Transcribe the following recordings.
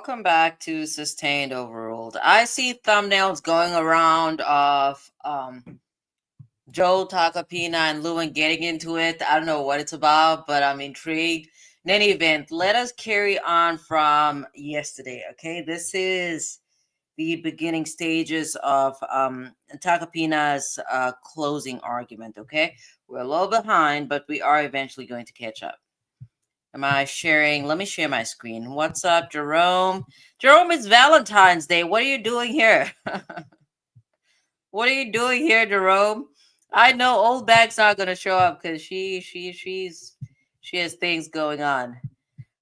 welcome back to Sustained Overruled. I see thumbnails going around of Joe Tacopina and Lewin getting into it. I don't know what it's about, but I'm intrigued. In any event, let us carry on from yesterday, okay? This is the beginning stages of Tacopina's closing argument, okay? We're a little behind, but we are eventually going to catch up. Am I sharing? Let me share my screen. What's up, Jerome? Jerome, it's Valentine's Day. What are you doing here? What are you doing here, Jerome? I know old bag's not gonna show up because she has things going on.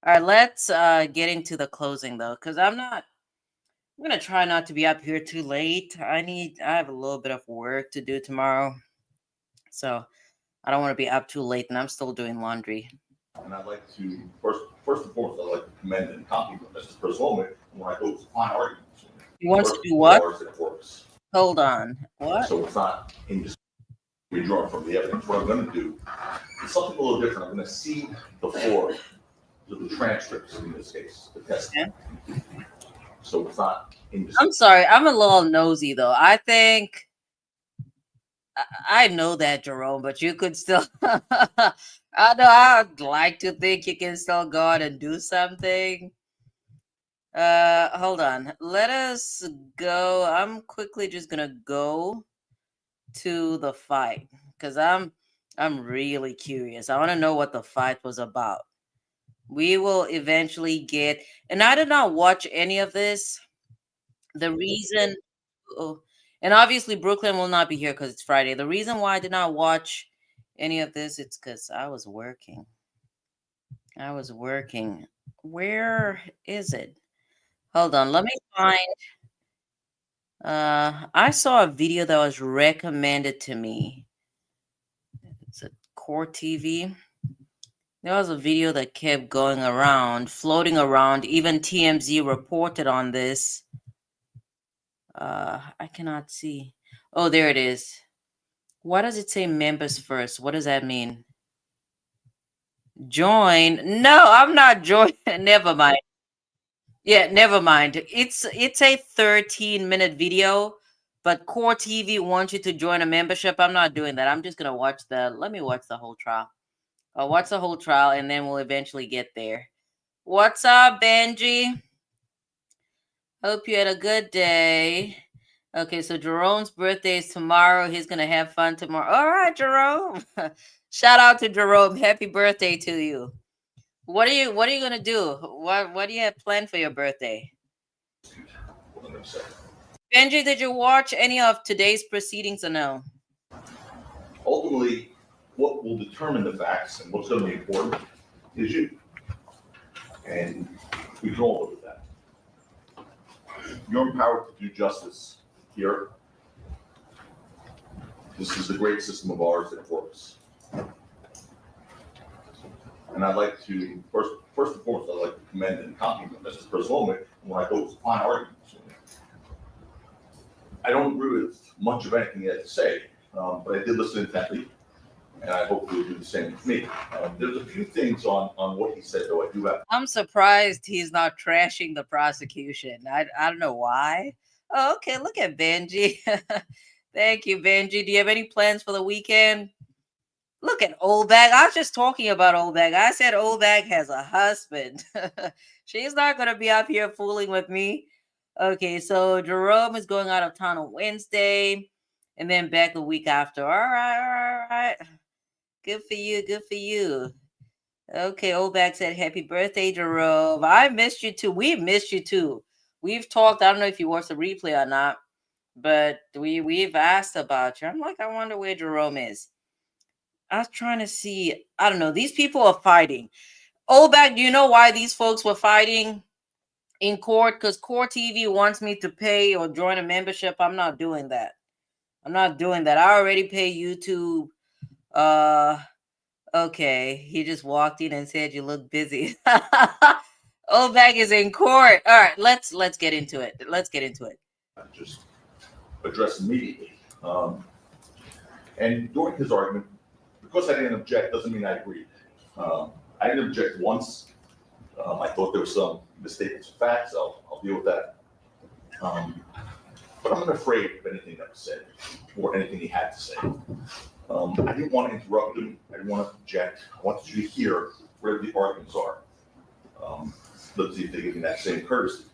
All right, let's get into the closing though, because I'm gonna try not to be up here too late. I have a little bit of work to do tomorrow. So I don't want to be up too late, and I'm still doing laundry. And I'd like to first and foremost, I'd like to commend and compliment Mrs. Persolman when I go to fine arguments. He wants to do what? It works. Hold on. What? So it's not in just withdrawn from the evidence. What I'm going to do is something a little different. I'm going to cede the floor to the transcripts in this case, the testimony. Yeah. So it's not in just. I'm sorry. I'm a little nosy though. I think I know that, Jerome, but you could still. I know. I'd like to think you can still go out and do something. Hold on. Let us go. I'm quickly just gonna go to the fight because I'm really curious. I want to know what the fight was about. We will eventually get. And I did not watch any of this. The reason. Oh, and obviously Brooklyn will not be here because it's Friday. The reason why I did not watch any of this, it's because I was working. Where is it? Hold on, let me find. I saw a video that was recommended to me. It's a Core TV. There was a video that kept going around, floating around. Even TMZ reported on this. I cannot see. Oh, there it is. Why does it say members first? What does that mean? Join? No, I'm not joining. Never mind. Yeah, never mind. It's a 13-minute video, but Core TV wants you to join a membership. I'm not doing that. I'm just gonna let me watch the whole trial. I'll watch the whole trial and then we'll eventually get there. What's up, Benji? Hope you had a good day. Okay, so Jerome's birthday is tomorrow. He's gonna have fun tomorrow. All right, Jerome. Shout out to Jerome. Happy birthday to you. What are you gonna do? What do you have planned for your birthday? Benji, did you watch any of today's proceedings or no? Ultimately, what will determine the facts and what's going to be important is you. And we can all look at that. You're empowered to do justice here. This is the great system of ours that works. And I'd like to, first and foremost, I'd like to commend and compliment Mrs. Persolman when I go to fine arguments. I don't agree with much of anything he had to say, but I did listen intently, and I hope you'll do the same with me. There's a few things on what he said, though, I do have. I'm surprised he's not trashing the prosecution. I don't know why. Oh, okay, look at Benji. Thank you, Benji. Do you have any plans for the weekend? Look at Old Bag. I was just talking about Old Bag. I said Old Bag has a husband. She's not going to be up here fooling with me. Okay, so Jerome is going out of town on Wednesday and then back the week after. All right. Good for you. Okay, Old Bag said, happy birthday, Jerome. I missed you too. We missed you too. We've talked. I don't know if you watched the replay or not, but we've asked about you. I'm like, I wonder where Jerome is. I was trying to see. I don't know. These people are fighting. Old Bag, do you know why these folks were fighting in court? Because Core TV wants me to pay or join a membership. I'm not doing that. I already pay YouTube. Okay. He just walked in and said you look busy. Old Bag is in court. All right, let's get into it. Just address immediately. And during his argument, because I didn't object doesn't mean I agreed. I didn't object once, I thought there were some misstatements of facts. I'll deal with that. But I'm not afraid of anything that was said or anything he had to say. I didn't want to interrupt him. I didn't want to object. I wanted you to hear where the arguments are. Let's see if they give me that same courtesy.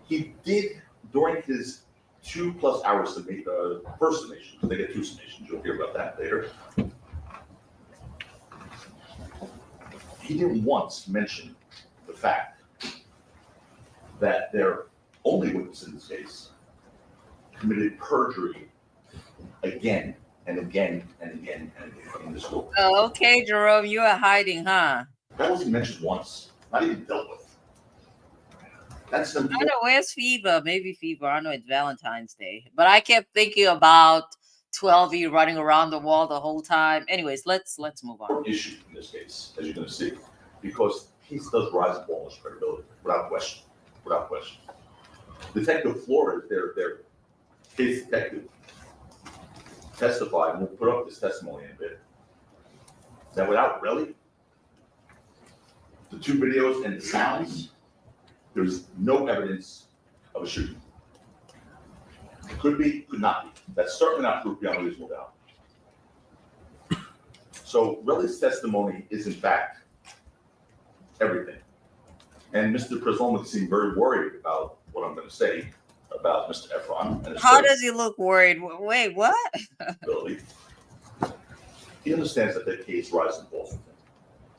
He did, during his 2+ hours first summation, because they get 2 summations, you'll hear about that later. He didn't once mention the fact that their only witness in this case committed perjury again and again and again and again in this court. Oh, okay, Jerome, you are hiding, huh? That wasn't mentioned once, not even dealt with. That's I don't know, where's Fever? Maybe Fever. I know it's Valentine's Day. But I kept thinking about 12E running around the wall the whole time. Anyways, let's move on. Issue in this case, as you're going to see, because he does rise and fall in his credibility, without question. Without question. Detective Flores, their case detective, testified, and we'll put up this testimony in a bit, that without really the 2 videos and the sounds, there's no evidence of a shooting. Could be, could not be. That's certainly not proof beyond a reasonable doubt. So Relly's testimony is in fact everything. And Mr. Presolnik seemed very worried about what I'm going to say about Mr. Efron. And how does he look worried? Wait, what? Ability. He understands that that case rises and falls with him.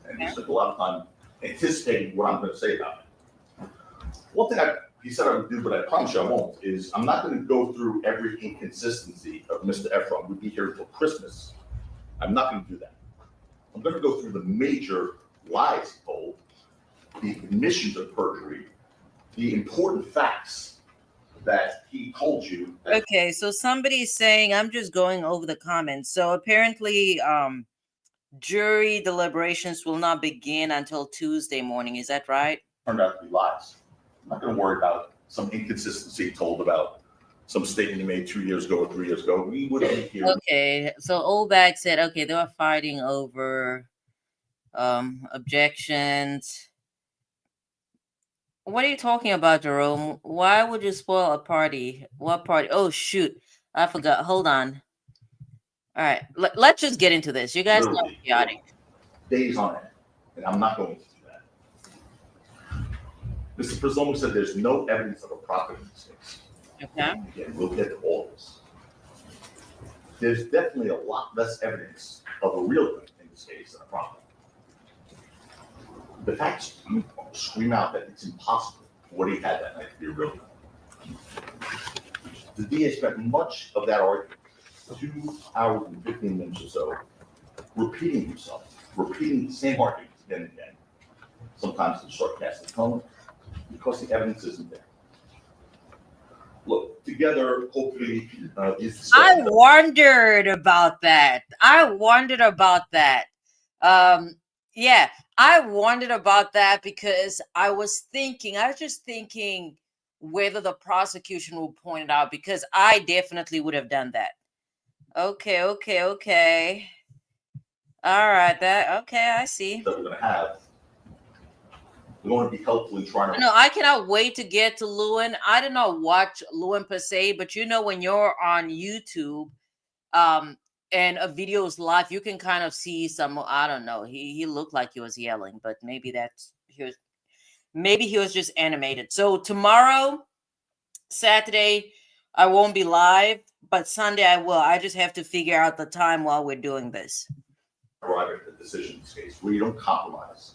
And he spent a lot of time anticipating what I'm going to say about it. One thing he said I would do, but I promise you I won't, is I'm not going to go through every inconsistency of Mr. Efron. We'll be here until Christmas. I'm not going to do that. I'm going to go through the major lies he told, the admissions of perjury, the important facts that he told you. Okay, so somebody's saying, I'm just going over the comments. So apparently, jury deliberations will not begin until Tuesday morning. Is that right? Turned out to be lies. I'm not going to worry about some inconsistency told about some statement he made 2 years ago or 3 years ago. We would be here. Okay, so Olbag said, okay, they were fighting over objections. What are you talking about, Jerome? Why would you spoil a party? What party? Oh, shoot. I forgot. Hold on. All right. Let's just get into this. You guys know chaotic. Days on end. And I'm not going to do that. Mr. Presolnik said there's no evidence of a profit in this case. Okay. Again, we'll get to all this. There's definitely a lot less evidence of a real gun in this case than a profit. The facts scream out that it's impossible for what he had that night to be a real gun. The DA spent much of that argument, 2 hours and 15 minutes or so, repeating himself, repeating the same arguments again and again, sometimes in a sarcastic tone, because the evidence isn't there. Look, together, hopefully, these. I wondered about that. Yeah, I wondered about that because I was just thinking whether the prosecution will point it out, because I definitely would have done that. Okay. All right, I see. That we're going to have. We want to be helpful in trying to. No, I cannot wait to get to Lewin. I did not watch Lewin per se, but when you're on YouTube, and a video is live, you can kind of see some. I don't know. He looked like he was yelling, but maybe he was just animated. So tomorrow, Saturday, I won't be live, but Sunday I will. I just have to figure out the time while we're doing this. Arrive at the decision in this case where you don't compromise,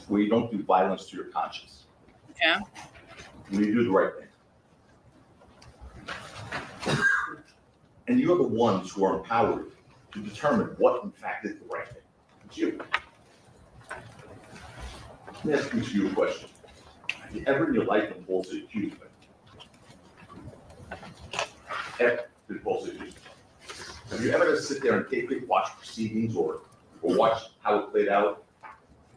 where you don't do violence to your conscience. Yeah. Where you do the right thing. And you're the ones who are empowered to determine what, in fact, is the right thing. It's you. Let me ask you a question. Have you ever in your life been falsely accused of it? Ever been falsely accused? Have you ever just sit there and take quick watch proceedings or watch how it played out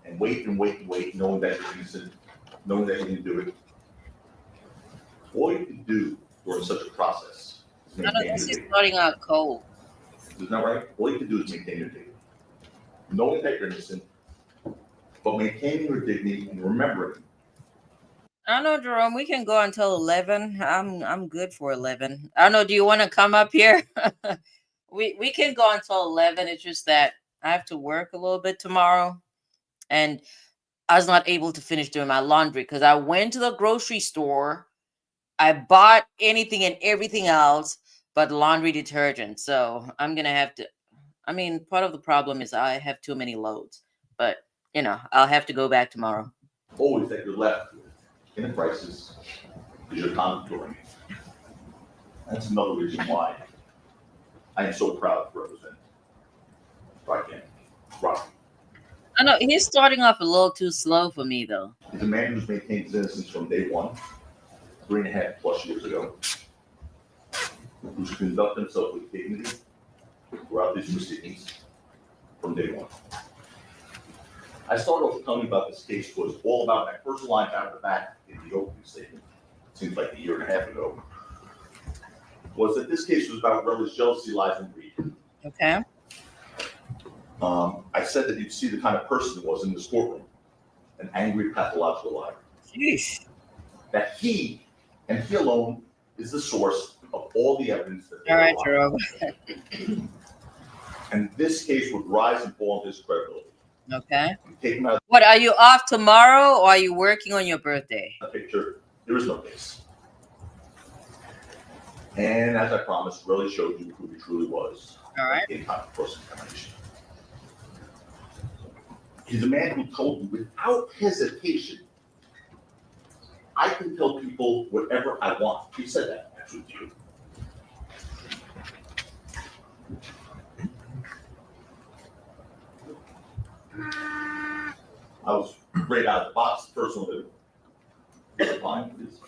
and wait, knowing that you're innocent, knowing that you didn't do it? All you can do during such a process. This is starting out cold. Isn't that right? All you can do is maintain your dignity. Knowing that you're innocent, but maintaining her dignity and remembering. I don't know, Jerome. We can go until 11. I'm good for 11. I don't know. Do you want to come up here? We can go until 11. It's just that I have to work a little bit tomorrow, and I was not able to finish doing my laundry because I went to the grocery store. I bought anything and everything else but laundry detergent. So I'm gonna have to. I mean, part of the problem is I have too many loads, but I'll have to go back tomorrow. Always that you're left with in a crisis is your contouring. That's another reason why I am so proud to represent Rocky. I know he's starting off a little too slow for me, though. He's a man who's maintained his innocence from day one, 3.5+ years ago, who's conducted himself with dignity throughout these proceedings from day one. I started off telling you about this case was all about my first line out of the back in the opening statement. Seems like a year and a half ago. Was that this case was about religious jealousy, lies, and greed. Okay. I said that you'd see the kind of person he was in this courtroom, an angry, pathological liar. Sheesh. That he, and he alone, is the source of all the evidence that they All right, rely on. Jerome. And this case would rise and fall on his credibility. Okay. Take him out of What, are you off tomorrow or are you working on your birthday? the picture. There is no case. And as I promised, really showed you who he truly was. All right. In time of cross-examination. He's a man who told you without hesitation, I can tell people whatever I want. He said that actually to you. I was right out of the box. The first one to find is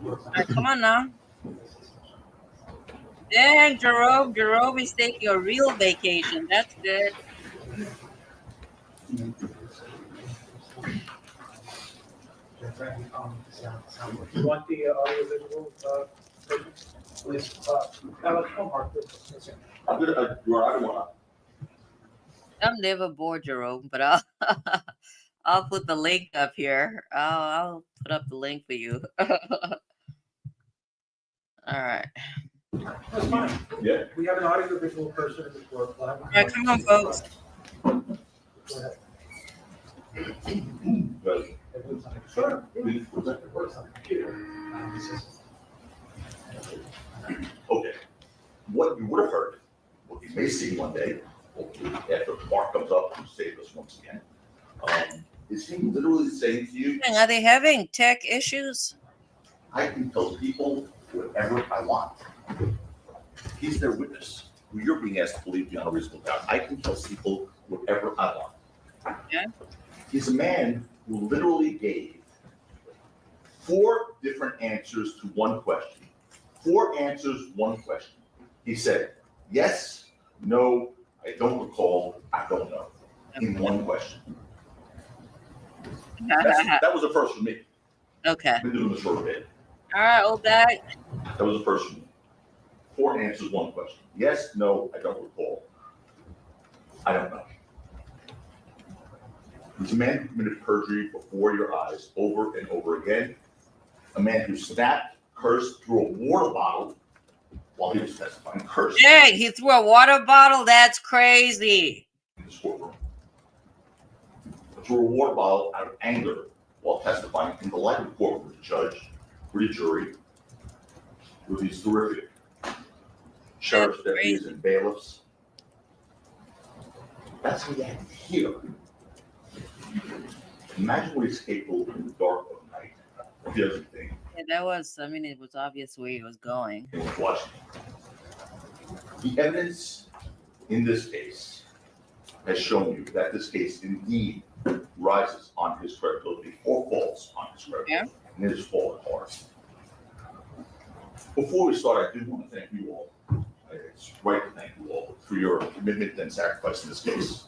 All right, come on now. Dang, Jerome. Jerome is taking a real vacation. That's good. You want the audio visual version? Please, Alex, come on. I'm gonna I don't want I'm never bored, Jerome, but I'll I'll put the link up here. I'll put up the link for you. All right. That's fine. Yeah. We have an audio visual person in the court. All right, come on, folks. Go ahead. But Sure. please, what's that? It works on the computer. Okay. What you would have heard, what you may see one day, hopefully after Mark comes up to save us once again, is him literally saying to you, Dang, are they having tech issues? I can tell people whatever I want. He's their witness, who you're being asked to believe beyond a reasonable doubt. I can tell people whatever I want. Yeah. He's a man who literally gave 4 different answers to one question. 4 answers, 1 question. He said, yes, no, I don't recall, I don't know, in 1 question. That was the first for me. Okay. I've been doing this for a bit. All right, old guy. That was the first for me. 4 answers, 1 question. Yes, no, I don't recall. I don't know. He's a man who committed perjury before your eyes over and over again. A man who snapped, cursed, threw a water bottle while he was testifying. Cursed Dang, he threw a water bottle? That's crazy. in this courtroom. Threw a water bottle out of anger while testifying in the light of court with the judge, with the jury, with these terrific sheriff's deputies and bailiffs. That's what he had to hear. Imagine what he's capable of in the dark of night. The other thing. Yeah, that was, I mean, it was obvious where he was going. In Washington. The evidence in this case has shown you that this case indeed rises on his credibility or falls on his credibility. Yeah. And it is falling hard. Before we start, I do want to thank you all. It's right to thank you all for your commitment and sacrifice in this case.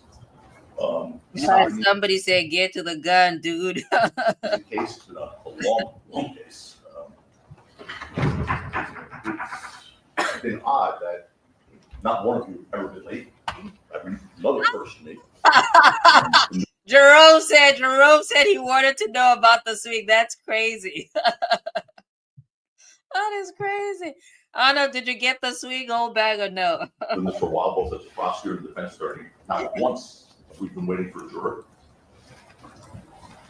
Somebody said, get to the gun, dude. The case has been a long, long case. It's been odd that not one of you ever been late. Another person me. Jerome said he wanted to know about the swing. That's crazy. That is crazy. I don't know. Did you get the swing whole bag or no? Been this for a while, both as a prosecutor and defense attorney. Not once we've been waiting for a juror.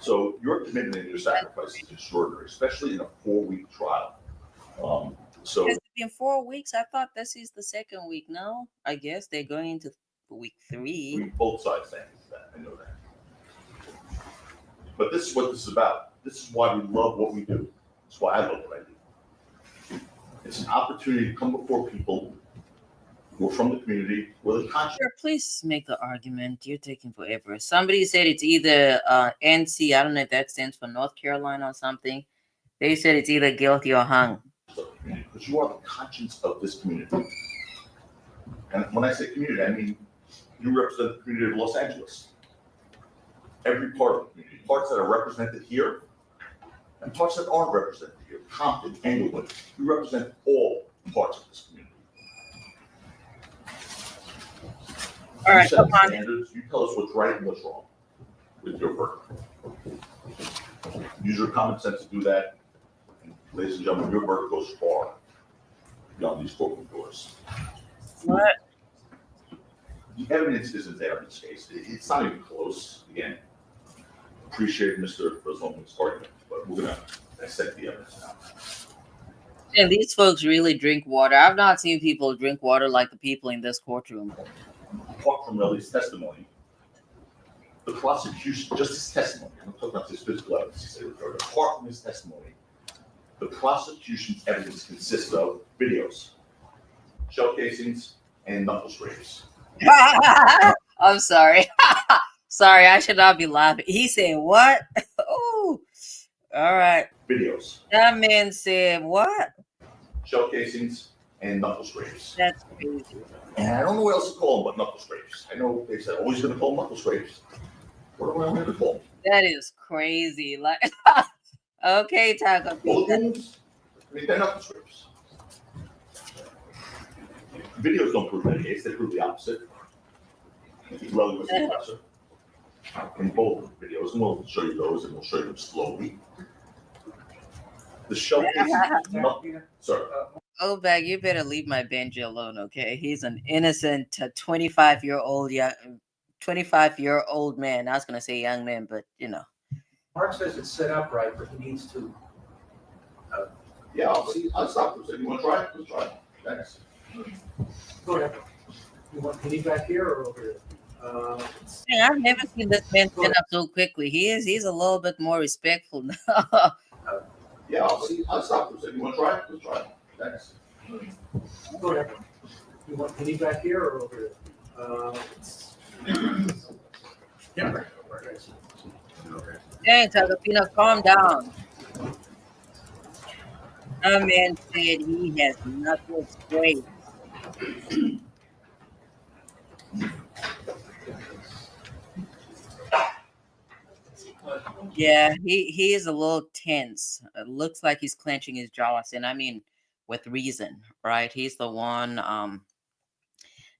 So your commitment and your sacrifice is extraordinary, especially in a 4-week trial. So Has it been 4 weeks? I thought this is the second week. No, I guess they're going into week 3. both sides think that. I know that. But this is what this is about. This is why we love what we do. It's why I love what I do. It's an opportunity to come before people who are from the community with a conscience. Sure, please make the argument. You're taking forever. Somebody said it's either NC. I don't know if that stands for North Carolina or something. They said it's either guilty or hung. Because you are the conscience of this community. And when I say community, I mean you represent the community of Los Angeles. Every part of the community, parts that are represented here and parts that aren't represented here, Compton, Englewood, you represent all parts of this community. All right, you set the standards, you tell us what's right and what's wrong with your work. Use your common sense to do that. And ladies and gentlemen, your work goes far beyond these courtroom doors. What? The evidence isn't there in this case. It's not even close. Again, appreciate Mr. Rosenblum's argument, but we're going to dissect the evidence now. And these folks really drink water. I've not seen people drink water like the people in this courtroom. Apart from Relly's testimony, the prosecution, just his testimony, I'm not talking about his physical evidence, apart from his testimony, the prosecution's evidence consists of videos, shell casings, and knuckle scrapes. I'm sorry. Sorry, I should not be laughing. He said, what? Oh, all right. Videos. That man said, what? Shell casings and knuckle scrapes. That's crazy. And I don't know what else to call them but knuckle scrapes. I know they said, oh, he's going to call them knuckle scrapes. What am I going to call them? That is crazy. Like, okay, Tacopina. Bullet wounds? I mean, they're knuckle scrapes. Videos don't prove that case. They prove the opposite. Relly was the aggressor. In both videos, and we'll show you those, and we'll show you them slowly. The shell casing. Sorry. Oh, bag, you better leave my Benji alone, okay? He's an innocent 25-year-old 25-year-old man. I was gonna say young man, but you know. Mark says it's set up right, but he needs to. Yeah, I'll stop for a second. You want to try it? Let's try it. Thanks. Go ahead. You need back here or over here? I've never seen this man stand up so quickly. He's a little bit more respectful now. Yeah, I'll stop for a second. You want to try it? Let's try it. Thanks. Go ahead. You need back here or over here? Yeah. Hey, Tacopina, calm down. That man said he has knuckle scrapes. Yeah, he is a little tense. It looks like he's clenching his jaws, and I mean, with reason, right? He's the one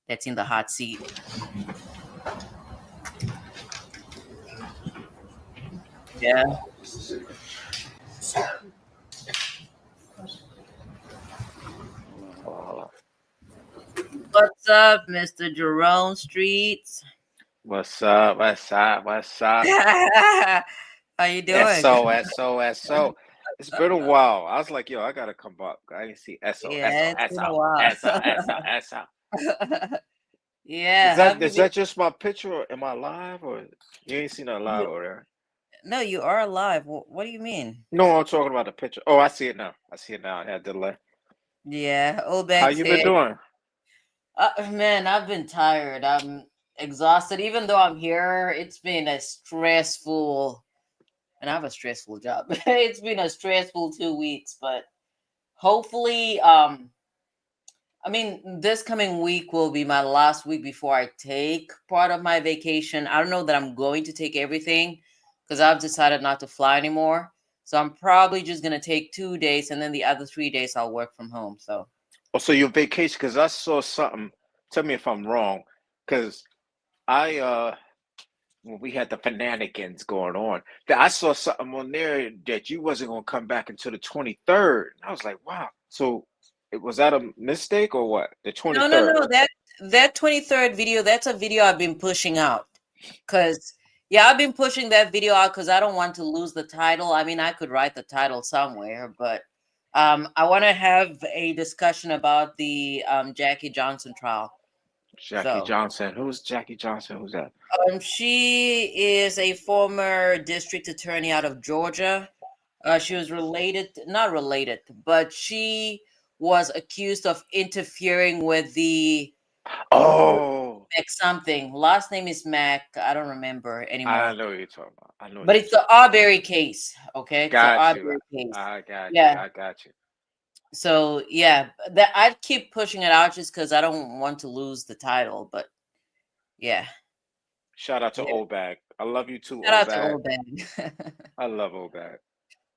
that's in the hot seat. Yeah. What's up, Mr. Jerome Streets? What's up? What's up? What's up? How you doing? So. It's been a while. I was like, yo, I gotta come up. I didn't see SO. Yeah, it's been a while. SO. Yeah. Is that just my picture? Or am I live or you ain't seen it live over there? No, you are alive. What do you mean? No, I'm talking about the picture. Oh, I see it now. I had delay. Yeah. Obek How you been doing? Man, I've been tired. I'm exhausted. Even though I'm here, it's been a stressful, and I have a stressful job. It's been a stressful 2 weeks, but hopefully, I mean, this coming week will be my last week before I take part of my vacation. I don't know that I'm going to take everything because I've decided not to fly anymore. So I'm probably just gonna take 2 days, and then the other 3 days I'll work from home. So Oh, so your vacation? Because I saw something. Tell me if I'm wrong. Because I when we had the shenanigans going on, that I saw something on there that you wasn't gonna come back until the 23rd. I was like, wow. So was that a mistake or what? The no, no, 23rd. no. That 23rd video, that's a video I've been pushing out. Cause yeah, I've been pushing that video out because I don't want to lose the title. I mean, I could write the title somewhere, but I want to have a discussion about the Jackie Johnson trial. Jackie So Johnson. Who's Jackie Johnson? Who's that? she is a former district attorney out of Georgia. She was related, not related, but she was accused of interfering with the Oh, Mac something. Last name is Mac. I don't remember I anymore. know what you're talking about. I know what But you're it's the talking about. Arbery case. Okay, it's the Got you. Arbery case. I got you. Yeah. I got you. So yeah, that I keep pushing it out just because I don't want to lose the title. But yeah, Shout out to yeah. Old Bag. I love you too, Shout Old out to Bag. Old Bag. I love Old Bag.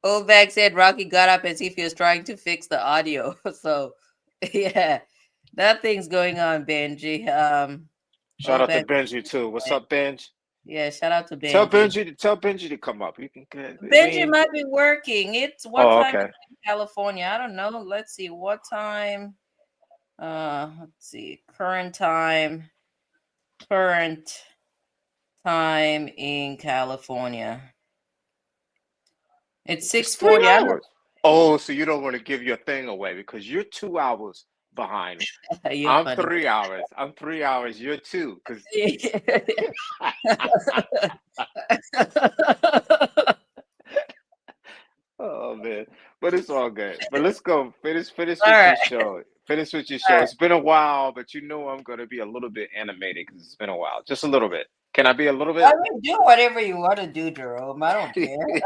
Old Bag said Rocky got up as if he was trying to fix the audio. So yeah, nothing's going on, Benji. Shout Old out to Bag. Benji too. What's up, Benj? Yeah, shout out to Tell Benji. Benji to tell Benji to come up. You can get. I Benji mean, might be working. It's what oh, time is okay. it in California? I don't know. Let's see what time. Let's see. Current time in California. It's It's three 6:40. I don't hours. Oh, so you don't want to give your thing away because you're 2 hours behind me. know. You're I'm funny. 3 hours. I'm 3 hours. You're two. Because oh man, but it's all good. But let's go. Finish All with right. your show. Finish with your All show. right. It's been a while, but you know I'm gonna be a little bit animated because it's been a while. Just a little bit. Can I be a little I bit? mean, do whatever you want to do, Jerome. I don't care.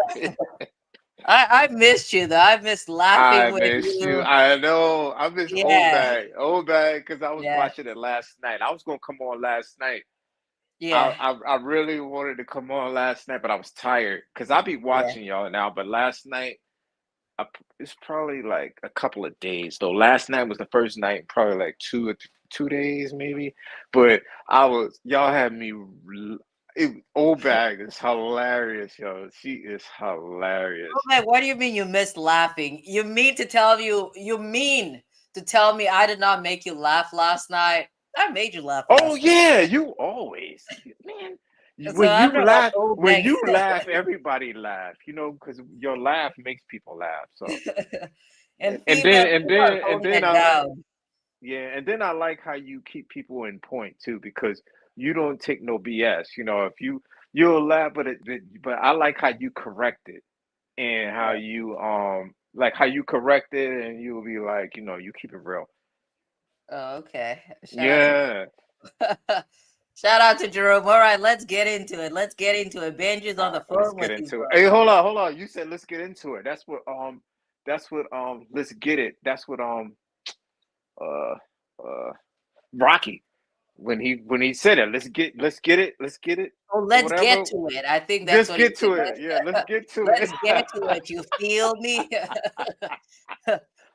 I missed you though. I missed laughing I with miss you. you. I know. I miss Yeah. Old bag, because I was Yeah. watching it last night. I was gonna come on last night. Yeah. I really wanted to come on last night, but I was tired because I be Yeah. watching y'all now. But last night, it's probably like a couple of days though. Last night was the first night, probably like 2 days maybe. But y'all had me. Old bag is hilarious, yo. She is hilarious. Oh man, what do you mean you missed laughing? You mean to tell me I did not make you laugh last night? I made you laugh Oh last night. yeah, you always, man. So I don't know what old When bag. you laugh, everybody laugh. You know, because your laugh makes people laugh. So, And female, people are and holding then it down. yeah, and then I like how you keep people in point too, because you don't take no BS. You know, if you'll laugh, but I like how you correct it and how Yeah. you like how you correct it, and you'll be like, you keep it real. Oh, okay. Shout out to Yeah. shout out to Jerome. All right, let's get into it. Let's get into it. Benji's on All the right, let's phone get with you, into it. bro. Hey, hold on. You said let's get into it. That's what let's get it. That's what uh uh Rocky when he said it. Let's get it Oh, or let's get whatever. to it. I think that's Let's what he get to it. Yeah, let's said. get to Let's it. get to it. You feel me?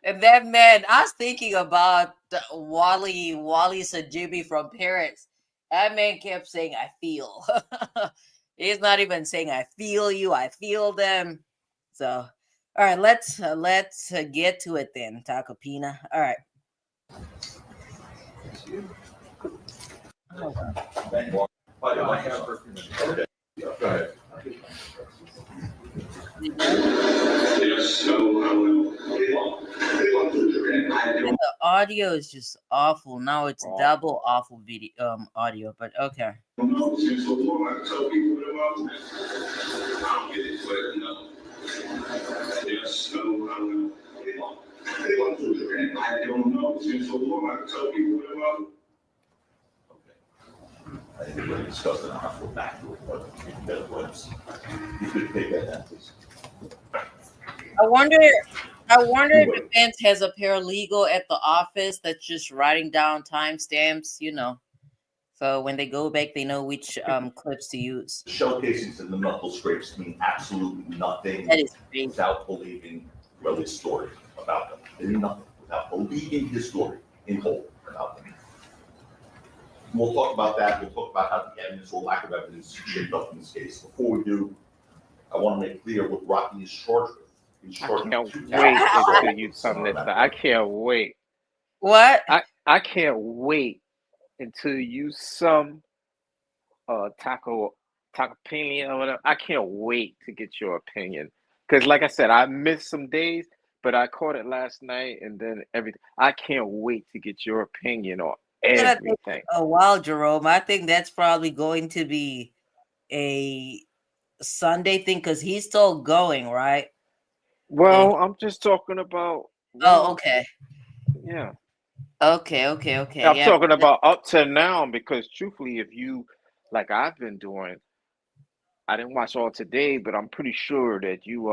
And that man, I was thinking about Wally Sajibi from Paris. That man kept saying, I feel. He's not even saying, I feel you, I feel them. So, all right, let's get to it then, Tacopina. All right. Hold on. Okay. Go ahead. You done? And the audio is just awful. Now it's Awful. double awful video audio, but okay. I think we're going to discuss it. I'll have to go back to it, but that was, you could take that down, please. I wonder You if would. Defense has a paralegal at the office that's just writing down timestamps, So when they go back, they know which clips to use. The shell casings and the knuckle scrapes mean absolutely nothing That is crazy. without believing Willie's story about them. They mean nothing without believing his story in whole about them. We'll talk about that. We'll talk about how the evidence or lack of evidence shaped up in this case. Before we do, I want to make clear what Rocky is charged with. He's I charged can't with 2 wait counts of until assault you with tell me this. semi-automatic I weapon. can't wait. What? I can't wait until you some Tacopina or whatever. I can't wait to get your opinion. Because like I said, I missed some days, but I caught it last night and then everything. I can't wait to get your opinion on It's gonna take everything. a while, Jerome. I think that's probably going to be a Sunday thing because he's still going, right? Well, I'm just talking about, Oh, okay. yeah. Okay. I'm Yeah. talking about up to now because truthfully, if you, like I've been doing, I didn't watch all today, but I'm pretty sure that you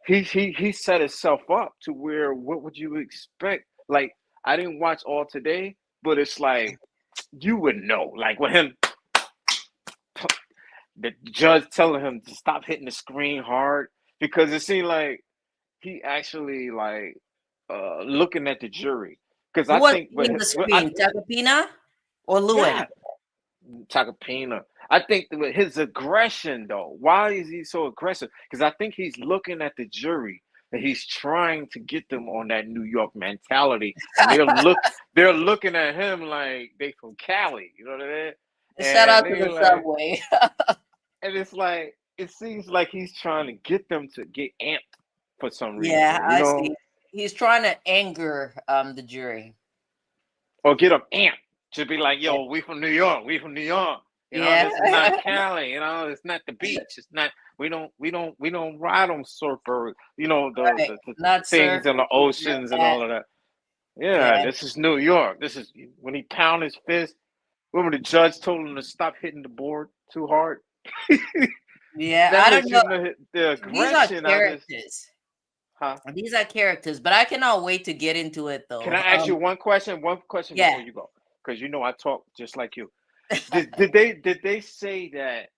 he set himself up to where what would you expect? Like I didn't watch all today, but it's like you would know. Like with him, the judge telling him to stop hitting the screen hard because it seemed like he actually like looking at the jury. Because Who I was think hitting the with I screen? Tacopina or Lewin? yeah, Tacopina. I think that with his aggression, though, why is he so aggressive? Because I think he's looking at the jury and he's trying to get them on that New York mentality, and they're looking at him like they from Cali, you know what I mean? Shout out And to they're the like, subway. and it's like it seems like he's trying to get them to get amped for some Yeah, reason, you I know, see. He's trying to anger the jury. or get them amped to be like, Yeah. yo, we from New York, we from New York. You know, Yeah. this is not Cali. You know, it's not the beach. It's not. We don't ride on surfer. You know Right. the Not things in surfing. the oceans and Yeah. all of that. Yeah, Yeah. this is New York. This is when he pounded his fist. Remember the judge told him to stop hitting the board too hard. Yeah. That I don't lets you know. know the These are aggression out of this. characters. Huh? These are characters, but I cannot wait to get into it Can I though. ask you one question? One question Yeah. before you go, because you know I talk just like you. Did they say that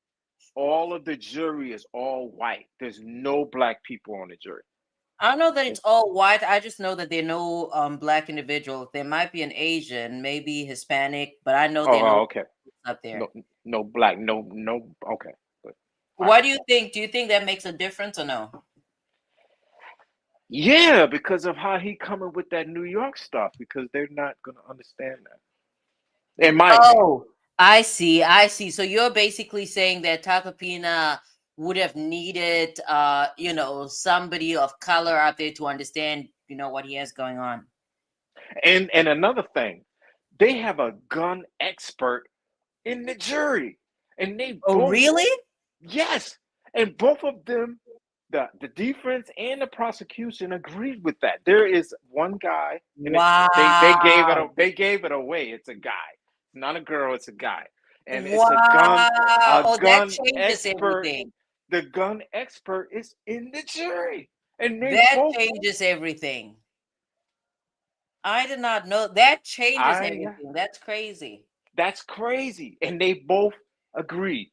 all of the jury is all white? There's no black people on the jury. I don't know that it's It's, all white. I just know that there are no black individuals. There might be an Asian, maybe Hispanic, but I know there are no okay. up there. No black, no. Okay, good. All right. What do you think? Do you think that makes a difference or no? Yeah, because of how he coming with that New York stuff, because they're not gonna understand that, in my opinion. Oh, I see. I see. So you're basically saying that Tacopina would have needed somebody of color out there to understand, what he has going on. And another thing, they have a gun expert in the jury, and they Oh, both really? yes, and both of them, the defense and the prosecution agreed with that. There is one guy, and Wow. they gave it away. It's a guy, it's not a girl, it's a guy, and it's Wow. a Oh, that gun changes expert. everything. The gun expert is in the jury, and they That both. changes everything. I did not know that changes I everything. That's crazy. That's crazy, and they both agreed.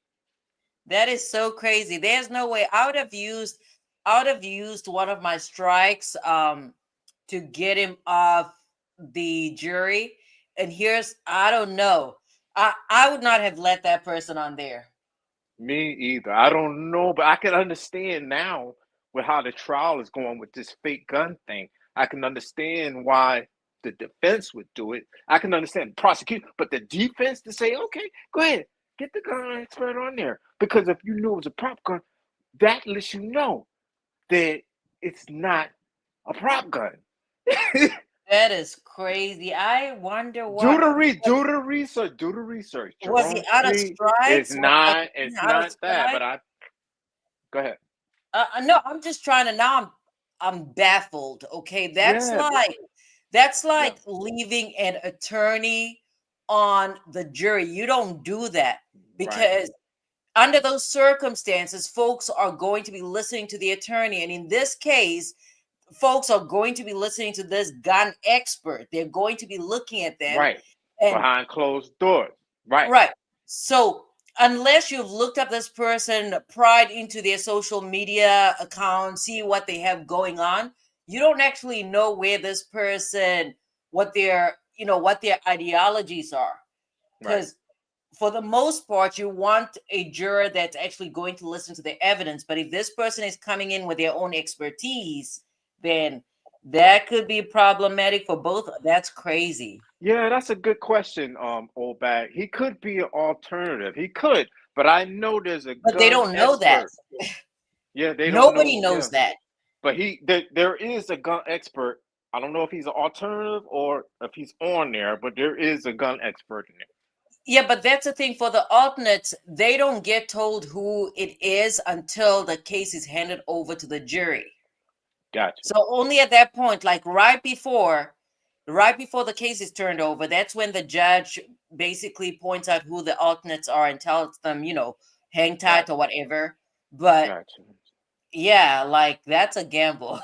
That is so crazy. There's no way I would have used one of my strikes to get him off the jury. And here's I don't know. I would not have let that person on there. Me either. I don't know, but I can understand now with how the trial is going with this fake gun thing. I can understand why the defense would do it. I can understand the prosecution, but the defense to say, okay, go ahead, get the gun expert on there. Because if you knew it was a prop gun, that lets you know that it's not a prop gun. That is crazy. I wonder Do what the do the research. Do the research. was he Jerome out of Street is strikes? Was not. Tacopina It's out of not that. But strikes? I go ahead. No, I'm just trying to now I'm baffled. Okay. That's Yeah, like that's yeah, like leaving an attorney on the jury. You don't do that right, because under those circumstances, folks are going to be listening to the attorney. And in this case, folks are going to be listening to this gun expert. They're going to be looking at them. right. And behind closed doors. Right. right. So unless you've looked up this person, pried into their social media account, see what they have going on, you don't actually know where this person, what their, what their ideologies are. Right. Because for the most part, you want a juror that's actually going to listen to the evidence. But if this person is coming in with their own expertise, then that could be problematic for both. That's crazy. Yeah, that's a good question, old bag. He could be an alternative. He could, but I know there's a But they gun don't know that. expert. Yeah, they don't Nobody know. knows Yeah, that. but there is a gun expert. I don't know if he's an alternative or if he's on there, but there is a gun expert in there. Yeah, but that's the thing for the alternates, they don't get told who it is until the case is handed over to the jury. Gotcha. So only at that point, like right before the case is turned over, that's when the judge basically points out who the alternates are and tells them, hang tight or Gotcha. whatever. But Gotcha. yeah, like that's a gamble.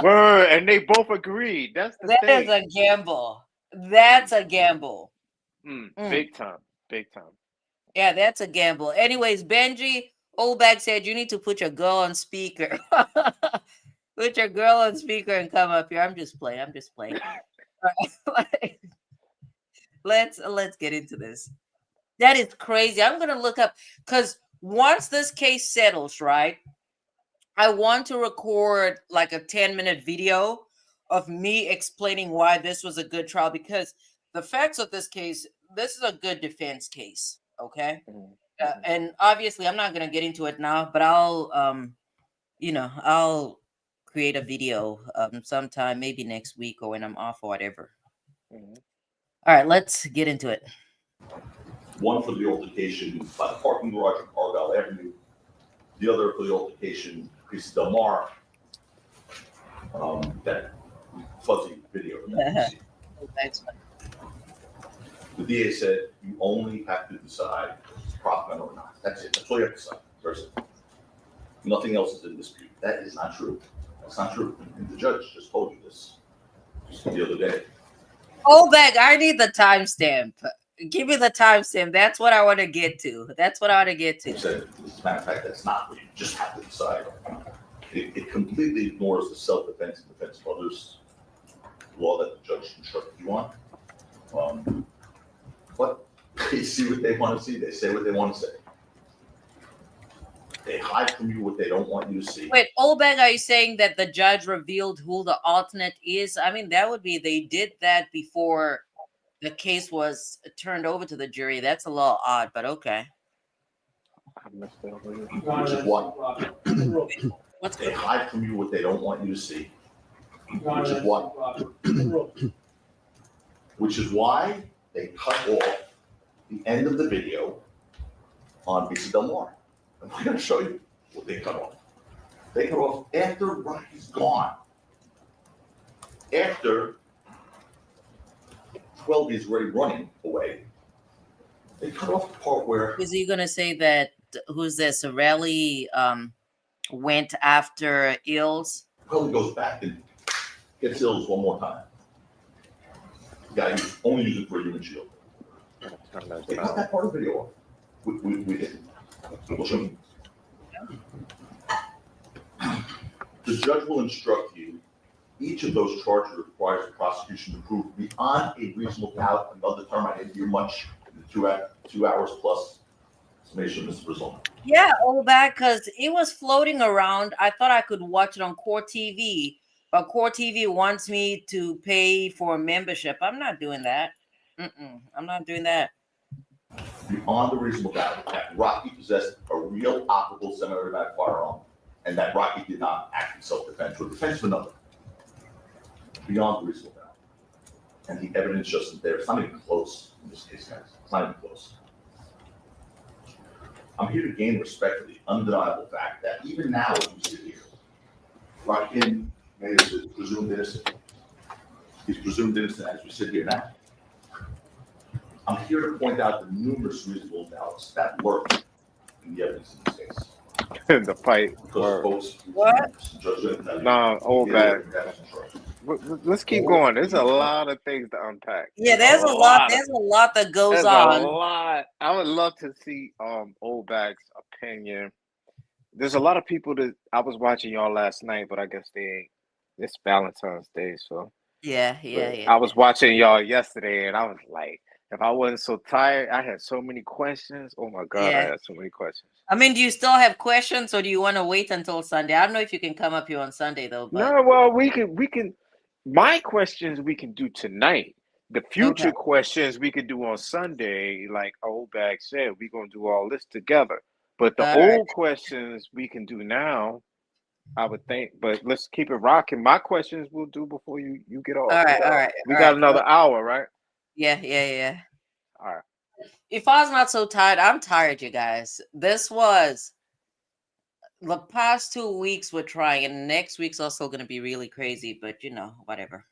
Word, and they both agreed. That's the That is thing. a gamble. That's a gamble. Mm. Big time. Big time. Yeah, that's a gamble. Anyways, Benji, Oldback said you need to put your girl on speaker. Put your girl on speaker and come up here. I'm just playing. All right. let's get into this. That is crazy. I'm gonna look up because once this case settles, right? I want to record like a 10-minute video of me explaining why this was a good trial because the facts of this case, this is a good defense case. Okay. And obviously I'm not going to get into it now, but I'll create a video sometime, maybe next week or when I'm off or whatever. All right, let's get into it. One for the altercation by the parking garage on Argyle Avenue. The other for the altercation, Chris Del Mar, that fuzzy video that you see. Thanks. The DA said you only have to decide if it's proper or not. That's it. That's all you have to decide. Very simple. Nothing else is in dispute. That is not true. That's not true. And the judge just told you this just the other day. Oh, Beck, I need the timestamp. Give me the timestamp. That's what I want to get to. He said, as a matter of fact, that's not what you just have to decide. It completely ignores the self-defense and defense of others law that the judge instructed you on. But they see what they want to see. They say what they want to say. They hide from you what they don't want you to see. Wait, Olbeg, are you saying that the judge revealed who the alternate is? I mean, that would be, they did that before the case was turned over to the jury. That's a little odd, but okay. Which is what? They hide from you what they don't want you to see. Which is what? Which is why they cut off the end of the video on Visa Del Mar. And I'm going to show you what they cut off. They cut off after Rocky's gone. After 12 is already running away. They cut off the part where... Is he going to say that, who's this, Sorelli went after Ills? Well, he goes back and gets Ills one more time. The guy only used it for a human shield. They cut that part of the video off. We didn't. We'll show you. The judge will instruct you. Each of those charges requires the prosecution to prove beyond a reasonable doubt. Another term I didn't hear much. 2 hours plus summation, Mr. Brazil. Yeah, all that because it was floating around. I thought I could watch it on Core TV, but Core TV wants me to pay for a membership. I'm not doing that. I'm not doing that. Beyond a reasonable doubt that Rocky possessed a real operable semi-automatic firearm and that Rocky did not act in self-defense or defense of another. Beyond a reasonable doubt. And the evidence just isn't there. It's not even close in this case, guys. It's not even close. I'm here to gain respect for the undeniable fact that even now, as we sit here, Rocky is presumed innocent. He's presumed innocent as we sit here now. I'm here to point out the numerous reasonable doubts that lurk in the evidence in this case. The fight. Because folks, What? Judge, No, old bag. Let's keep All going. There's a three of lot of things to unpack. Yeah, There's a there's a lot. lot of There's a lot that goes there's a on. lot. I would love to see Old Bag's opinion. There's a lot of people that I was watching y'all last night, but I guess it's Valentine's Day, so Yeah, yeah, but yeah. I was watching y'all yesterday and I was like, if I wasn't so tired, I had so many questions. Oh my God, I Yeah. had so many questions. I mean, do you still have questions, or do you want to wait until Sunday? I don't know if you can come up here on Sunday though, but No, well, we can. My questions we can do tonight. The okay. future questions we could do on Sunday, like Old Bag said, we're gonna do all this together. But the All right. old questions we can do now, I would think. But let's keep it rocking. My questions we'll do before you get off. All right. All right. We All got right. another hour, right? Yeah, yeah, yeah. All right. If I was not so tired, I'm tired, you guys. This was the past 2 weeks we're trying, and next week's also going to be really crazy, but whatever.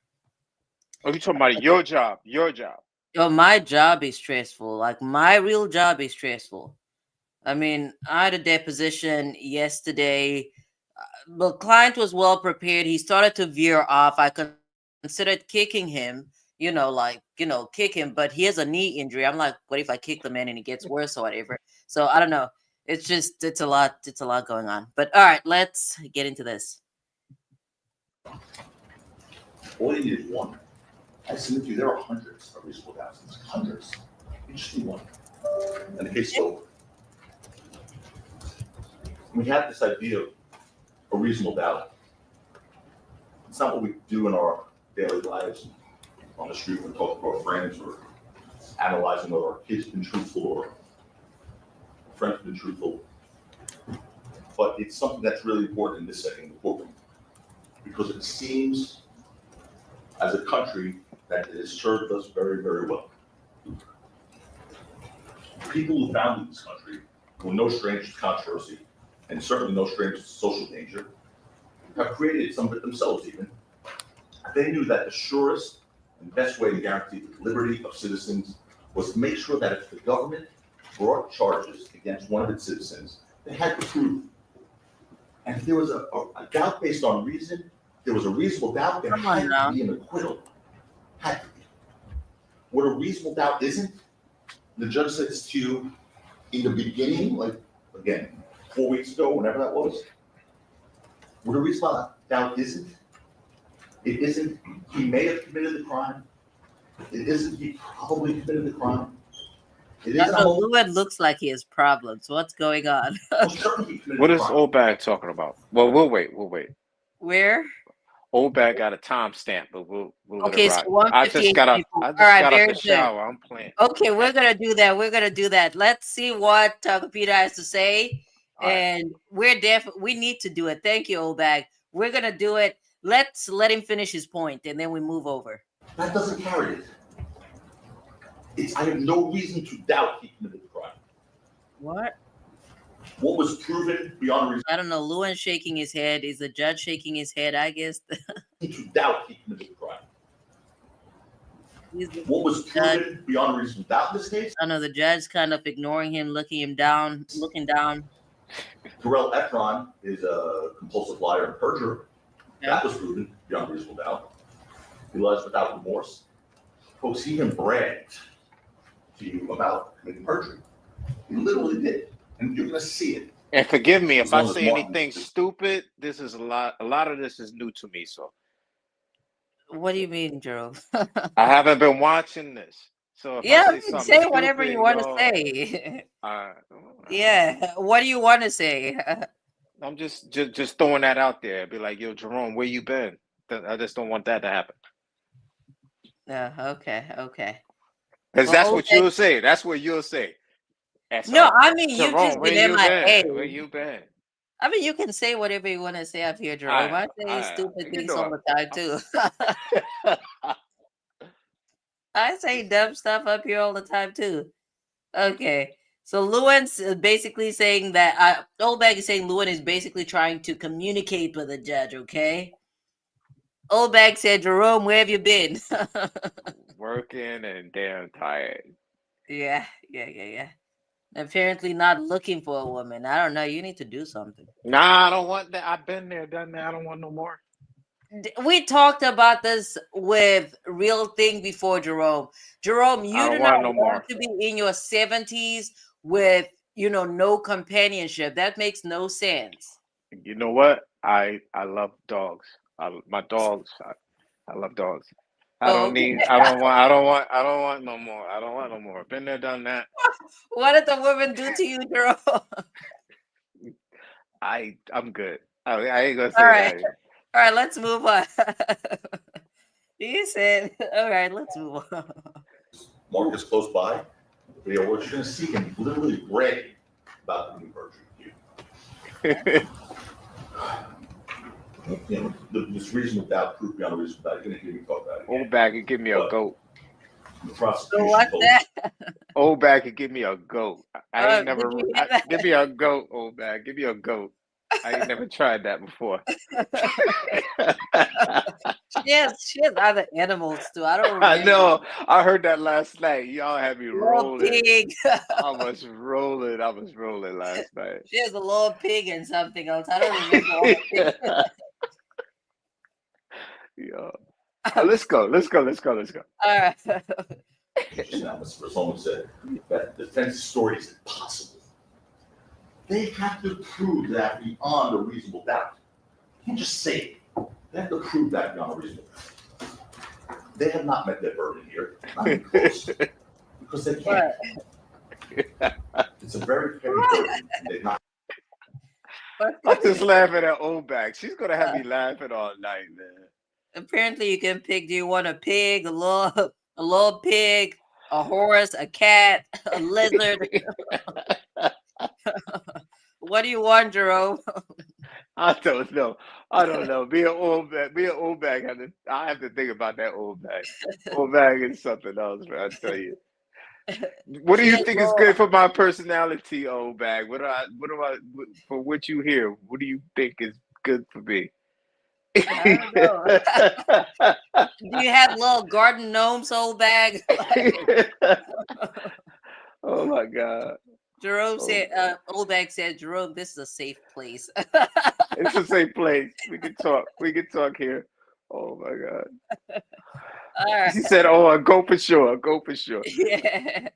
Oh, you talking about your job? Your job. Yo, my job is stressful. Like, my real job is stressful. I mean, I had a deposition yesterday. The client was well prepared. He started to veer off. I considered kicking him, kick him, but he has a knee injury. I'm like, what if I kick the man and it gets worse or whatever? So I don't know. It's a lot going on. But all right, let's get into this. all you need is one. I submit to you, there are hundreds of reasonable doubts. Hundreds. You just need one. And the case is over. We have this idea of a reasonable doubt. It's not what we do in our daily lives on the street when we talk to our friends or analyzing whether our kids have been truthful or friends have been truthful. But it's something that's really important in this setting, in the courtroom, because it seems as a country that it has served us very, very well. People who founded this country were no strangers to controversy, and certainly no strangers to social danger, have created some of it themselves even. They knew that the surest and best way to guarantee the liberty of citizens was to make sure that if the government brought charges against one of its citizens, they had to prove. And if there was a doubt based on reason, there was a reasonable doubt, there Come on had now. to be an acquittal. Had to be. What a reasonable doubt isn't, the judge says to you in the beginning, like, again, 4 weeks ago, whenever that was, what a reasonable doubt isn't, it isn't he may have committed the crime, it isn't he probably committed the crime, it I isn't know Lewin looks like he has problems. What's going on? most certainly he committed What the is crime. Old Bag talking about? Well, we'll wait. We'll wait. Where? Old Bag got a timestamp, but we'll let it Okay, so rock. 158 people. I All just right, got out very the good. shower. I'm playing. Okay, we're gonna do that. We're gonna do that. Let's see what Tacopina has to say, All right. and we need to do it. Thank you, old bag. We're gonna do it. Let's let him finish his point, and then we move over. That doesn't carry it. I have no reason to doubt he committed the crime. What? What was proven beyond reason I don't know. Lewin's shaking his head. Is the judge shaking his head? I guess. to doubt he committed the crime. He's the What was judge. proven beyond reasonable doubt in this case? I know the judge kind of ignoring him, looking down. Terrell Efron is a compulsive liar and perjurer. Yeah. That was proven beyond reasonable doubt. He lies without remorse. Folks, he even bragged to you about committing perjury. He literally did. And you're going to see it. And forgive me if As I long as say Martin anything is- stupid. This is a lot of this is new to me, so What do you mean, Jerome? I haven't been watching this. So if I Yeah, say you can something say whatever stupid, you want to say. uh, Yeah. What do you want to say? I'm just throwing that out there. Be like, yo, Jerome, where you been? I just don't want that to happen. Okay. Because Well, that's what okay. you'll say. That's what you'll say. And so, No, I mean you've Jerome, just where been you MIA. been? Where you been? I mean, you can say whatever you want to say up here, Jerome. I say stupid things all the time too. I say dumb stuff up here all the time too. Okay. So Lewin's basically saying that Oldbag is saying Lewin is basically trying to communicate with the judge, okay? Oldbag said, Jerome, where have you been? Working and damn tired. Yeah. Apparently not looking for a woman. I don't know. You need to do something. Nah, I don't want that. I've been there, done that. I don't want no more. We talked about this with Real Thing before, Jerome. Jerome, I you don't do not want no want more. to be in your 70s with, no companionship. That makes no sense. You know what? I love dogs. My dogs. I love dogs. I don't Okay. need. I don't want. I don't want. I don't want no more. I don't want no more. Been there, done that. What did the woman do to you, Jerome? I'm good. I ain't gonna All say right. that. All right, let's move on. You said, all right, let's move on. Mark is close by. We're just going to see him literally bragging about the new version of you. This reason without proof beyond a reason without, you're going to hear me talk about it. Old bag could give me a But goat. the So prosecution what's told that? Old bag could give me a goat. I ain't Did never. you hear that? Give me a goat, old bag. Give me a goat. I ain't never tried that before. She has other animals too. I don't I remember. know. I heard that last night. Y'all had me Little rolling. pig. I was rolling. I was rolling last night. She has a little pig and something else. I don't remember all the things. Yeah. Let's go. Let's go. Let's go. Let's go. All right. just now, Mr. Solomon said that the defense story is impossible. They have to prove that beyond a reasonable doubt. You can't just say it. They have to prove that beyond a reasonable doubt. They have not met their burden here, not even close, because they can't. It's a very heavy burden, and they've not. I'm just laughing at old bag. She's gonna have me laughing all night, man. Apparently, you can pick. Do you want a pig, a little pig, a horse, a cat, a lizard? What do you want, Jerome? I don't know. I don't know. Be an old bag. Be an old bag. I have to think about that old bag. Old bag is something else, man. I tell you. What do She you has think is little. good for my personality, old bag? For what you hear? What do you think is good for me? I don't know. Do you have little garden gnomes, old bag? Oh my God. Jerome Oh, said, old bag said, Jerome, this is a safe place. it's the same place. We can talk. We can talk here. Oh my God. All right. She said, "Oh, a go for sure. A go for sure." Yeah.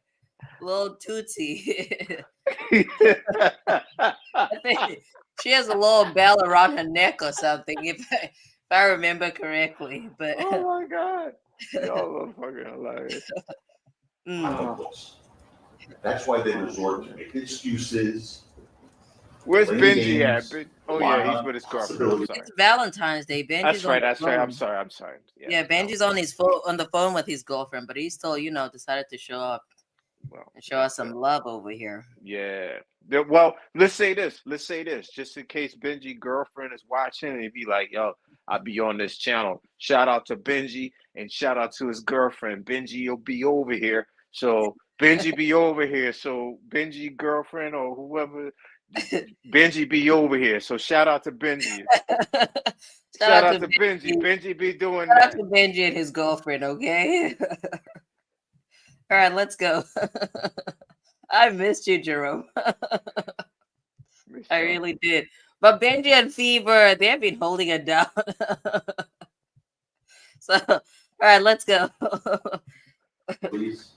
Little Tootsie. I think she has a little bell around her neck or something, if I remember correctly. But Oh my God. Y'all are fucking hilarious. mm. That's why they resort to make excuses, Where's playing Benji at? games, Oh yeah, relying he's on with his girlfriend. I'm possibilities. sorry. It's Valentine's Day. Benji's That's on right. the That's right. I'm phone. sorry. I'm sorry. Yeah, Yeah, it's Benji's Valentine's. on his phone on the phone with his girlfriend, but he still, decided to show up Well, and show us some love over here. yeah. Well, let's say this. Let's say this, just in case Benji girlfriend is watching and be like, "Yo, I'll be on this channel." Shout out to Benji and shout out to his girlfriend. Benji will be over here. So Benji be over here. So Benji girlfriend or whoever, Benji be over here. So shout out to Benji. Shout Shout out to out to Benji. Benji. Benji be doing Shout out that. to Benji and his girlfriend, okay? All right, let's go. I missed you, Jerome. Miss I y'all. really did. But Benji and Fever, they've been holding it down. So, all right, let's go. These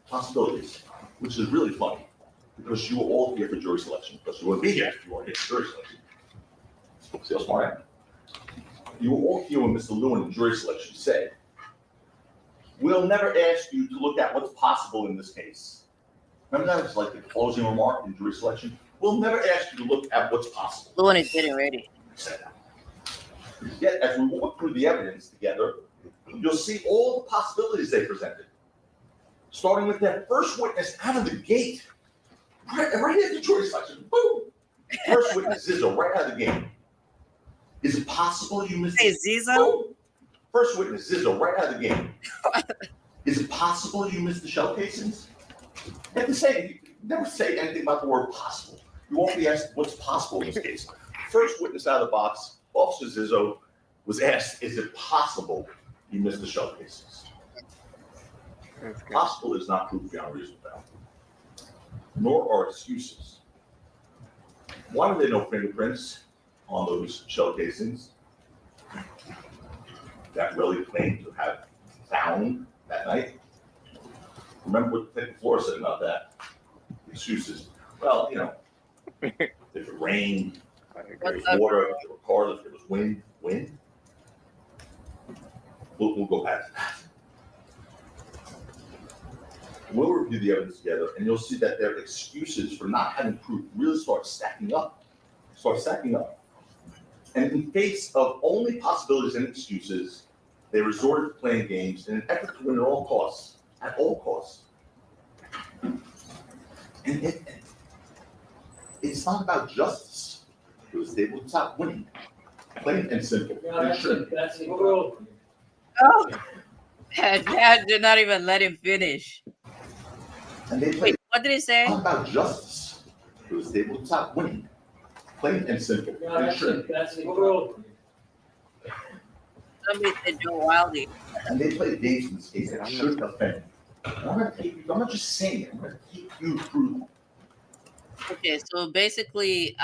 possibilities, which is really funny because you were all here for jury selection, because you wouldn't be here if you weren't here for jury selection. See how smart I am? You were all here when Mr. Lewin in jury selection said, "We'll never ask you to look at what's possible in this case." Remember that? It was like the closing remark in jury selection. "We'll never ask you to look at what's possible." Luan is getting ready. Said that. Yet, as we walk through the evidence together, you'll see all the possibilities they presented. Starting with that first witness out of the gate, right at the jury selection. Boom! First witness, Zizzo, right out of the gate. "Is it possible you missed Hey, it?" Zizo? Boom! First witness, Zizzo, right out of the gate. "Is it possible you missed the shell casings?" You have to say, never say anything about the word possible. You won't be asked what's possible in this case. First witness out of the box, Officer Zizzo, was asked, "Is it possible you missed the shell casings?" That's good. Possible is not proof beyond reasonable doubt, nor are excuses. Why were there no fingerprints on those shell casings? that really claimed to have found that night. Remember what the floor said about that? Excuses. Well, if it rained, if there was water, if there were cars, if there was wind. We'll go past that. We'll review the evidence together, and you'll see that their excuses for not having proof really start stacking up. And in face of only possibilities and excuses, they resorted to playing games in an effort to win at all costs. And it's not about justice. It was able to stop winning. Plain and simple. That's the rule. Oh, Dad did not even let him finish. And they played. What did he say? Not about justice. It was able to stop winning. Plain and simple. That's the rule. Somebody said Joe Wildy. And they played games in this case that shouldn't offend. I'm not just saying it. I'm going to take you through. Okay, so basically,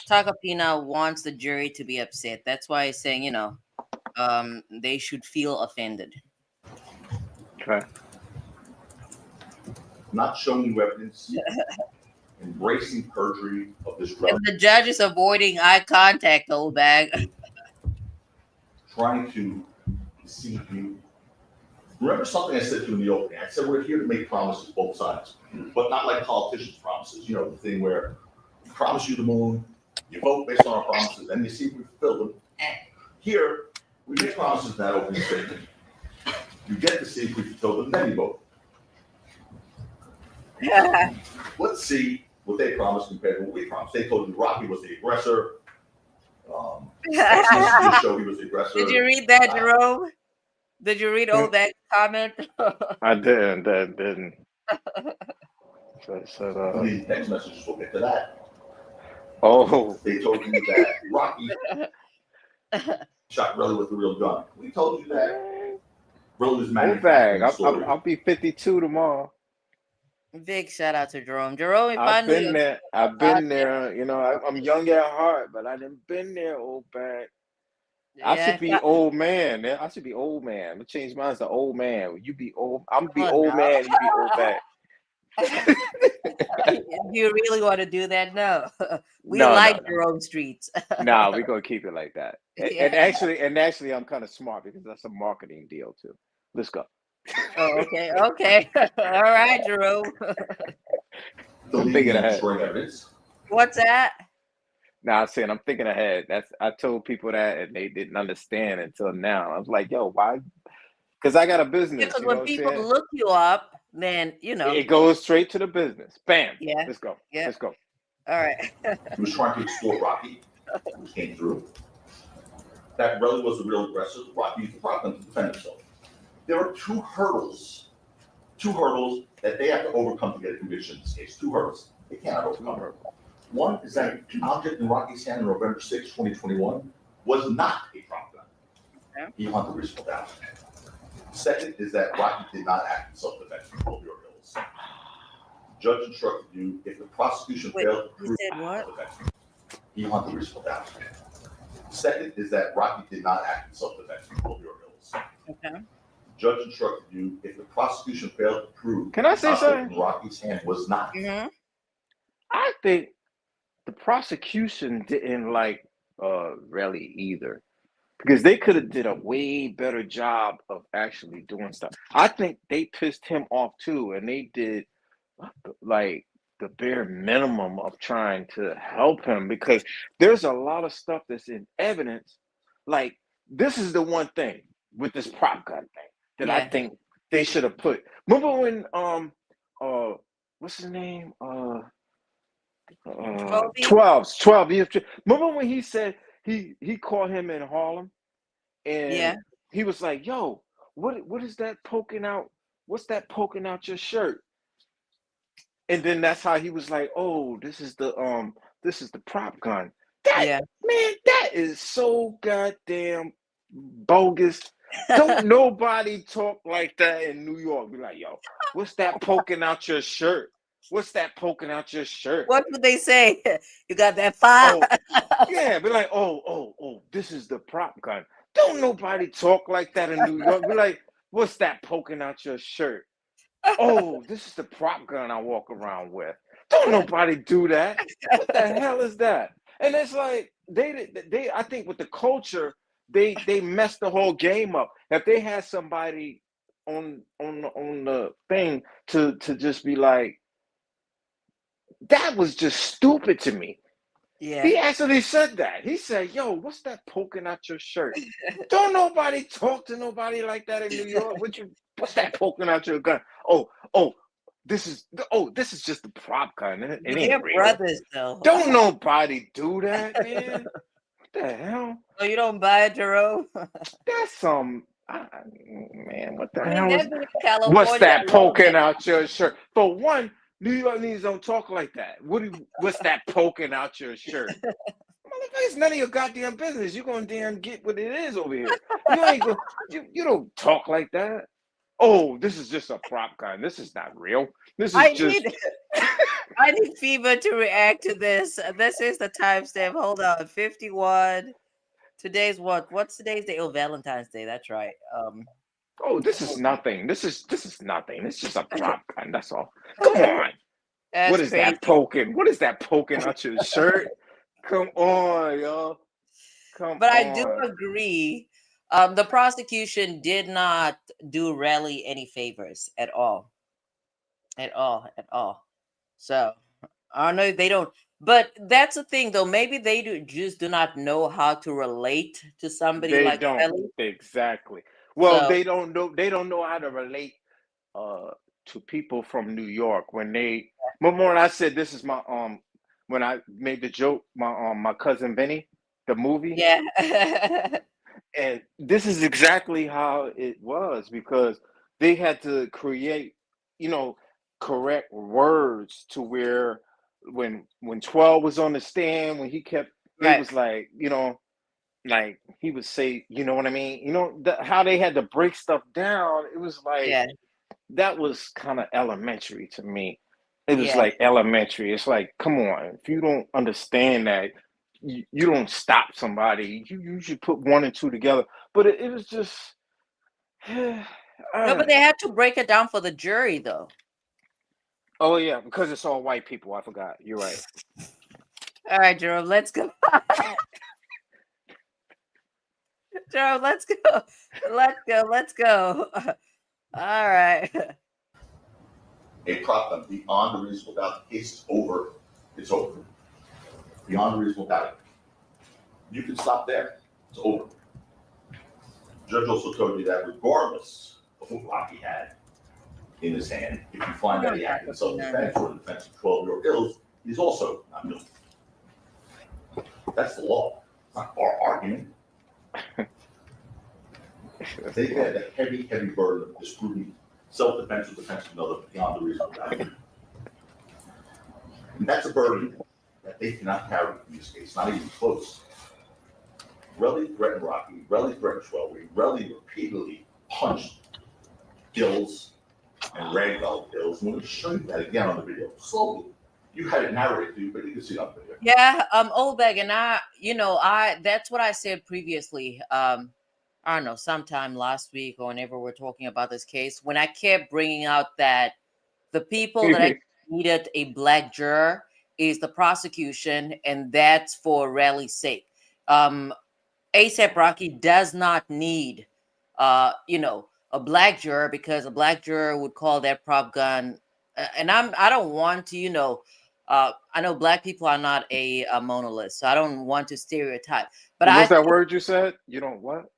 Tacopina wants the jury to be upset. That's why he's saying, they should feel offended. Okay. Not showing you evidence, embracing perjury of this drug, And the judge is avoiding eye contact, old bag. trying to deceive you. Remember something I said to you in the opening? I said we're here to make promises both sides, but not like politicians' promises. The thing where we promise you the moon, you vote based on our promises, and you see if we fulfill them. Here, we make promises in that opening statement. You get to see if we fulfill them, then you vote. Let's see what they promised compared to what we promised. They told you Rocky was the aggressor. Excellency showed he was the aggressor. Did you read that, Jerome? Did you read all that comment? I didn't. So, These text messages will get to that. oh, They told you that Rocky shot Relly with the real gun. We told you that Relly was old manufacturing bag. the story. I'll be 52 tomorrow. Big shout out to Jerome. Jerome, if I I've knew been you, there. I'm young at heart, but I didn't been there, old bag. I yeah, should be old man. I should be old man. I'm gonna change mine to old man. You be old. I'm gonna be Oh, old no. man. You be old bag. Do you really want to do that? No. We No, like no. Jerome Streets. Nah, we're gonna keep it like that. Yeah. And actually, I'm kind of smart because that's a marketing deal too. Let's go. Oh, okay. All right, Jerome. I'm thinking ahead. Destroying evidence. What's that? Now I'm saying I'm thinking ahead. I told people that and they didn't understand until now. I was like, yo, why? Because I got a business. Because You know when what I'm people saying? look you up, then It goes straight to the business. Bam. Yeah. Let's go. Yeah. Let's go. All right. He was trying to extort Rocky, which came through. That Relly was the real aggressor. Rocky used the prop gun to defend himself. There are two hurdles that they have to overcome to get a conviction in this case. Two hurdles. They cannot overcome. One is that an object in Rocky's hand on November 6, 2021 was not a prop gun. Okay. He hunted reasonable doubt. Second is that Rocky did not act in self-defense from your bills. Judge instructed you if the prosecution failed to prove self-defense, he hunted reasonable doubt. Second is that Rocky did not act in self-defense from your bills. Okay. Judge instructed you if the prosecution failed to prove Can I say the object something? in Rocky's hand was not. Mm-hmm. I think the prosecution didn't like Relly either. Because they could have did a way better job of actually doing stuff. I think they pissed him off too, and they did like the bare minimum of trying to help him because there's a lot of stuff that's in evidence. Like this is the one thing with this prop gun thing that I think they should have put. Remember when what's his name? 12. Remember when he said he caught him in Harlem and he was like, yo, what is that poking out? What's that poking out your shirt? And then that's how he was like, oh, this is the prop gun. Man, that is so goddamn bogus. Don't nobody talk like that in New York. Be like, yo, what's that poking out your shirt? What's that poking out your shirt? What would they say? You got that fire? Yeah, be like, oh, this is the prop gun. Don't nobody talk like that in New York. Be like, what's that poking out your shirt? Oh, this is the prop gun I walk around with. Don't nobody do that. What the hell is that? And it's like they I think with the culture, they messed the whole game up. If they had somebody on the thing to just be like, that was just stupid to me. Yeah. He actually said that. He said, "Yo, what's that poking out your shirt?" Don't nobody talk to nobody like that in New York. What's that poking out your gun? Oh, this is just a prop gun. It But ain't they're real. brothers, though. Don't nobody do that, man. What the hell? So you don't buy it, Jerome? That's some man. What the I mean, hell is? they've been in What's California that long poking enough. out your shirt? For one, New Yorkers don't talk like that. What's that poking out your shirt? Motherfucker, it's none of your goddamn business. You gonna damn get what it is over here. You ain't go. You don't talk like that. Oh, this is just a prop gun. This is not real. This is I just. need I need Fever to react to this. This is the timestamp. Hold on. 51. Today's what? What's today's day? Oh, Valentine's Day. That's right. Oh, this is nothing. This is nothing. It's just a prop gun. That's all. Come on. What That's is that crazy. poking? What is that poking out your shirt? Come on, y'all. Come But I do on. agree. The prosecution did not do Relly any favors at all. At all. At all. So I know they don't. But that's the thing, though. Maybe they just do not know how to relate to somebody They like don't Relly. exactly. Well, So they don't know. They don't know how to relate uh to people from New York when they. Remember when I said this is my when I made the joke my cousin Vinny, the movie, yeah. and this is exactly how it was because they had to create, you know, correct words to where when 12 was on the stand when he kept they Right. was like, like he would say, you know what I mean? How they had to break stuff down, it was like Yeah. that was kind of elementary to me. It was Yeah. like elementary. It's like, come on, if you don't understand that, you don't stop somebody. You should put one and two together. But it was just, No, but they had to break it down for the jury, though. oh yeah, because it's all white people. I forgot. You're right. All right, Jerome, let's go. Jerome, let's go. Let's go. Let's go. All right. A prop gun beyond a reasonable doubt. The case is over. It's over. Beyond a reasonable doubt. You can stop there. It's over. The judge also told you that regardless of what Rocky had in his hand, if you find that he acted in self-defense or in defense of 12-year-old ills, he's also not guilty. That's the law. It's not our argument. They've had the heavy, heavy burden of disproving self-defense or defense of another beyond a reasonable doubt. And that's a burden that they cannot carry in this case, not even close. Relly threatened Rocky, Relly threatened Schwelby, Relly repeatedly punched Dills and ragdolled Dills. I'm going to show you that again on the video, slowly. You had it narrated to you, but you can see it on the video. Yeah, Oldbag, and that's what I said previously. I don't know, sometime last week or whenever we're talking about this case, when I kept bringing out that the people that I needed a black juror is the prosecution, and that's for Rally's sake. ASAP Rocky does not need, a black juror because a black juror would call that prop gun. And I don't want to, I know black people are not a monolith, so I don't want to stereotype. But I What's that think word you said? You don't what?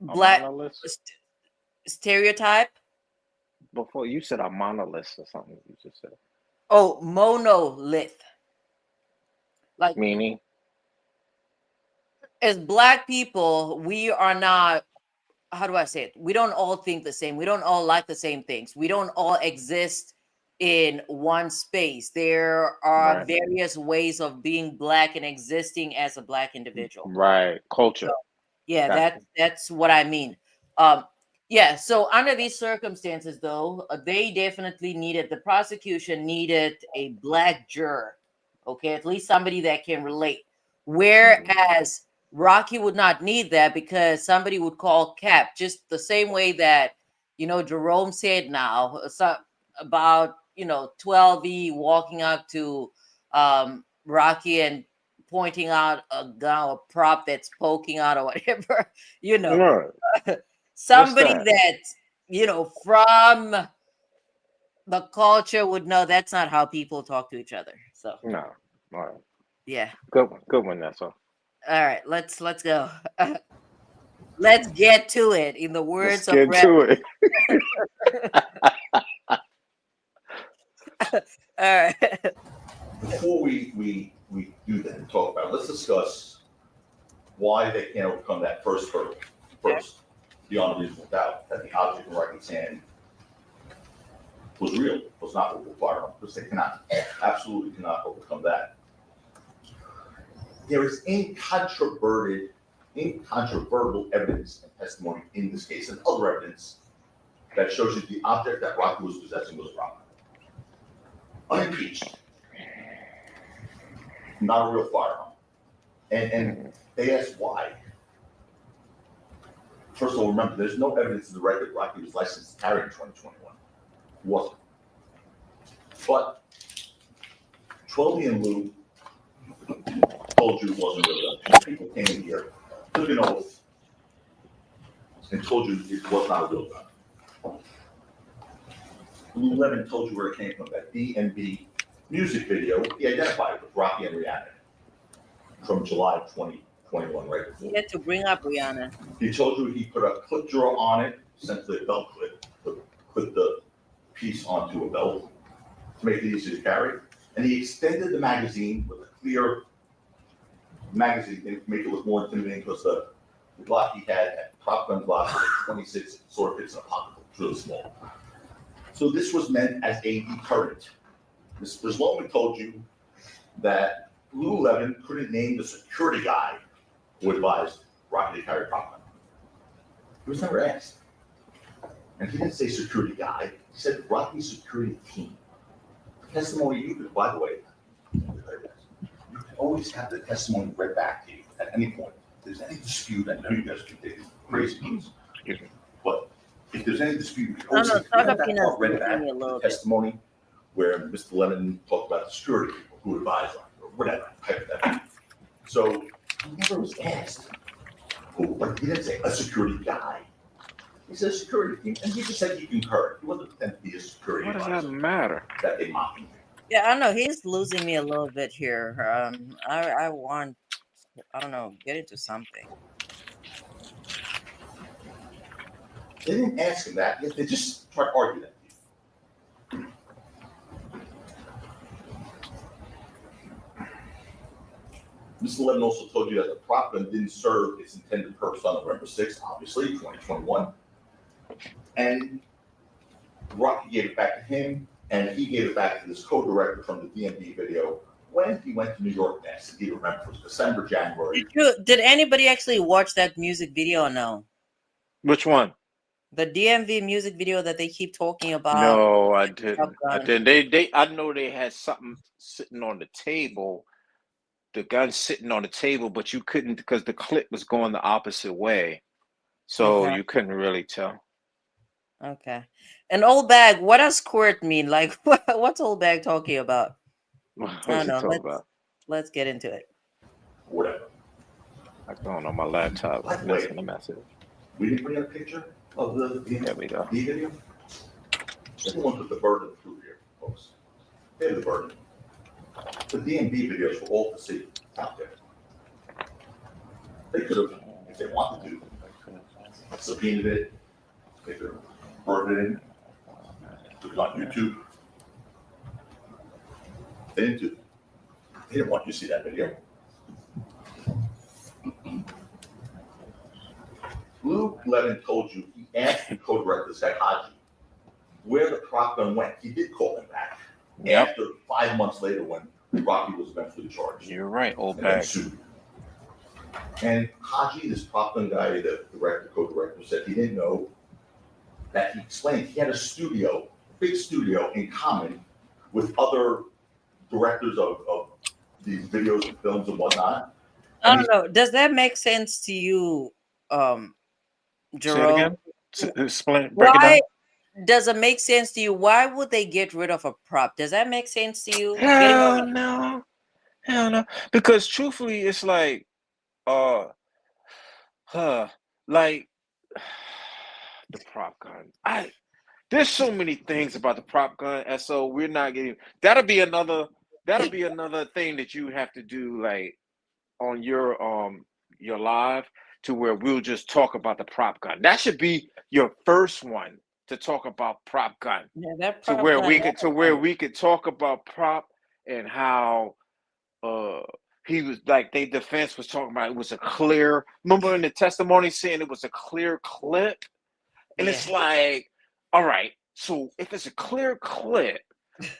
A black monolith? stereotype. Before you said a monolith or something. You just said Oh, monolith. Like meaning. as black people, we are not, how do I say it? We don't all think the same. We don't all like the same things. We don't all exist in one space. There are Right. various ways of being black and existing as a black individual. Right. So, Culture. yeah, Gotcha. that's what I mean. Um, yeah, so under these circumstances, though, they definitely the prosecution needed a black juror. Okay, at least somebody that can relate. Whereas Rocky would not need that because somebody would call Cap, just the same way that Jerome said now about 12E walking up to Rocky and pointing out a gun or prop that's poking out or whatever. you know Right. What's Somebody that? that from the culture would know that's not how people talk to each other. So No. All right. yeah. Good one. Good one. That's all. All right, let's go. Let's get to it. In the Let's words of get Rap. into it. All right. Before we do that and talk about it, let's discuss why they can't overcome that first hurdle. First, beyond a reasonable doubt, that the object in Rocky's hand was real, was not what we're firing on, because they absolutely cannot overcome that. There is incontrovertible evidence and testimony in this case, and other evidence that shows you the object that Rocky was possessing was a rock. Unimpeached. Not a real firearm. And they asked why. First of all, remember, there's no evidence in the record Rocky was licensed to carry in 2021. He wasn't. But 12 and Lou told you it wasn't real gun. People came in here, took an oath, and told you it was not a real gun. Lou Levin told you where it came from. That DMV music video, he identified it with Rocky and Rihanna from July 2021, right before. You had to bring up Rihanna. He told you he put a clip drawer on it, essentially a belt clip, to put the piece onto a belt to make it easy to carry. And he extended the magazine with a clear magazine to make it look more intimidating because the Glock he had Top Gun Glock was 26, sort of fits in a pocket, it's really small. So this was meant as a deterrent. Mr. Sloman told you that Lou Levin couldn't name the security guy who advised Rocky to carry Top Gun. He was never asked. And he didn't say security guy, he said Rocky's security team. Testimony you could, by the way, you can always have the testimony read back to you at any point. If there's any dispute, I know you guys can take crazy things, but if there's any dispute, you can always have that part read back to the testimony where Mr. Levin talked about the security people who advised on or whatever, type of that. So he never was asked who, but he didn't say a security guy. He said security team, and he just said he concurred. He wasn't pretending to be a security What does advisor. that matter? That they mocked him. Yeah, I don't know. He's losing me a little bit here. I want, I don't know, get into something. They didn't ask him that, yet they just tried to argue that. Mr. Levin also told you that the prop gun didn't serve its intended purpose on November 6th, obviously, 2021. And Rocky gave it back to him, and he gave it back to this co-director from the DMV video when he went to New York next. If you remember, it was December, January. Did anybody actually watch that music video or no? Which one? The DMV music video that they keep talking about. No, I didn't. I didn't. I know they had something sitting on the table. The gun sitting on the table, but you couldn't because the clip was going the opposite way. So you couldn't really tell. Okay. And old bag, what does squirt mean? Like, what's old bag talking about? What's I he don't know. talking about? Let's get into it. Whatever. I don't on my laptop. By the way, Missing the message. We didn't bring a picture of the There we go. video. Everyone took the burden of proof here, folks. They have the burden. The DMV videos for all to see out there. They could have, if they wanted to, subpoenaed it. They could have burned it in. Put it on YouTube. They didn't do that. They didn't want you to see that video. Lou Levin told you he asked the co-director, Zach Haji, where the prop gun went. He did call him back after 5 months later when Rocky was eventually charged. You're right, old bag. And Haji, this prop gun guy, the director, co-director, said he didn't know that. He explained he had a studio, a big studio in common with other directors of these videos and films and whatnot. I don't know. Does that make sense to you, Say it Jerome? again. Explain. Break it Why down. does it make sense to you? Why would they get rid of a prop? Does that make sense to you? Getting Hell rid no. Hell no. Because truthfully, it's like, uh, huh, like the prop gun. There's so many things about the prop gun, and so we're not getting. That'll be another. That'll be another thing that you have to do, like on your live, to where we'll just talk about the prop gun. That should be your first one to talk about prop gun, yeah, that to prop where gun. we could talk about prop and how uh he was like they defense was talking about it was a clear. Remember in the testimony saying it was a clear clip. And Yeah. it's like, all right, so if it's a clear clip,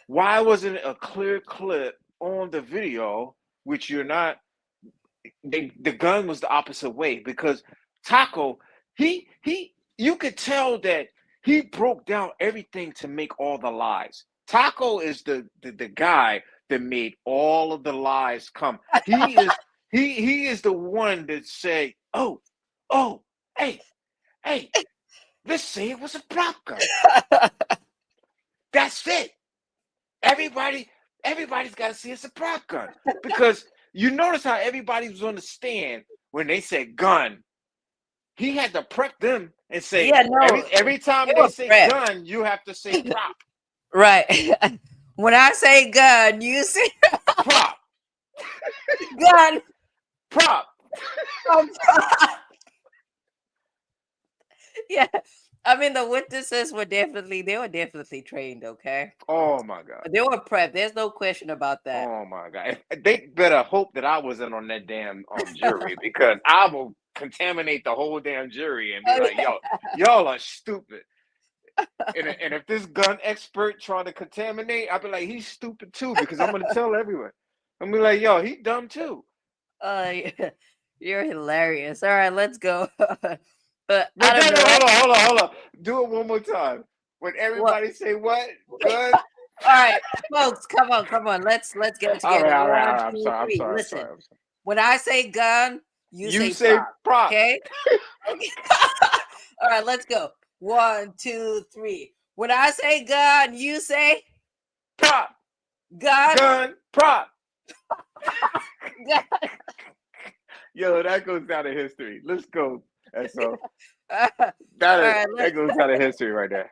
why wasn't it a clear clip on the video, which you're not, the gun was the opposite way because Taco, you could tell that he broke down everything to make all the lies. Taco is the guy that made all of the lies come. He is the one that say, oh, hey, hey, let's say it was a prop gun. That's it. Everybody's got to see it's a prop gun because you notice how everybody was on the stand when they said gun. He had to prep them and say Yeah, no, every time they they were say prepped. gun, you have to say prop, Right. When I say gun, you say prop, gun. prop. Yeah. I mean, the witnesses were definitely trained, okay? Oh my god. They were prepped. There's no question about that. Oh my god. They better hope that I wasn't on that damn jury because I will contaminate the whole damn jury and be Oh, like, yo, y'all are stupid. And if this gun expert trying to contaminate, I'll be like, he's stupid too, because I'm gonna tell everyone. I'm gonna be like, yo, he dumb too. yeah. You're hilarious. All right, let's go. But But out of then the rest, hold on. Do it one more time. When what? everybody say what? Gun? All right, folks, come on. Let's get it All right, together. all right, all One, right. I'm two, sorry, I'm three. sorry, I'm Listen. sorry, I'm sorry. When I say gun, you You say say prop. prop. Okay? Okay. All right, let's go. 1, 2, 3. When I say gun, you say Prop. gun. Gun. Prop. Gun. Yo, that goes down to history. Let's go. That's all. All right, That goes down to history right there.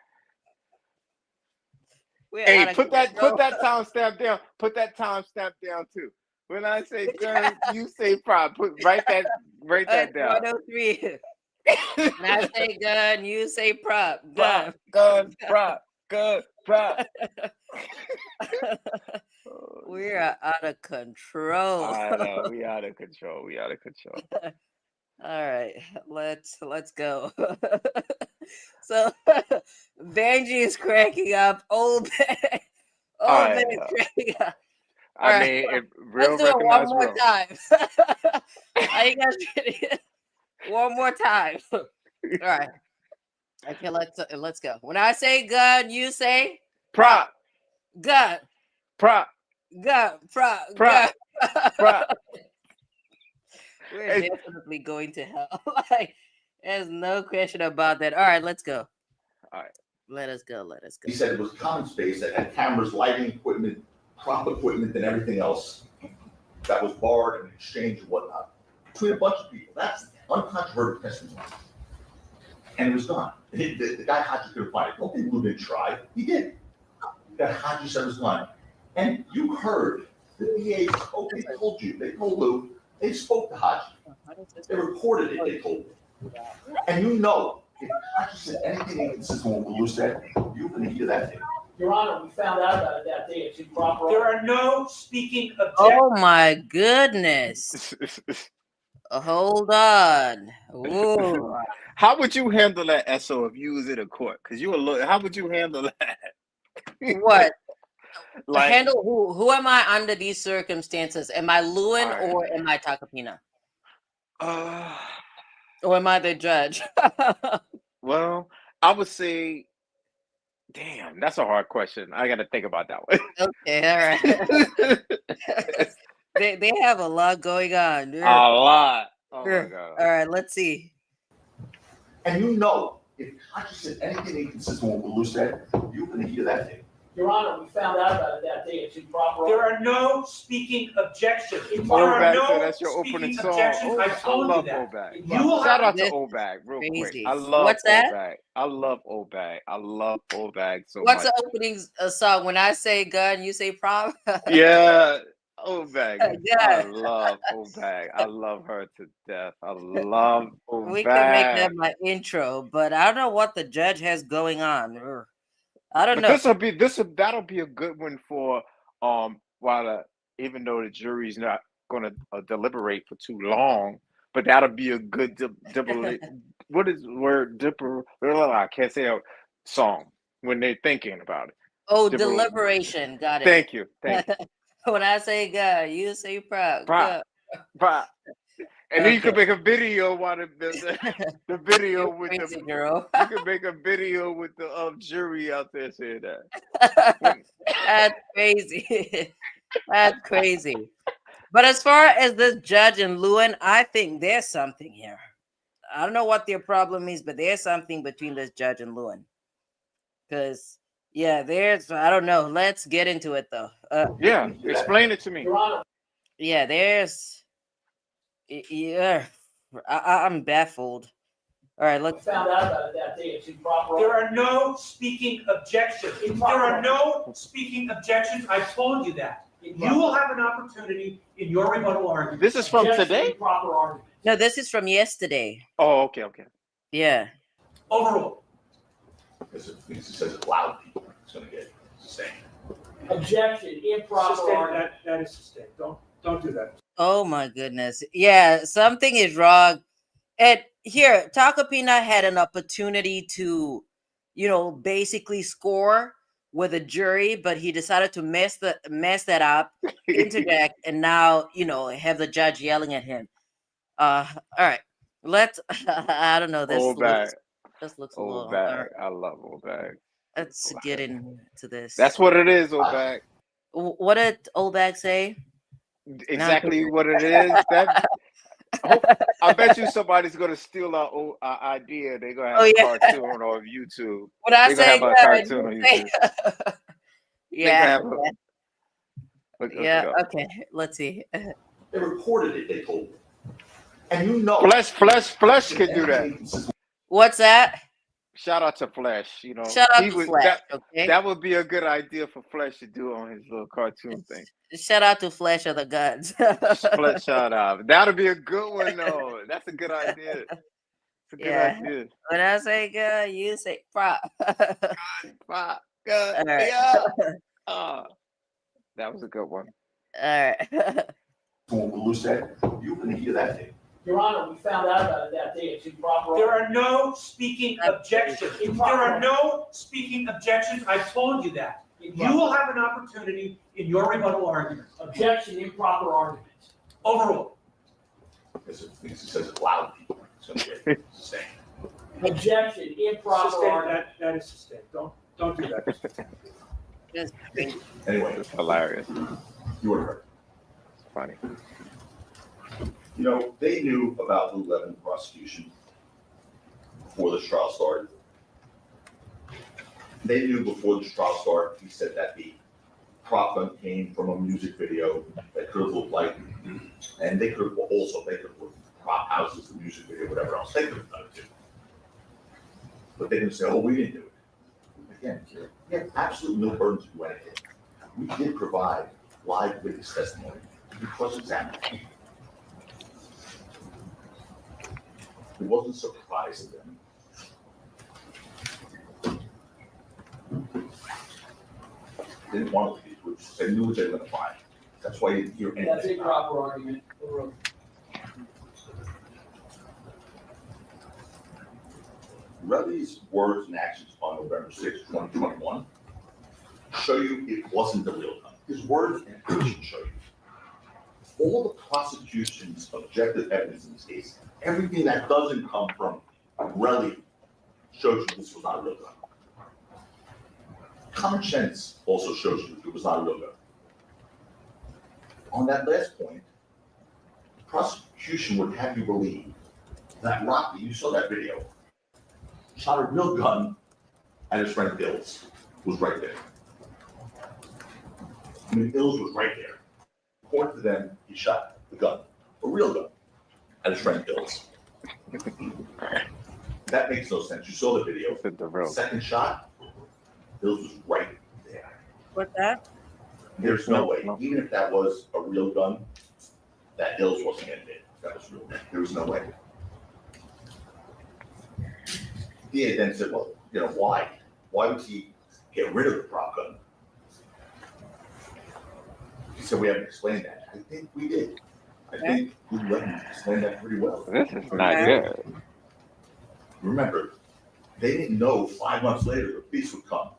we're Hey, out of put control. that timestamp down. Put that timestamp down too. When I say gun, you say prop. Write that down. 103. When I say gun, you say prop. Prop, Gun. gun, prop, gun, prop. Oh, We shit. are out of control. I know we out of control. We out of control. All right, let's go. So Benji is cracking up. Old Ben, All old Ben right. is cracking up. All I right, mean, if let's real do it one recognize more real. time. Are you guys ready? One more time. All right. Okay, let's go. When I say gun, you say prop. Prop, Gun. prop, Gun. Prop. prop, Gun. prop. We're Hey, definitely going to hell. Like, there's no question about that. All right, let's go. all right. Let us go. Let us go. He said it was common space that had cameras, lighting equipment, prop equipment, and everything else that was barred and exchanged and whatnot between a bunch of people. That's uncontroverted testimony. And it was gone. The guy Haji couldn't find it. Don't think Lou didn't try. He did. That Haji said it was gone. And you heard the DA spoke. They told you. They told Lou. They spoke to Haji. They recorded it. They told you. And you know, if Haji said anything inconsistent with what Lou said, you're going to hear that thing. Your Honor, we found out about it that day. It's improper. There are no speaking objections. Oh my goodness. Hold on. Ooh. How would you handle that, SO, if you was in a court? Because you a lawyer. How would you handle that? What? Like, Handle who? Who am I under these circumstances? Am I Lewin all right. or am I Tacopina? Uh, Or am I the judge? well, I would say, damn, that's a hard question. I got to think about that one. Okay, all right. They have a lot going on. A lot. Oh my All god. right, let's see. And you know, if Hodges said anything inconsistent with what Lou said, you're gonna hear that thing. Your Honor, we found out about it that day. It's improper. There are no speaking objections. There Obag, are so no that's your opening speaking song. objections. I I told you love that. Obag. You will Shout have out to This Obag real quick. crazy. I love What's that? Obag. I love Obag. I love Obag so What's much. the opening song? When I say gun, you say prom? Yeah, Obag. I Yeah, love Obag. I love her to death. I love we could make that Obag. my intro, but I don't know what the judge has going on. I don't But know. that'll be a good one for while even though the jury's not going to deliberate for too long, but that'll be a good what is the word I can't say a song when they're thinking about it. Oh, Deliber- deliberation. Got it. Thank you. When I say gun, you say prom. Pra, pra. And then you could Okay. make a video while the video You're with crazy, the girl. you could make a video with the jury out there saying that. When, That's crazy. That's crazy. But as far as this judge and Lewin, I think there's something here. I don't know what their problem is, but there's something between this judge and Lewin. Because, yeah, I don't know. Let's get into it, though. yeah, explain it to me. Your Honor, Yeah, yeah, I'm baffled. All right, we let's. found out about it that day. It's improper. There are no speaking objections. There are no speaking objections. I told you that. You will have an opportunity in your rebuttal argument. This is from Objection, today? Improper argument. No, this is from yesterday. Oh, okay. Yeah. Overruled. Because if he says it loud, people, it's gonna get sustained. Objection, improper Sustained. argument. That is sustained. Don't do that. Oh my goodness. Yeah, something is wrong. And here, Tacopina had an opportunity to, basically score with a jury, but he decided to mess that up, interject, and now, have the judge yelling at him. All right. Let's I don't know. Obag. This looks a little. Obag. I love Obag. Let's get into this. That's what it is, Obag. What did Obag say? Exactly what it is. I bet you somebody's gonna steal our idea. They're gonna have a cartoon on YouTube. What I They're say? gonna have a cartoon on YouTube. Yeah. Look Yeah. it up. Okay. Let's see. They recorded it, they told me. And you know. Flesh can do that. What's that? Shout out to Flesh. Shout out to Flash. Okay. That would be a good idea for Flesh to do on his little cartoon thing. Shout out to Flash of the Guns. Flesh shout out. That'll be a good one though. That's a good idea. It's a good idea. When I say good, you say prop. Fuck. Good. Right. Yeah. That was a good one. All right. What Lou said, you're gonna hear that thing. Your Honor, we found out about it that day. It's improper. There are no speaking objections. There are no speaking objections. I told you that. You will have an opportunity in your rebuttal argument. Objection, improper argument. Overruled. Because if he says it loud, people, it's gonna get sustained. Objection, improper Sustained. argument. That is sustained. Don't do that. Anyway, It's hilarious. you would have heard. It's funny. They knew about Lou Levin prosecution before this trial started. They knew before this trial started, he said that the prop gun came from a music video that could have looked like, and they could have looked prop houses, the music video, whatever else. They could have done it too. But they didn't say, oh, we didn't do it. Again, we have absolutely no burden to do anything. We did provide live witness testimony because of that. It wasn't a surprise to them. They didn't want to leave, which they knew what they were going to find. That's why you didn't hear That's anything. improper argument. Overruled. Relly's words and actions on November 6, 2021 show you it wasn't the real gun. His words and actions show you. All the prosecution's objective evidence in this case, everything that doesn't come from Relly shows you this was not a real gun. Common sense also shows you it was not a real gun. On that last point, the prosecution would have you believe that Rocky, you saw that video, shot a real gun at his friend Bill's, was right there. I mean, Bill's was right there. According to them, he shot the gun, a real gun, at his friend Bill's. That makes no sense. You saw the video. Second shot, Bill's was right there. What's that? There's no way, even if that was a real gun, that Hills wasn't getting it. That was real. There was no way. DA then said, well, you know, why? Why would he get rid of the prop gun? He said, we haven't explained that. I think we did. I think we let him explain that pretty well. This is not good. Remember, they didn't know 5 months later the police would come.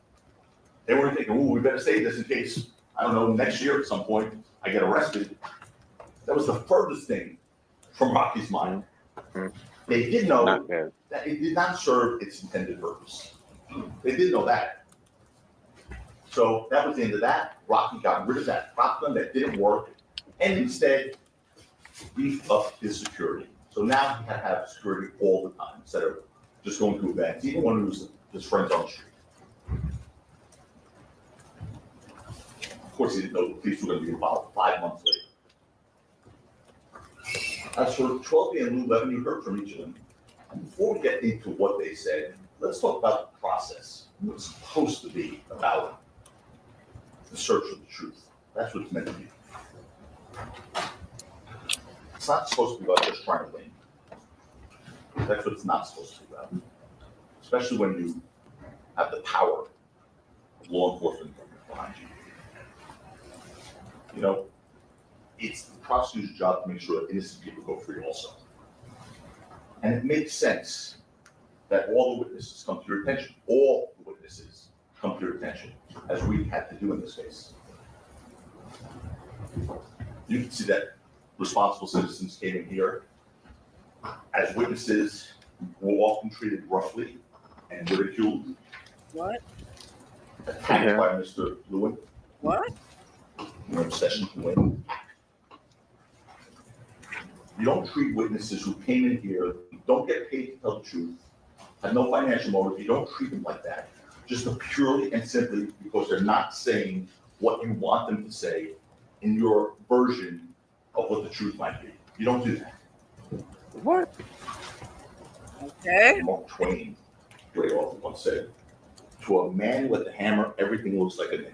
They weren't thinking, oh, we better save this in case, I don't know, next year at some point I get arrested. That was the furthest thing from Rocky's mind. They did know that it did not serve its intended purpose. They did know that. So that was the end of that. Rocky got rid of that prop gun that didn't work and instead beefed up his security. So now he had to have security all the time instead of just going to events, even when he was his friends on the street. Of course, he didn't know the police were going to be involved 5 months later. As for 12 and Lou Levin, you heard from each of them. And before we get into what they said, let's talk about the process. What's supposed to be about the search of the truth. That's what it's meant to be. It's not supposed to be about just trying to win. That's what it's not supposed to be about. Especially when you have the power of law enforcement behind you. You know, it's the prosecutor's job to make sure that innocent people go free also. And it makes sense that all the witnesses come to your attention. All the witnesses come to your attention, as we had to do in this case. You can see that responsible citizens came in here as witnesses were often treated roughly and ridiculed. What? Attacked by Mr. Lewin. What? Your obsession to win. You don't treat witnesses who came in here, don't get paid to tell the truth, have no financial motive, you don't treat them like that. Just purely and simply because they're not saying what you want them to say in your version of what the truth might be. You don't do that. What? Okay. Mark Twain, great author, once said, to a man with a hammer, everything looks like a nail.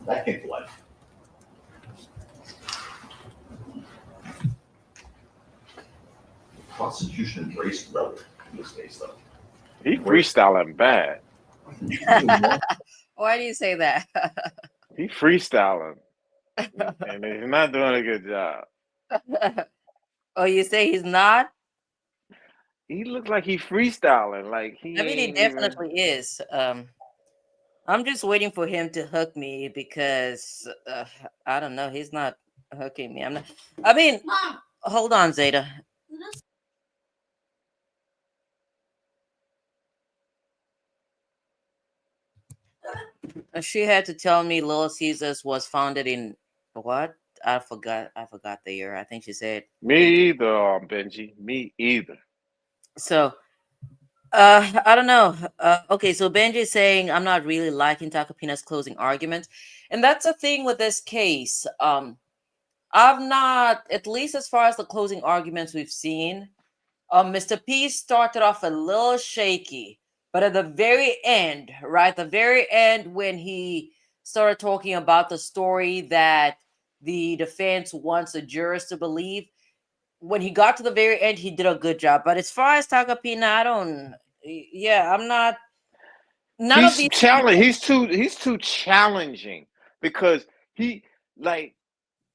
That came to life. The prosecution embraced relic in this case, though. He freestyling bad. Why do you say that? He freestyling. And he's not doing a good job. Oh, you say he's not? He looks like he freestyling. Like he I mean, he definitely is. I'm just waiting for him to hook me because I don't know. He's not hooking me. I'm not. I mean, hold on, Zeta. She had to tell me Little Caesars was founded in what? I forgot. I forgot the year. I think she said. Me either, Benji. Me either. So, I don't know. Okay, so Benji is saying I'm not really liking Tacopina's closing arguments, and that's the thing with this case. I've not, at least as far as the closing arguments we've seen, Mr. P started off a little shaky, but at the very end, right, the very end when he started talking about the story that the defense wants the jurors to believe, when he got to the very end, he did a good job. But as far as Tacopina, I don't. Yeah, I'm not. None of these. He's too challenging because he like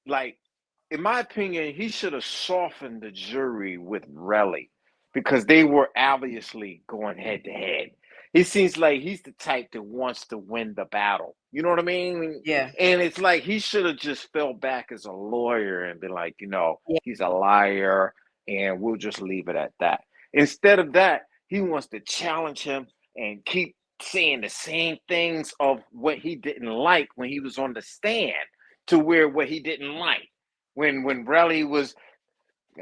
in my opinion, he should have softened the jury with Relly because they were obviously going head to head. He seems like he's the type that wants to win the battle. You know what I mean? Yeah. And it's like he should have just fell back as a lawyer and been like, Yeah. he's a liar and we'll just leave it at that. Instead of that, he wants to challenge him and keep saying the same things of what he didn't like when he was on the stand to where what he didn't like when Relly was.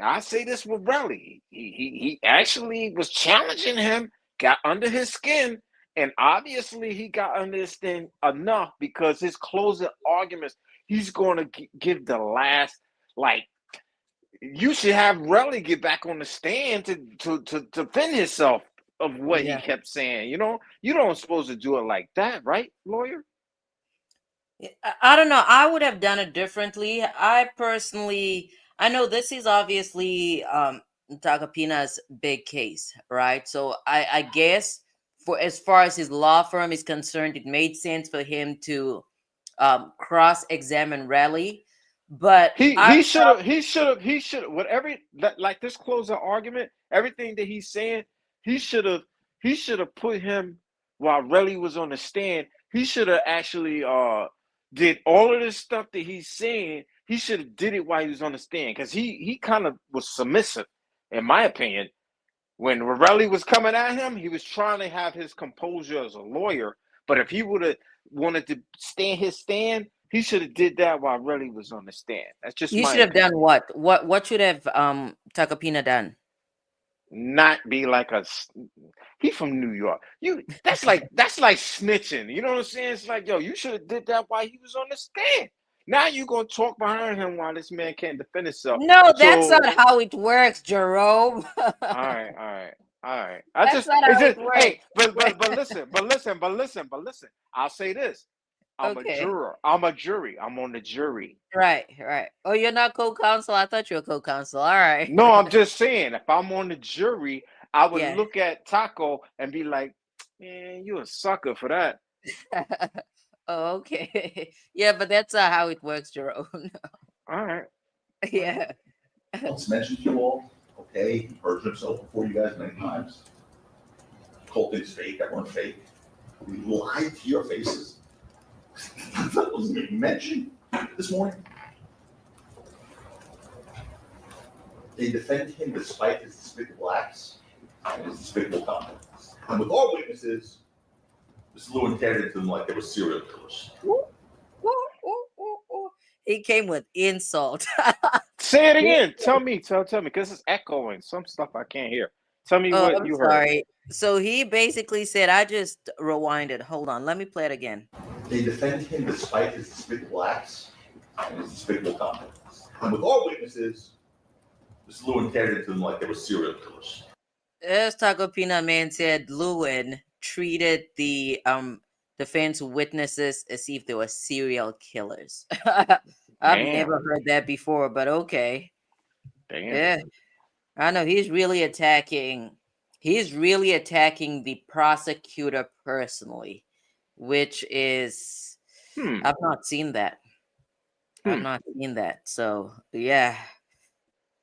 I say this with Relly. He actually was challenging him, got under his skin, and obviously he got under his skin enough because his closing arguments, he's going to give the last, like, you should have Relly get back on the stand to defend himself of what he Yeah. kept saying. You don't supposed to do it like that, right, lawyer? I don't know. I would have done it differently. I know this is obviously Tacopina's big case, right? So I guess for as far as his law firm is concerned, it made sense for him to cross-examine Raleigh. But I He should have whatever that, like this closing argument, everything that he's saying, he should have put him while Relly was on the stand. He should have actually did all of this stuff that he's saying. He should have did it while he was on the stand because he kind of was submissive, in my opinion. When Relly was coming at him, he was trying to have his composure as a lawyer. But if he would have wanted to stand his stand, he should have did that while Relly was on the stand. That's just You my should have opinion. done what? What should have Tacopina done? Not be like he from New York. That's like snitching. You know what I'm saying? It's like, yo, you should have did that while he was on the stand. Now you gonna talk behind him while this man can't defend himself. No, that's So not how it works, Jerome. all right. I That's just not it's how it just hey, works. but listen. I'll say this. I'm a Okay. juror. I'm a jury. I'm on the jury. Right, right. Oh, you're not co-counsel? I thought you were co-counsel. All right. No, I'm just saying, if I'm on the jury, I would Yeah. look at Taco and be like, man, you a sucker for that. Oh, okay. Yeah, but that's not how it works, Jerome. All right. Yeah. Let's mention to you all, okay, he perjured himself before you guys many times. Whole thing's fake, everyone's fake. We lied to your faces. That wasn't even mentioned this morning. They defend him despite his despicable acts and his despicable conduct. And with all witnesses, Mr. Lewin carried to them like they were serial killers. Woo, woo, woo, woo, woo. He came with insult. Say it again. Tell me, because it's echoing. Some stuff I can't hear. Tell me Oh, what I'm you heard. sorry. So he basically said, I just rewinded. Hold on. Let me play it again. They defend him despite his despicable acts and his despicable conduct. And with all witnesses, Mr. Lewin carried to them like they were serial killers. As Tacopina man said, Lewin treated the defense witnesses as if they were serial killers. I've Damn. never heard that before, but okay. Damn. Yeah. I know he's really attacking the prosecutor personally, which is I've not seen that. I've not seen that. So yeah.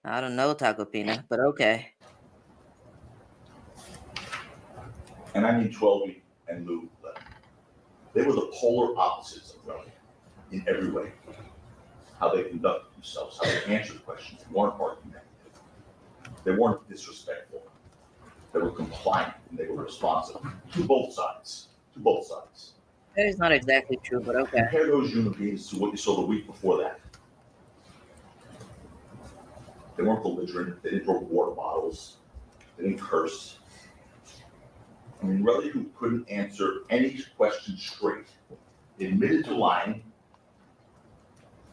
I don't know, Tacopina, but okay. And I mean 12 and Lou. They were the polar opposites of Relly in every way. How they conducted themselves, how they answered questions. They weren't argumentative. They weren't disrespectful. They were compliant and they were responsive to both sides. To both sides. That is not exactly true, but okay. Compare those human beings to what you saw the week before that. They weren't belligerent. They didn't throw water bottles. They didn't curse. I mean, Relly, who couldn't answer any question straight, admitted to lying.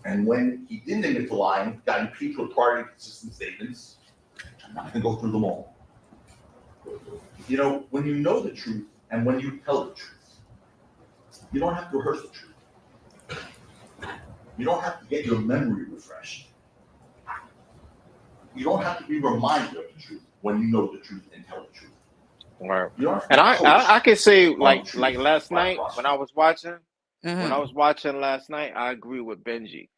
And when he didn't admit to lying, got impeached with prior inconsistent statements. I'm not going to go through them all. You know, when you know the truth and when you tell the truth, you don't have to rehearse the truth. You don't have to get your memory refreshed. You don't have to be reminded of the truth when you know the truth and tell the truth. Right. You don't have to And be coached I can say on like the truth last by night process. when I was watching. Mhm. When I was watching last night, I agree with Benji.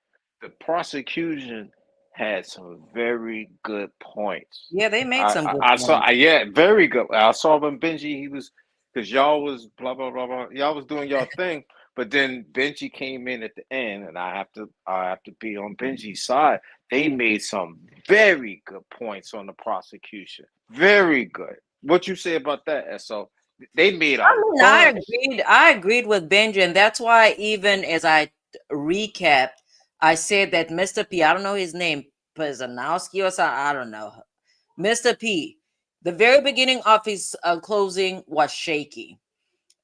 The prosecution had some very good points. Yeah, they made some good I saw, points. yeah, very good. I saw when Benji, he was, because y'all was blah, blah, blah, blah. Y'all was doing y'all thing. But then Benji came in at the end, and I have to be on Benji's side. They made some very good points on the prosecution. Very good. What you say about that, SO? They made a I mean, bunch. I agreed with Benji, and that's why even as I recapped, I said that Mr. P, I don't know his name, Pazanowski or something, I don't know. Mr. P, the very beginning of his closing was shaky.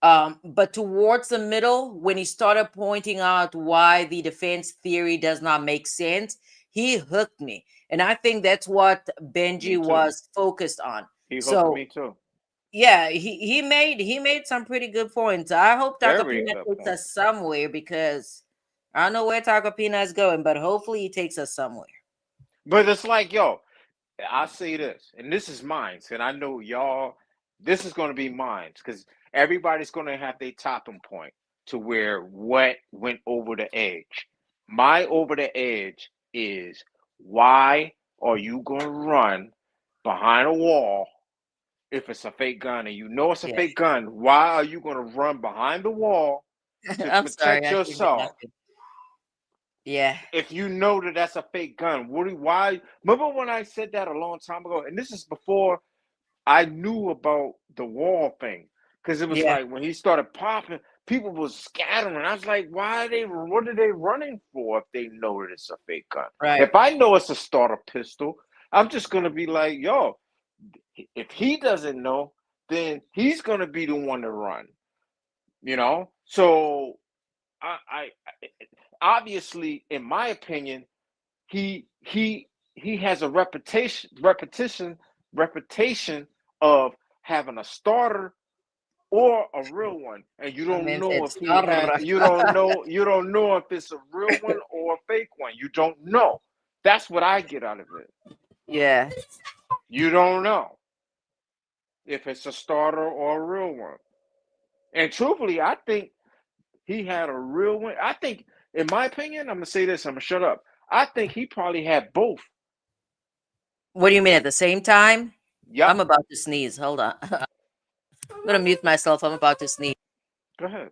But towards the middle, when he started pointing out why the defense theory does not make sense, he hooked me. And I think that's what Me Benji too. was focused on. He hooked So me too. yeah, he made some pretty good points. I hope Very Tacopina good takes point. us somewhere because I don't know where Tacopina is going, but hopefully he takes us somewhere. But it's like, yo, I say this, and this is mine, and I know y'all, this is going to be mine because everybody's going to have their topping point to where what went over the edge. My over the edge is why are you going to run behind a wall if it's a fake gun and you know it's a Yeah. fake gun? Why are you going to run behind the wall to I'm sorry, protect I shouldn't be yourself laughing. Yeah. if you know that that's a fake gun? Why? Remember when I said that a long time ago? And this is before I knew about the wall thing because it was Yeah. like when he started popping, people was scattering. I was like, why are they? What are they running for if they know that it's a fake gun? Right. If I know it's a starter pistol, I'm just gonna be like, yo, if he doesn't know, then he's gonna be the one to run. You know, so I obviously, in my opinion, he has a reputation of having a starter or a real one, and you I don't mean, know if it's he had you don't know if it's a real one or a fake one. You don't know. That's what I get out of it. yeah. You don't know if it's a starter or a real one. And truthfully, I think he had a real one. I think, in my opinion, I'm gonna say this. I'm gonna shut up. I think he probably had both. What do you mean at the same time? Yep. I'm about to sneeze. Hold on. I'm gonna mute myself. I'm about to sneeze. Go ahead.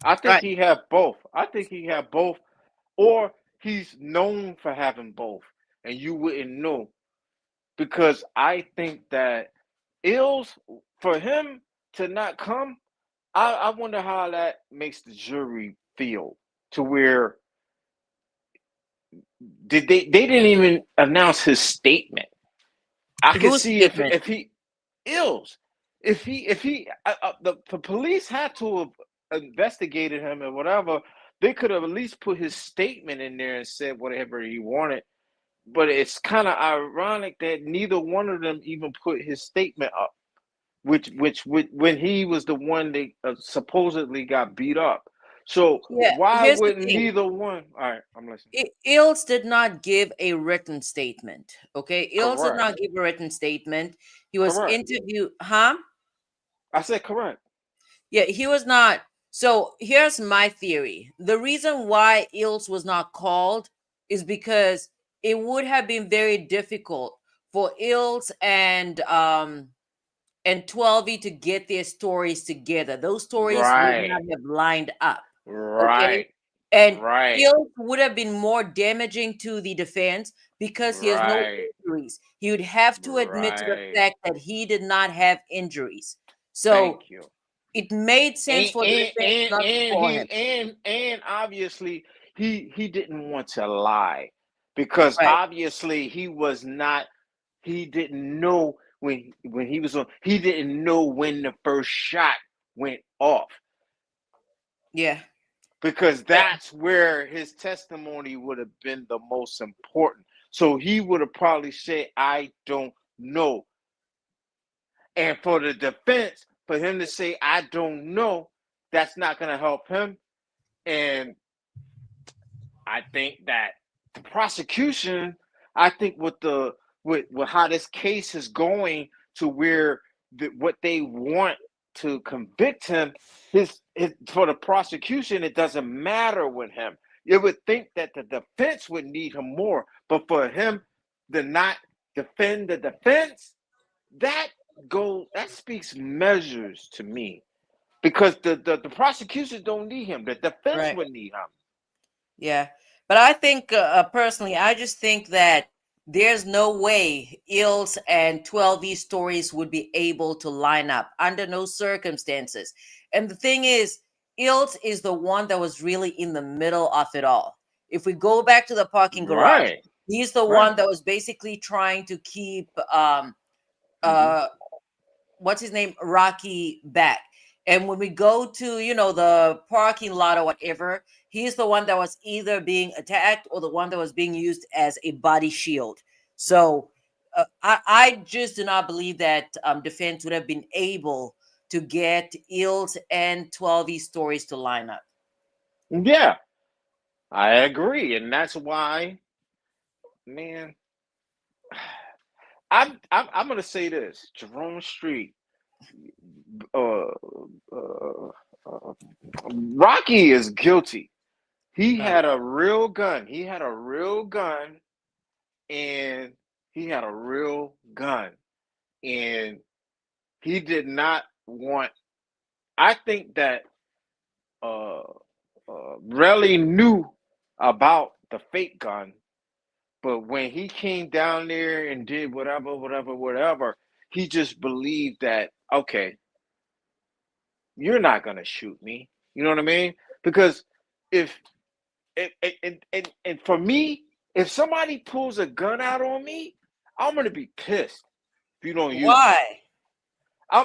I All think right. he had both. I think he had both, or he's known for having both, and you wouldn't know because I think that ills for him to not come. I wonder how that makes the jury feel to where they didn't even announce his statement. I could Whose see statement? if he ills if he the police had to have investigated him and whatever. They could have at least put his statement in there and said whatever he wanted. But it's kind of ironic that neither one of them even put his statement up, which when he was the one that supposedly got beat up. So Yeah. why Here's the wouldn't thing. neither one? All right, I'm listening. Ills did not give a written statement. Okay, Ills did Correct, not give a written statement. He was correct. interviewed. Huh? I said correct. Yeah, he was not. So here's my theory. The reason why Ills was not called is because it would have been very difficult for Ills and 12E to get their stories together. Those stories would not Right, have lined up. Okay. right, And right, Ills would have been more damaging to the defense because he has no right, injuries. He would have to admit to the right. fact that he did not have injuries. So Thank you. it made sense and for the and defense and, not to and call he him. and obviously he didn't want to lie because Right. obviously he didn't know when he was on he didn't know when the first shot went off Yeah. because But that's where his testimony would have been the most important. So he would have probably said, I don't know. And for the defense, for him to say, I don't know, that's not going to help him. And I think that the prosecution, I think with how this case is going to where what they want to convict him, his for the prosecution, it doesn't matter with him. You would think that the defense would need him more, but for him to not defend the defense, that that speaks measures to me because the prosecution don't need him. The defense right. would need him. Yeah. But I think personally, I just think that there's no way Ills and 12E stories would be able to line up under no circumstances. And the thing is, Ills is the one that was really in the middle of it all. If we go back to the parking garage, Right. he's the Right. one that was basically trying to keep Mhm. uh what's his name, Rocky back. And when we go to, the parking lot or whatever, he's the one that was either being attacked or the one that was being used as a body shield. So I just do not believe that defense would have been able to get Ills and 12E stories to line up. Yeah, I agree, and that's why, man. I'm gonna say this: Jerome Street, uh, uh, uh, Rocky is guilty. He Oh, had a real gun. He had a real gun, and he had a real gun, and he did not want. I think that uh, Relly knew about the fake gun, but when he came down there and did whatever, whatever, whatever, he just believed that, okay, you're not gonna shoot me. You know what I mean? Because if and for me, if somebody pulls a gun out on me, I'm gonna be pissed if you don't use it. why?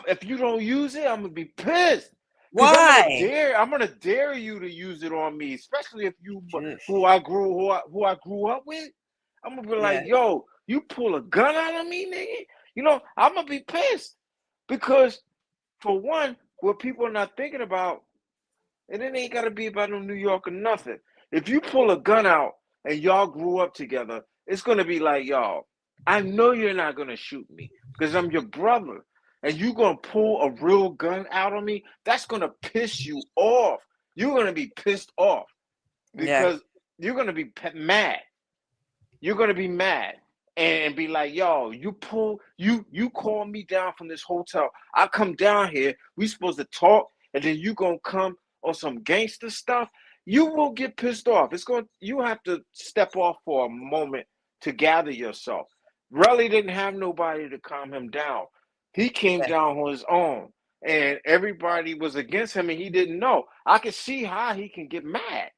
If you don't use it, I'm gonna be pissed because Why? I'm gonna dare you to use it on me, especially if you Shush. who I grew up with. I'm gonna be like, Yeah. yo, you pull a gun out on me, nigga. You know, I'm gonna be pissed because for one, what people are not thinking about, and it ain't gotta be about no New York or nothing. If you pull a gun out and y'all grew up together, it's gonna be like, y'all, I know you're not gonna shoot me because I'm your brother. And you gonna pull a real gun out on me, that's gonna piss you off. You're gonna be pissed off Yeah. because you're gonna be mad. You're gonna be mad and be like, yo, you call me down from this hotel. I come down here, we supposed to talk, and then you gonna come on some gangster stuff. You will get pissed off. You have to step off for a moment to gather yourself. Relly didn't have nobody to calm him down. He came Yeah. down on his own. And everybody was against him, and he didn't know. I could see how he can get mad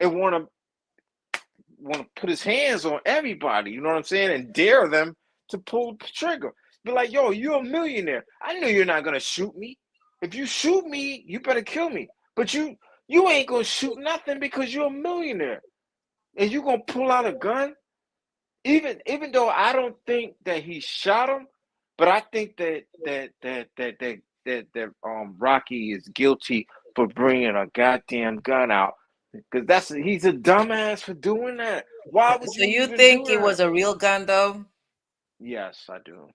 and want to put his hands on everybody, you know what I'm saying, and dare them to pull the trigger. Be like, yo, you're a millionaire. I know you're not gonna shoot me. If you shoot me, you better kill me. But you ain't gonna shoot nothing because you're a millionaire. And you gonna pull out a gun? Even though I don't think that he shot him, but I think that Rocky is guilty for bringing a goddamn gun out because he's a dumbass for doing that. Why would So you you even do think it that? was a real gun, though? Yes, I do.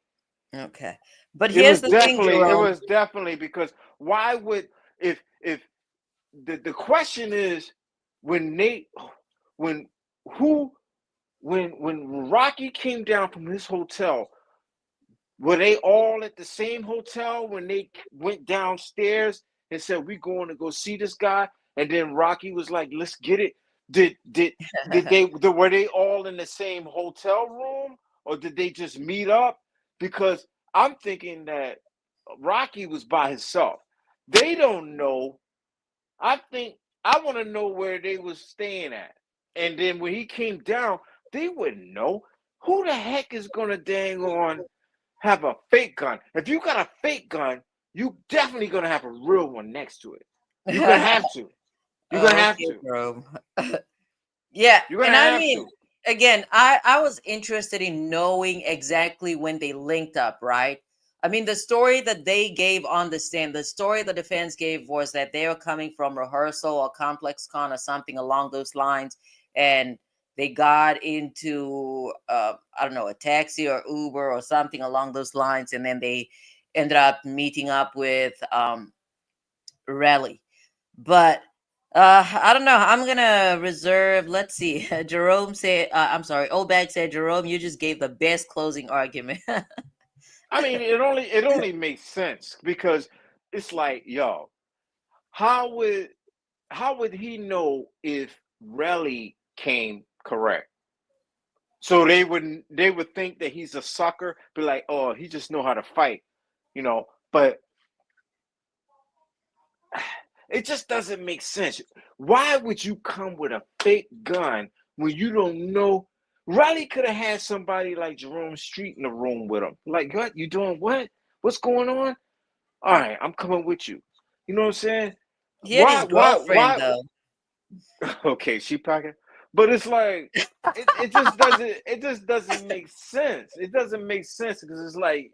Okay. But here's the thing, It Jerome. was definitely because why would if the question is when Nate when who when Rocky came down from his hotel, were they all at the same hotel when they went downstairs and said, "We going to go see this guy"? And then Rocky was like, "Let's get it." Did did were they all in the same hotel room, or did they just meet up? Because I'm thinking that Rocky was by himself. They don't know. I think I want to know where they was staying at. And then when he came down, they wouldn't know. Who the heck is gonna dang on have a fake gun? If you got a fake gun, you definitely gonna have a real one next to it. You're gonna have to. You're gonna have Okay, to. Jerome. Yeah, You're gonna and I have mean, to. again, I was interested in knowing exactly when they linked up, right? I mean, the story that they gave on the stand, the story the defense gave was that they were coming from rehearsal or complex con or something along those lines, and they got into I don't know, a taxi or Uber or something along those lines, and then they ended up meeting up with Raleigh. But I don't know. I'm gonna reserve. Let's see. Jerome said, "I'm sorry." Obag said, "Jerome, you just gave the best closing argument." I mean, it only makes sense because it's like, yo, how would how would he know if Relly came correct? So they would think that he's a sucker, be like, oh, he just know how to fight, But it just doesn't make sense. Why would you come with a fake gun when you don't know? Riley could have had somebody like Jerome Street in the room with him. Like, what? You doing what? What's going on? All right, I'm coming with you. You know what I'm saying? He had Why? his girlfriend Why? though. Okay, she pocket. But it's like it just doesn't make sense. It doesn't make sense because it's like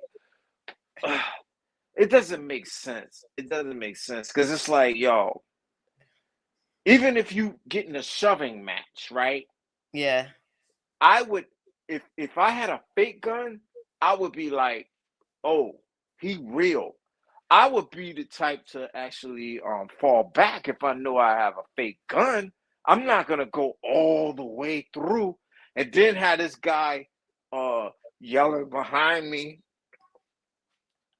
it doesn't make sense. It doesn't make sense because it's like, yo, even if you get in a shoving match, right? Yeah. I would if I had a fake gun, I would be like, oh, he real. I would be the type to actually fall back if I know I have a fake gun. I'm not gonna go all the way through and then have this guy uh yelling behind me.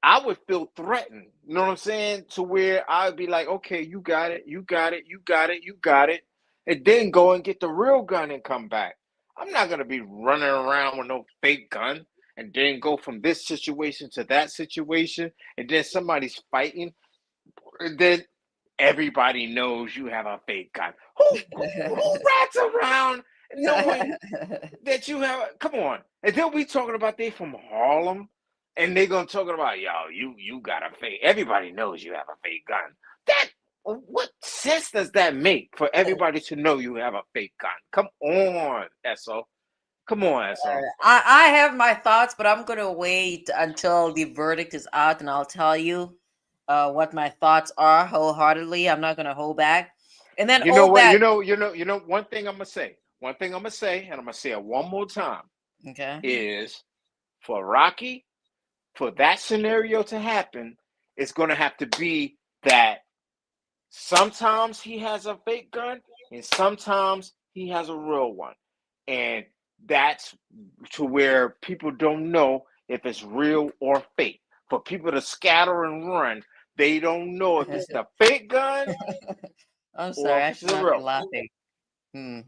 I would feel threatened. You know what I'm saying? To where I'd be like, okay, you got it, you got it, you got it, you got it, and then go and get the real gun and come back. I'm not gonna be running around with no fake gun and then go from this situation to that situation, and then somebody's fighting, and then everybody knows you have a fake gun. Who rats around knowing that you have? Come on, and they'll be talking about they from Harlem, and they're gonna talking about yo, you got a fake. Everybody knows you have a fake gun. That what sense does that make for everybody to know you have a fake gun? Come on, So. Come on, So. I have my thoughts, but I'm gonna wait until the verdict is out, and I'll tell you what my thoughts are wholeheartedly. I'm not gonna hold back. And then You know hold what? back. One thing I'm gonna say. One thing I'm gonna say, and I'm gonna say it one more time, Okay. is for Rocky, for that scenario to happen, it's gonna have to be that sometimes he has a fake gun and sometimes he has a real one. And that's to where people don't know if it's real or fake. For people to scatter and run, they don't know if it's the fake gun I'm or sorry, if I it's should the not be real one. laughing. Hmm.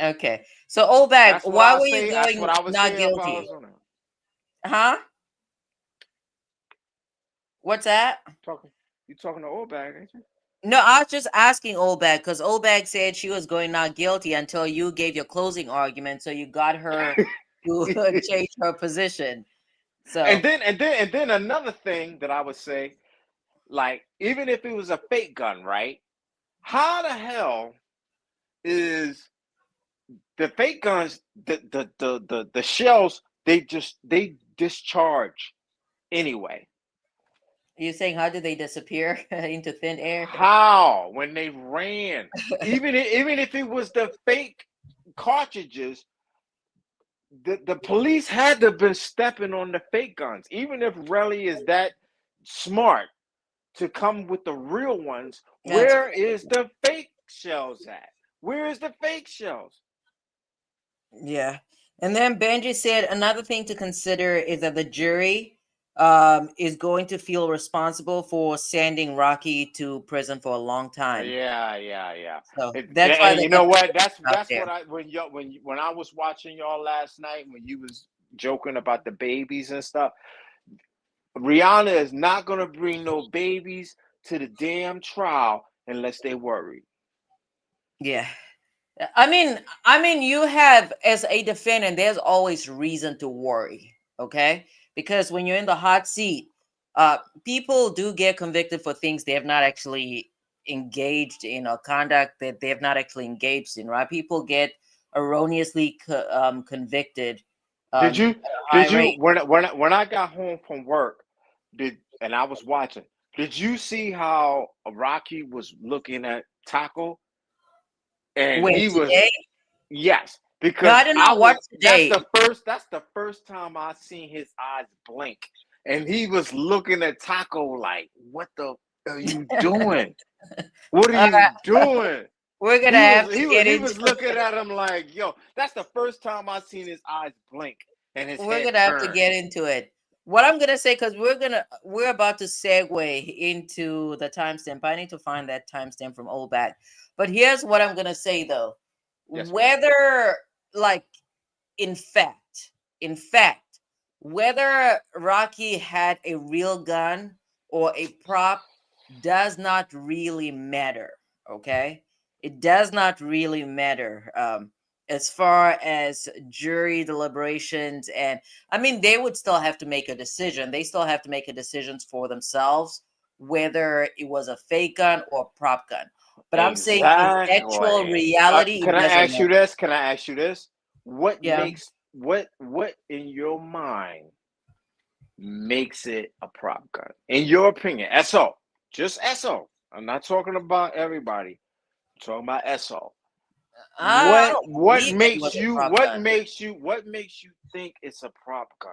Okay. So Obag, That's what why I were you say. That's what going I would not say if I guilty? was on it. Huh? What's that? Talking, you talking to old bag, ain't you? No, I was just asking Obag because Obag said she was going not guilty until you gave your closing argument, so you got her to change her position. and So then and then and then another thing that I would say, like even if it was a fake gun, right? How the hell is the fake guns the shells they discharge anyway? you're saying how did they disappear into thin air? How when they ran? Even if it was the fake cartridges, the police had to have been stepping on the fake guns. Even if Relly is that smart to come with the real ones, That's where is the fake shells at? Where is the fake shells? Yeah. And then Benji said another thing to consider is that the jury is going to feel responsible for sending Rocky to prison for a long time. Yeah. So that's why And they you got know what? That's out that's there. what I when I was watching y'all last night when you was joking about the babies and stuff. Rihanna is not gonna bring no babies to the damn trial unless they worried. Yeah. I mean, you have as a defendant, there's always reason to worry, okay? Because when you're in the hot seat, uh, people do get convicted for things they have not actually engaged in or conduct that they have not actually engaged in, right? People get erroneously convicted Did at you a high did you rate. when I got home from work, did and I was watching, did you see how Rocky was looking at Taco and When he was today? yes, No, I because did not watch today. that's the first time I seen his eyes blink. And he was looking at Taco like, what the are you doing? What are Uh, you doing? we're gonna He have was to he was get he into was looking at him like, yo, that's the first time I seen his eyes blink and his we're head gonna have to turn. get into it. What I'm gonna say, because we're about to segue into the timestamp. I need to find that timestamp from old back. But here's what I'm gonna say though. Yes, ma'am. Whether like in fact, whether Rocky had a real gun or a prop does not really matter. Okay, it does not really matter. As far as jury deliberations, and I mean, they would still have to make a decision. They still have to make a decisions for themselves whether it was a fake gun or a prop gun. But I'm saying in actual Exactly. reality, Can it I doesn't ask you matter. this? Can I ask you this? What Yeah. makes what in your mind makes it a prop gun? In your opinion, SO. Just SO. I'm not talking about everybody. I'm talking about SO. I What don't what believe that it was makes a you prop gun. what makes you think it's a prop gun?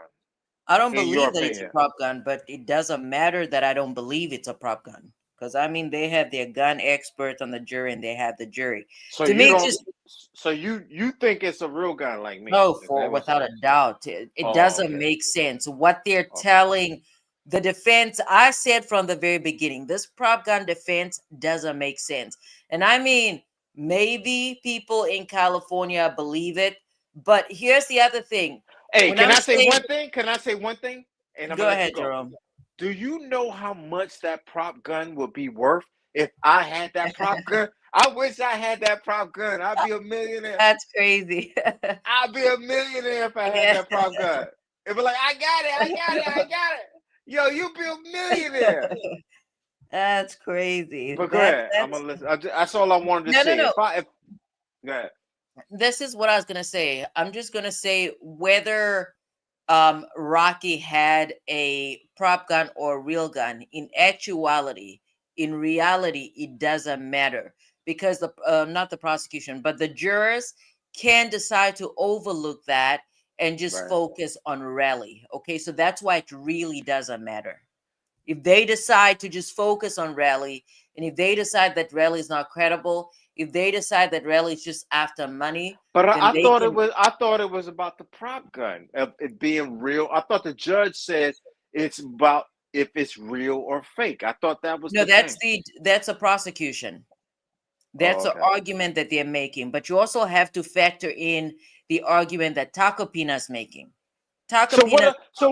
I don't In your believe that it's a opinion. prop gun, but it doesn't matter that I don't believe it's a prop gun. Because I mean, they have their gun expert on the jury, and they have the jury. So To you me, don't just so you think it's a real gun like me. no, Is for that what without a doubt, it Oh, doesn't okay. make sense. What they're Okay. telling the defense, I said from the very beginning, this prop gun defense doesn't make sense. And I mean, maybe people in California believe it, but here's the other thing. Hey, When can I'm I say saying, one thing? Can I say one thing? And I'm go gonna let you ahead, go. Jerome. Do you know how much that prop gun would be worth if I had that prop gun? I wish I had that prop gun. I'd be a millionaire. That's crazy. I'd be a millionaire if I had Yeah. that prop gun. It'd be like, I got it, I got it, I got it. Yo, you be a millionaire. That's crazy. But go That ahead. I'm that's gonna listen. That's all I wanted to no say. no. If go ahead. This is what I was gonna say. I'm just gonna say whether Rocky had a prop gun or a real gun. In actuality, in reality, it doesn't matter because the not the prosecution, but the jurors can decide to overlook that and just Right. focus on rally. Okay, so that's why it really doesn't matter. If they decide to just focus on Raleigh, and if they decide that Raleigh is not credible, if they decide that Raleigh is just after money, But then they can. I thought it was about the prop gun of it being real. I thought the judge said it's about if it's real or fake. I thought that was No, the thing. that's a prosecution. Oh, That's an okay. argument that they're making. But you also have to factor in the argument that Tacopina is making. So what? Tacopina, So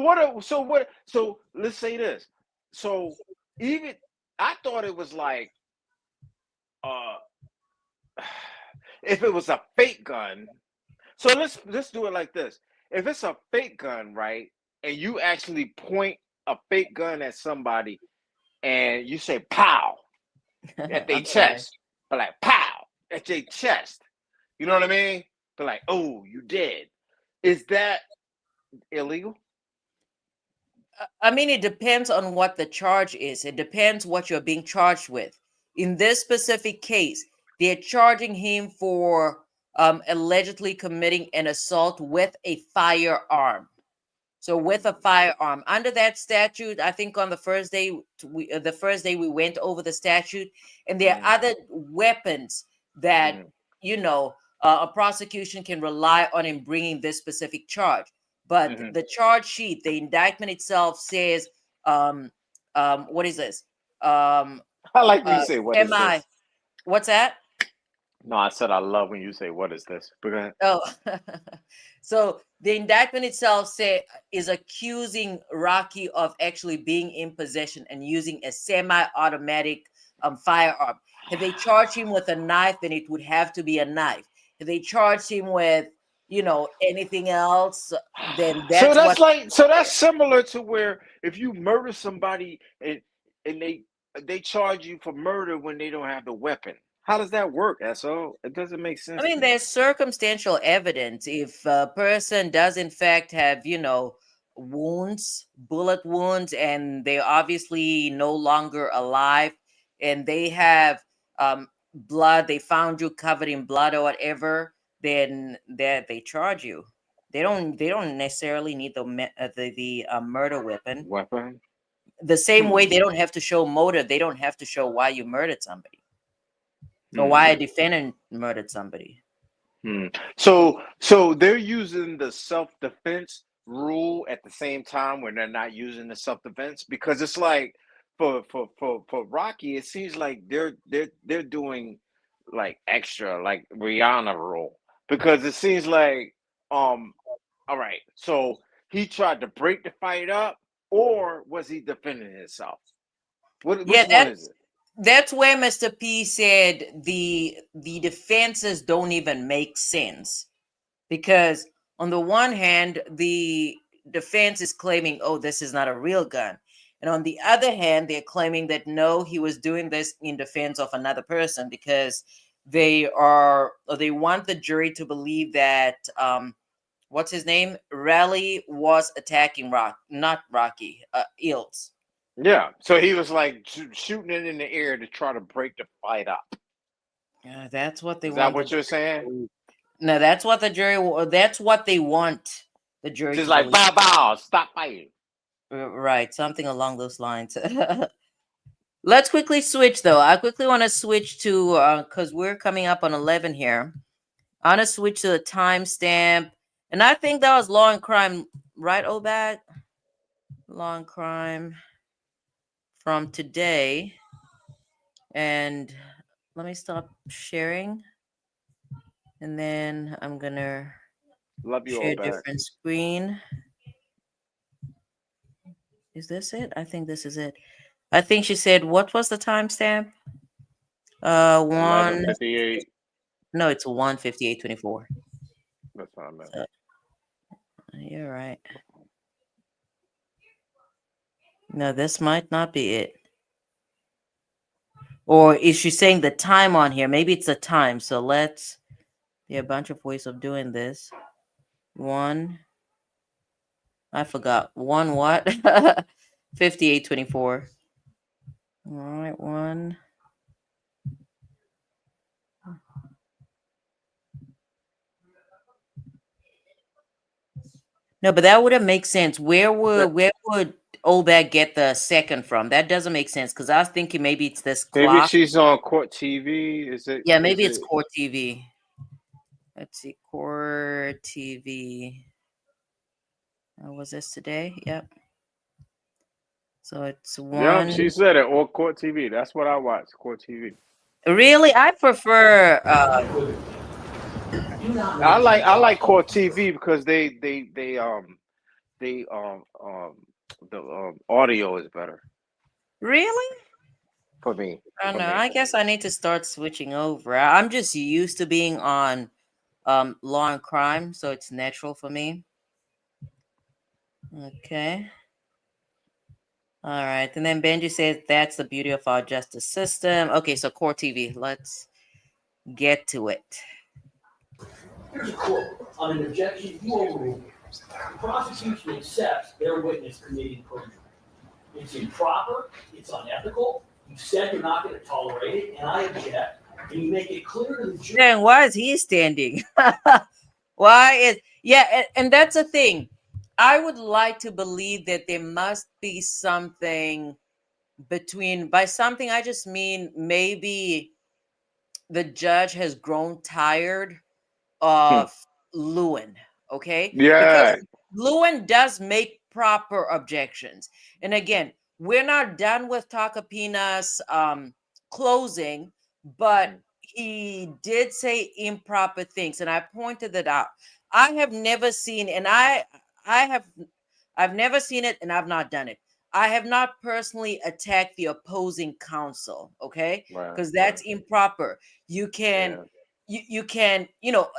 what? So let's say this. So even I thought it was like uh if it was a fake gun. So let's do it like this. If it's a fake gun, right, and you actually point a fake gun at somebody and you say "pow" at their I'm sorry. chest, but like "pow" at their chest, you know what I mean? But like, oh, you dead. Is that illegal? I mean, it depends on what the charge is. It depends what you're being charged with. In this specific case, they're charging him for allegedly committing an assault with a firearm. So with a firearm under that statute, I think on the first day the first day we went over the statute, and there Mm-hmm. are other weapons that Mm-hmm. you know a prosecution can rely on in bringing this specific charge. But Mm-hmm. the charge sheet, the indictment itself says, um, what is this? Um, I like when you say, "What is semi. this?" What's that? No, I said I love when you say, "What is this?" But go ahead. Oh, so the indictment itself is accusing Rocky of actually being in possession and using a semi-automatic firearm. If they charge him with a knife, then it would have to be a knife. If they charge him with, anything else, then So that's what. that's similar to where if you murder somebody and they charge you for murder when they don't have the weapon. How does that work, SO? It doesn't make I sense to mean, me. there's circumstantial evidence. If a person does, in fact, have, wounds, bullet wounds, and they're obviously no longer alive, and they have blood, they found you covered in blood or whatever, then they charge you. They don't necessarily need the murder weapon. Weapon? The same way Hmm. they don't have to show motive. They don't have to show why you murdered somebody or why Hmm. a defendant murdered somebody. Hmm. So they're using the self-defense rule at the same time when they're not using the self-defense because it's like for Rocky, it seems like they're doing like extra like Rihanna rule because it seems like um All right. So he tried to break the fight up, or was he defending himself? Which Yeah, one is it? that's where Mr. P said the defenses don't even make sense, because on the one hand, the defense is claiming, oh, this is not a real gun, and on the other hand, they're claiming that no, he was doing this in defense of another person, because they want the jury to believe that what's his name, Raleigh was attacking not Rocky, Ills. Yeah. So he was like shooting it in the air to try to break the fight up. That's what they Is that want the what you're jury to saying? believe. No, that's what the jury. That's what they want the jury Just to like believe. bow bow, stop fighting. Right, something along those lines. Let's quickly switch, though. I quickly want to switch to because we're coming up on 11 here. I want to switch to a timestamp, and I think that was Law and Crime, right, Obad? Law and Crime from today, and let me stop sharing, and then I'm gonna Love you all share back. different screen. Is this it? I think this is it. I think she said, what was the timestamp? 11:58. No, it's 1:58:24. That's what I meant. So, you're right. No, this might not be it. Or is she saying the time on here? Maybe it's the time. So let's, there are a bunch of ways of doing this. I forgot. What? 58:24. All right, one. No, but that wouldn't make sense. Where would Obed get the second from? That doesn't make sense, because I was thinking maybe it's this Maybe clock. she's on court TV. Is it? Yeah, Is maybe it's it? Court TV. Let's see, Court TV. Was this today? Yep. So it's Yeah, one. she said it on court TV. That's what I watch. Court TV. Really, I prefer. I like court TV because the audio is better Really? for me. I don't know. I guess I need to start switching over. I'm just used to being on Law and Crime, so it's natural for me. Okay. All right. And then Benji says that's the beauty of our justice system. Okay, so Court TV. Let's get to it. Here's a quote on an objection you overruled. The prosecution accepts their witness committing perjury. It's improper, it's unethical, you said you're not going to tolerate it, and I object, and you make it clear to the jury. Then why is he standing? Why is, yeah, and that's the thing. I would like to believe that there must be something between, by something I just mean maybe the judge has grown tired of Lewin, okay? Because Yeah. Lewin does make proper objections. And again, we're not done with Tacopina's closing, but he did say improper things, and I pointed that out. I have never seen, and I've never seen it, and I've not done it. I have not personally attacked the opposing counsel, okay? Right. Because that's improper. You can you can,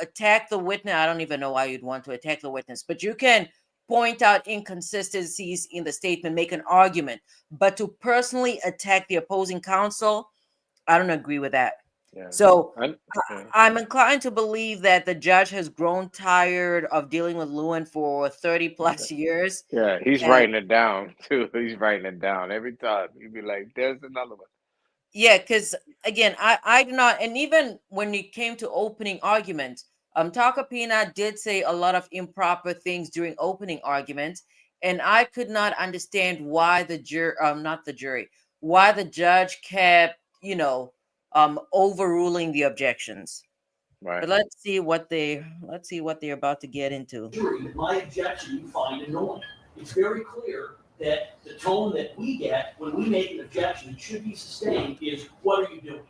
attack the witness. I don't even know why you'd want to attack the witness, but you can point out inconsistencies in the statement, make an argument. But to personally attack the opposing counsel, I don't agree with that. Yeah. So I'm inclined to believe that the judge has grown tired of dealing with Lewin for 30 plus years. Yeah, he's writing it down too. He's writing it down every time. He'd be like, "There's another one." Yeah, because again, I do not, and even when it came to opening arguments, Tacopina did say a lot of improper things during opening arguments, and I could not understand why why the judge kept, overruling the objections. Right. But let's see what they're about to get into. My objection you find annoying. It's very clear that the tone that we get when we make an objection that should be sustained is, what are you doing?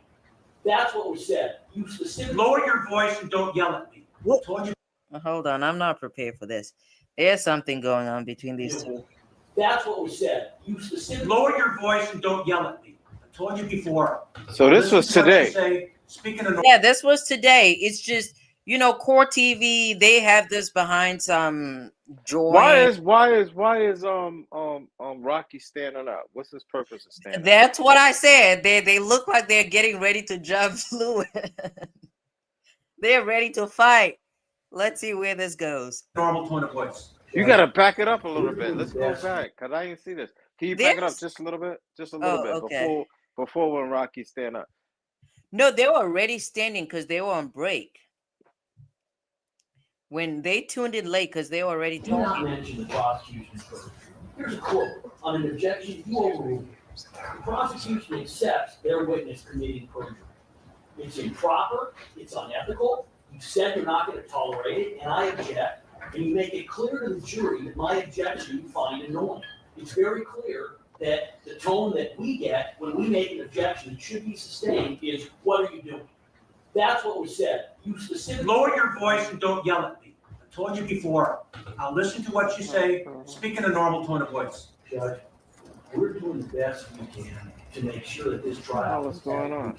That's what was said. You specifically Lower your voice and don't yell at me. I told you. Hold on, I'm not prepared for this. There's something going on between these two. That's what was said. You specifically. Lower your voice and don't yell at me. I told you before. So this was Listen to what you today. say. Speaking of Yeah, this was today. It's just, Core TV, they have this behind some Why joint. is Rocky standing up? What's his purpose of standing up? That's what I said. They look like they're getting ready to jump Lewin. They're ready to fight. Let's see where this goes. normal tone of voice. You gotta back it up a little bit. Let's go back, cause I didn't see this. Can you back it up This? just a little bit? Just a little bit Okay. before when Rocky stand up. No, they were already standing because they were on break. When they tuned in late because they were already Do not talking. mention the prosecution's verdict. Here's a quote. On an objection, you overrule. The prosecution accepts their witness committing perjury. It's improper, it's unethical, you said you're not gonna tolerate it, and I object, and you make it clear to the jury that my objection you find annoying. It's very clear that the tone that we get when we make an objection that should be sustained is, what are you doing? That's what was said. You specifically. Lower your voice and don't yell at me. I told you before. I'll listen to what you say. Speak in a normal tone of voice. Judge, we're doing the best we can to make sure that this trial. What's going on?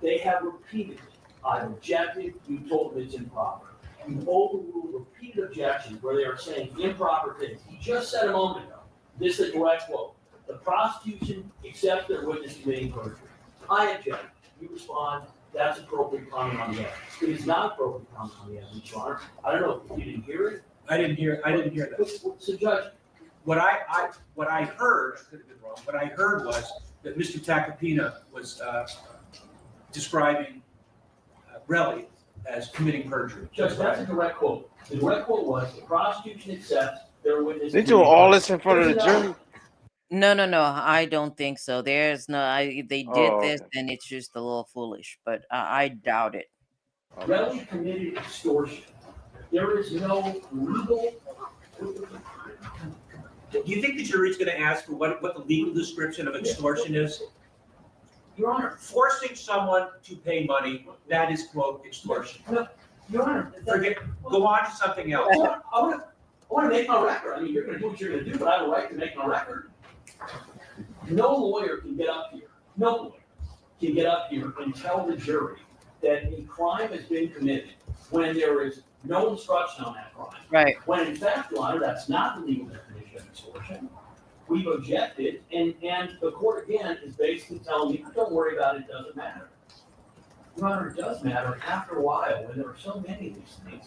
They have repeatedly, I've objected, you told them it's improper. You overruled repeated objections where they are saying improper things. He just said a moment ago, this is a direct quote, the prosecution accepts their witness committing perjury. I object. You respond, that's appropriate comment on the evidence. It is not appropriate comment on the evidence, Your Honor. I don't know if you didn't hear it. I didn't hear that. So Judge, What I heard, I could have been wrong, what I heard was that Mr. Tacopina was describing Relly as committing perjury. Judge, that's a direct quote. The direct quote was, the prosecution accepts their witness. They do all this in front of the jury. No, I don't think so. There's no. If they did this, then it's just a little foolish. But I doubt it. Relly committed extortion. There is no legal. Do you think the jury's going to ask for what the legal description of extortion is? Your Honor. Forcing someone to pay money, that is, quote, extortion. No, Your Honor. Go on to something else. I want to make my record. I mean, you're going to do what you're going to do, but I have a right to make my record. No lawyer can get up here. No lawyer can get up here and tell the jury that a crime has been committed when there is no instruction on that crime. Right. When in fact, Your Honor, that's not the legal definition of extortion. We've objected, and the court again is basically telling me, don't worry about it, it doesn't matter. Your Honor, it does matter. After a while, when there are so many of these things,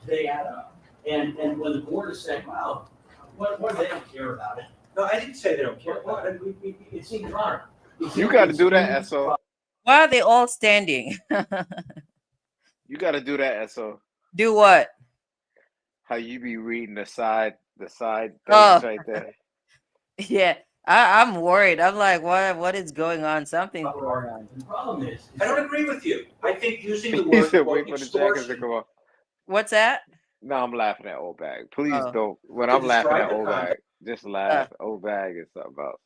they add up. And when the court is saying, well, what they don't care about it. No, I didn't say they don't care. It seems, Your Honor. You got to do that, SO. Why are they all standing? You got to do that, SO. Do what? How you be reading the side things right there. Yeah, I'm worried. I'm like, what is going on? Something's going on. The problem is. I don't agree with you. I think using the He word said, quote, wait for the jackets to extortion come on. What's that? No, I'm laughing at old bag. Please Oh. don't. When To I'm laughing describe at the old bag, just laugh. Old bag is something else.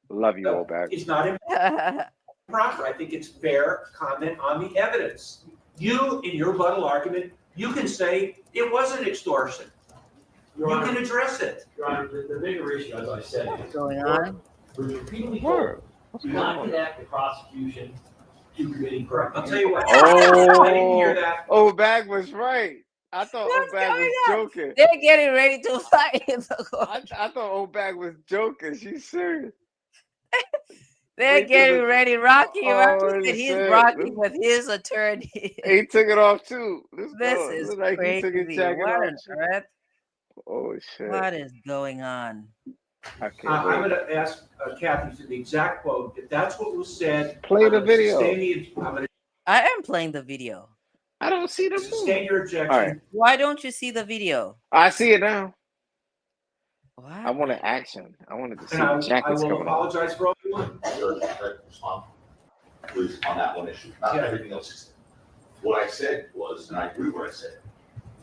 Love you, old bag. It's not improper. I think it's fair comment on the evidence. You, in your rebuttal argument, you can say it wasn't extortion. Your You Honor, can address it. Your Honor, the bigger issue, as I said, What's is. going on? We're repeatedly Word. told, do not connect the prosecution to committing perjury. I'll tell you what. Oh. I didn't hear that. Old bag was right. I thought What's old bag was going on? joking. They're getting ready to fight in the court. I thought old bag was joking. She's serious. They're They getting could've- ready. Rocky Oh, said he's shit. rocking with his attorney. He took it off too. This is look like he took his crazy. jacket What off on too. earth? Oh shit! What is going on? I can't I'm wait. going to ask Kathy for the exact quote. If that's what was said, Play the I'm gonna video. I'm going I am playing the video. I don't see the to movie. sustain your objection. All right. Why don't you see the video? I see it now. I What? wanted action. I wanted to see And the I jackets will coming on. apologize for everyone. Respond, please, on that one issue, not Yeah. everything else. Is what I said was, and I agree with what I said,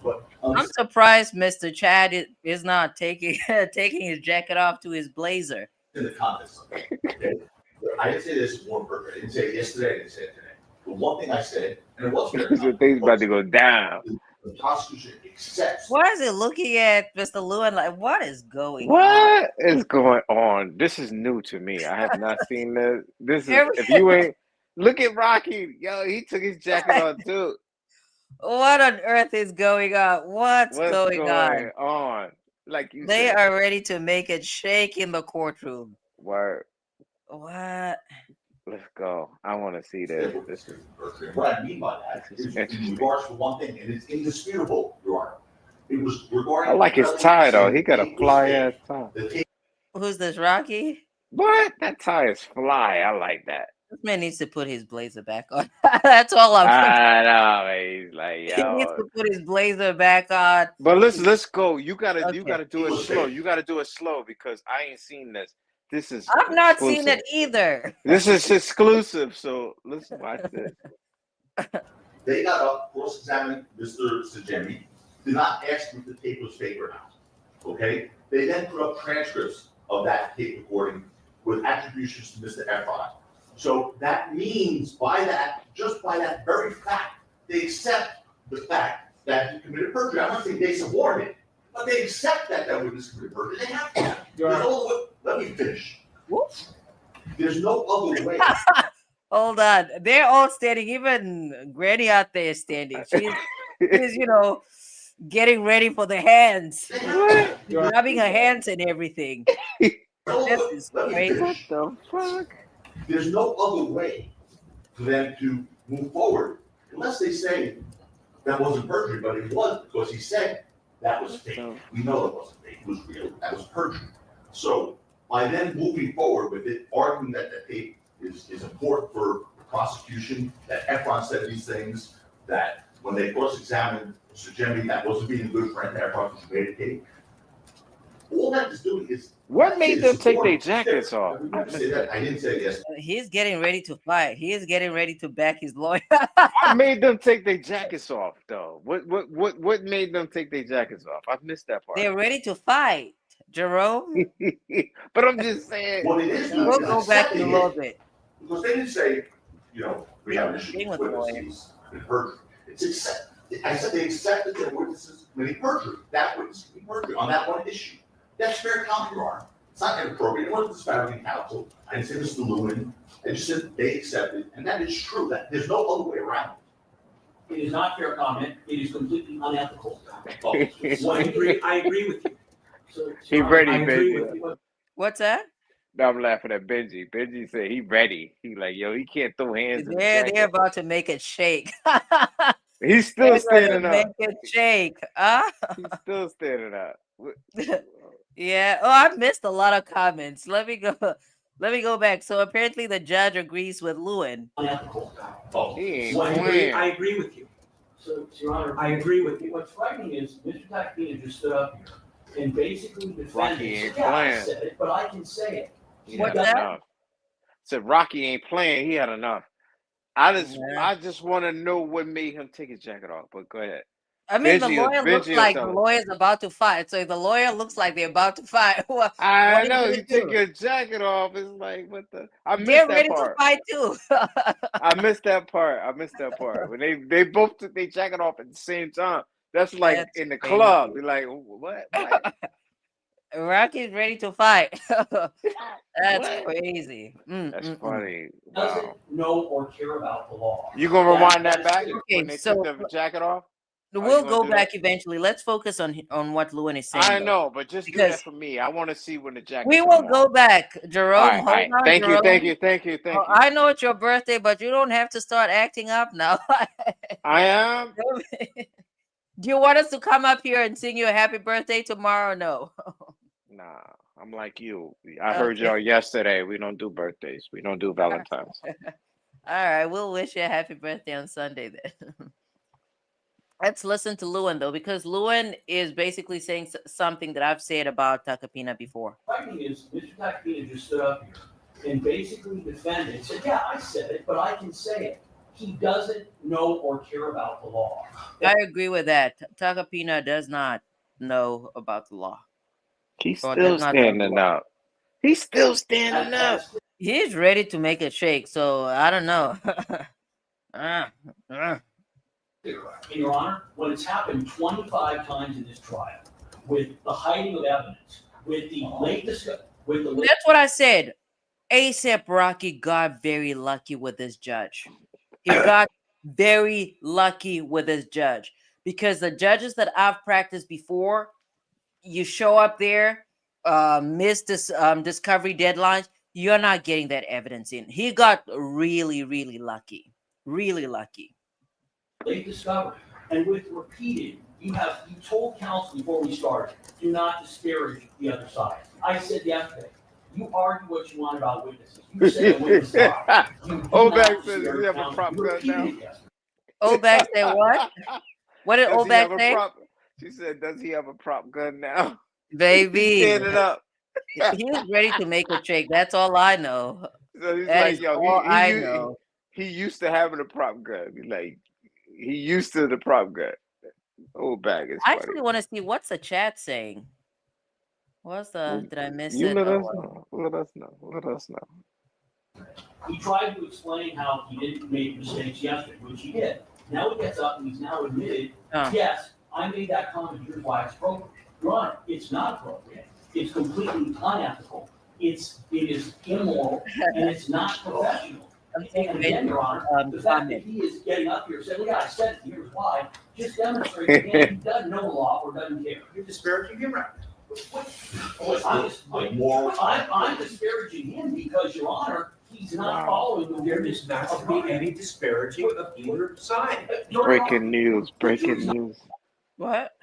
but I'm surprised Mr. Chad is not taking his jacket off to his blazer. in the context of it. Okay? I didn't say this one purpose. I didn't say it yesterday. I didn't say it today. The one thing I said, and it was very So things about to go down. the prosecution accepts. Why is it looking at Mr. Lewin like, what is going on? What is going on? This is new to me. I have not seen this. This is Every- if you ain't look at Rocky. Yo, he took his jacket off too. What on earth is going on? What's going on? on? Like you They said. are ready to make it shake in the courtroom. Word. What? Let's go. I want to see this. This is What I mean by that This is is in interesting. regards to one thing, and it's indisputable, Your Honor. It was regarding. I like his tie though. He got a fly ass tie. The tape Who's this, Rocky? What? That tie is fly. I like that. This man needs to put his blazer back on. That's all I'm I know. He's like, He needs yo. to put his blazer back on. But let's go. You gotta Okay. do it slow. You gotta do it slow because I ain't seen this. This is I've not seen exclusive. it either. This is exclusive. So let's watch this. They got up, cross-examined Mr. Sajemi, did not ask him if the tape was fake or not. Okay? They then put up transcripts of that tape recording with attributions to Mr. Efron. So that means just by that very fact, they accept the fact that he committed perjury. I'm not saying they support it, but they accept that witness committed perjury. They have to. Let me finish. Whoops. There's no other way. Hold on. They're all standing. Even Granny out there is standing. She's getting ready for the hands. What? Grabbing her hands and everything. This is Let me crazy. finish. The fuck? There's no other way for them to move forward unless they say that wasn't perjury, but it was because he said that was fake. We know it wasn't fake, it was real, that was perjury. So by then moving forward with it, arguing that the tape is important for the prosecution, that Efron said these things, that when they cross-examined Mr. Jemmy, that wasn't being a good friend to Efron because he made a tape. All that is doing is. What made them take their jackets off? I didn't say yes. He's getting ready to fight. He is getting ready to back his lawyer. What made them take their jackets off though? What made them take their jackets off? I've missed that part. They're ready to fight, Jerome. But I'm just saying. What it is doing We'll is go back in a accepting little it. bit. Because they didn't say, we have an issue Being with with witnesses in perjury. It's I said they accepted that witnesses committing perjury. That witness committing perjury on that one issue. That's fair comment, Your Honor. It's not inappropriate. It wasn't disparaging counsel. I didn't say Mr. Lewin. I just said they accepted, and that is true. That there's no other way around it. It is not fair comment, it is completely unethical. I agree with you. So, He ready, I agree Benji. with you. What's that? No, I'm laughing at Benji. Benji said he ready. He like, yo, he can't throw hands in the They're jacket. about to make it shake. He's still They're standing gonna up. make it shake. Huh? He's still standing up. Yeah. Oh, I missed a lot of comments. Let me go back. So apparently the judge agrees with Lewin. Unethical. He ain't I playing. agree with you. So, Your Honor. I agree with you. What's frightening is Mr. Tacopina just stood up here and basically defended. Rocky ain't Yeah, I playing. said it, but I can say it. He What's had that? enough. Said Rocky ain't playing. He had enough. I Yeah. just want to know what made him take his jacket off. But go ahead. I mean, the Benji- lawyer looks Benji will like tell the us. lawyer's about to fight. So if the lawyer looks like they're about to fight, what I are you know gonna you take do? your jacket off. It's like what the? I missed They're that ready part. to fight too. I missed that part. When they both took their jacket off at the same time. That's like That's in the crazy. club. You're like, what? Rocky's ready to fight. That's What? crazy. That's funny. Doesn't Wow. know or care about the law. You gonna rewind that back Okay, when they so- took the jacket off? We'll you gonna go do back that? eventually. Let's focus on what Lewin is saying. I though. know, but just do Because that for me. I want to see when the jacket. We will go back, Jerome. All right, Hold on, Thank Jerome. you. Oh, I know it's your birthday, but you don't have to start acting up now. I am. Do you want us to come up here and sing you a happy birthday tomorrow? Or no. Nah, I'm like you. I heard y'all yesterday. We don't do birthdays. We don't do Valentine's. All right, we'll wish you a happy birthday on Sunday then. Let's listen to Lewin though, because Lewin is basically saying something that I've said about Tacopina before. Frightening is Mr. Tacopina just stood up here and basically defended and said, yeah, I said it, but I can say it. He doesn't know or care about the law. I agree with that. Tacopina does not know about the law. He's Or still does not standing know. up. He's still standing up. He's ready to make it shake, so I don't know. And Your Honor, when it's happened 25 times in this trial, with the hiding of evidence, with the late discussion, with the late. That's what I said. ASAP Rocky got very lucky with this judge. He got very lucky with this judge because the judges that I've practiced before, you show up there, miss this discovery deadlines, you're not getting that evidence in. He got really, really lucky. Really lucky. Late discovery, and with repeated, you told counsel before we started, do not disparage the other side. I said yesterday, you argue what you want about witnesses. You say a witness lied. You do Obak not says, disparage "Does he have a counsel." prop You gun repeated now?" it yesterday. Obak said what? What did Does he have Obak a say? prop? She said, "Does he have a prop gun now?" He's Baby, standing up. he's ready to make a shake. That's all I know. So he's That like, is "Yo, all I know. he used to having a prop gun. He's like, he used to the prop gun." Obak is I funny. actually want to see what's the chat saying. Did I miss You it? let Oh, us know. Let us know. Let us know. He tried to explain how he didn't make mistakes yesterday, which he did. Now he gets up and he's now admitted, oh. yes, I made that comment, here's why it's appropriate. Your Honor, it's not appropriate. It's completely unethical. It is immoral, and it's not professional. I'm And taking again, Your Honor, the fact that he is getting up here saying, look, I said it, here's why, just demonstrates again, he doesn't know the law or doesn't care. You're disparaging him, right? I'm disparaging him because, Your Honor, he's not following the There rules. is not to be any disparaging of either side. Breaking news. Breaking news. What?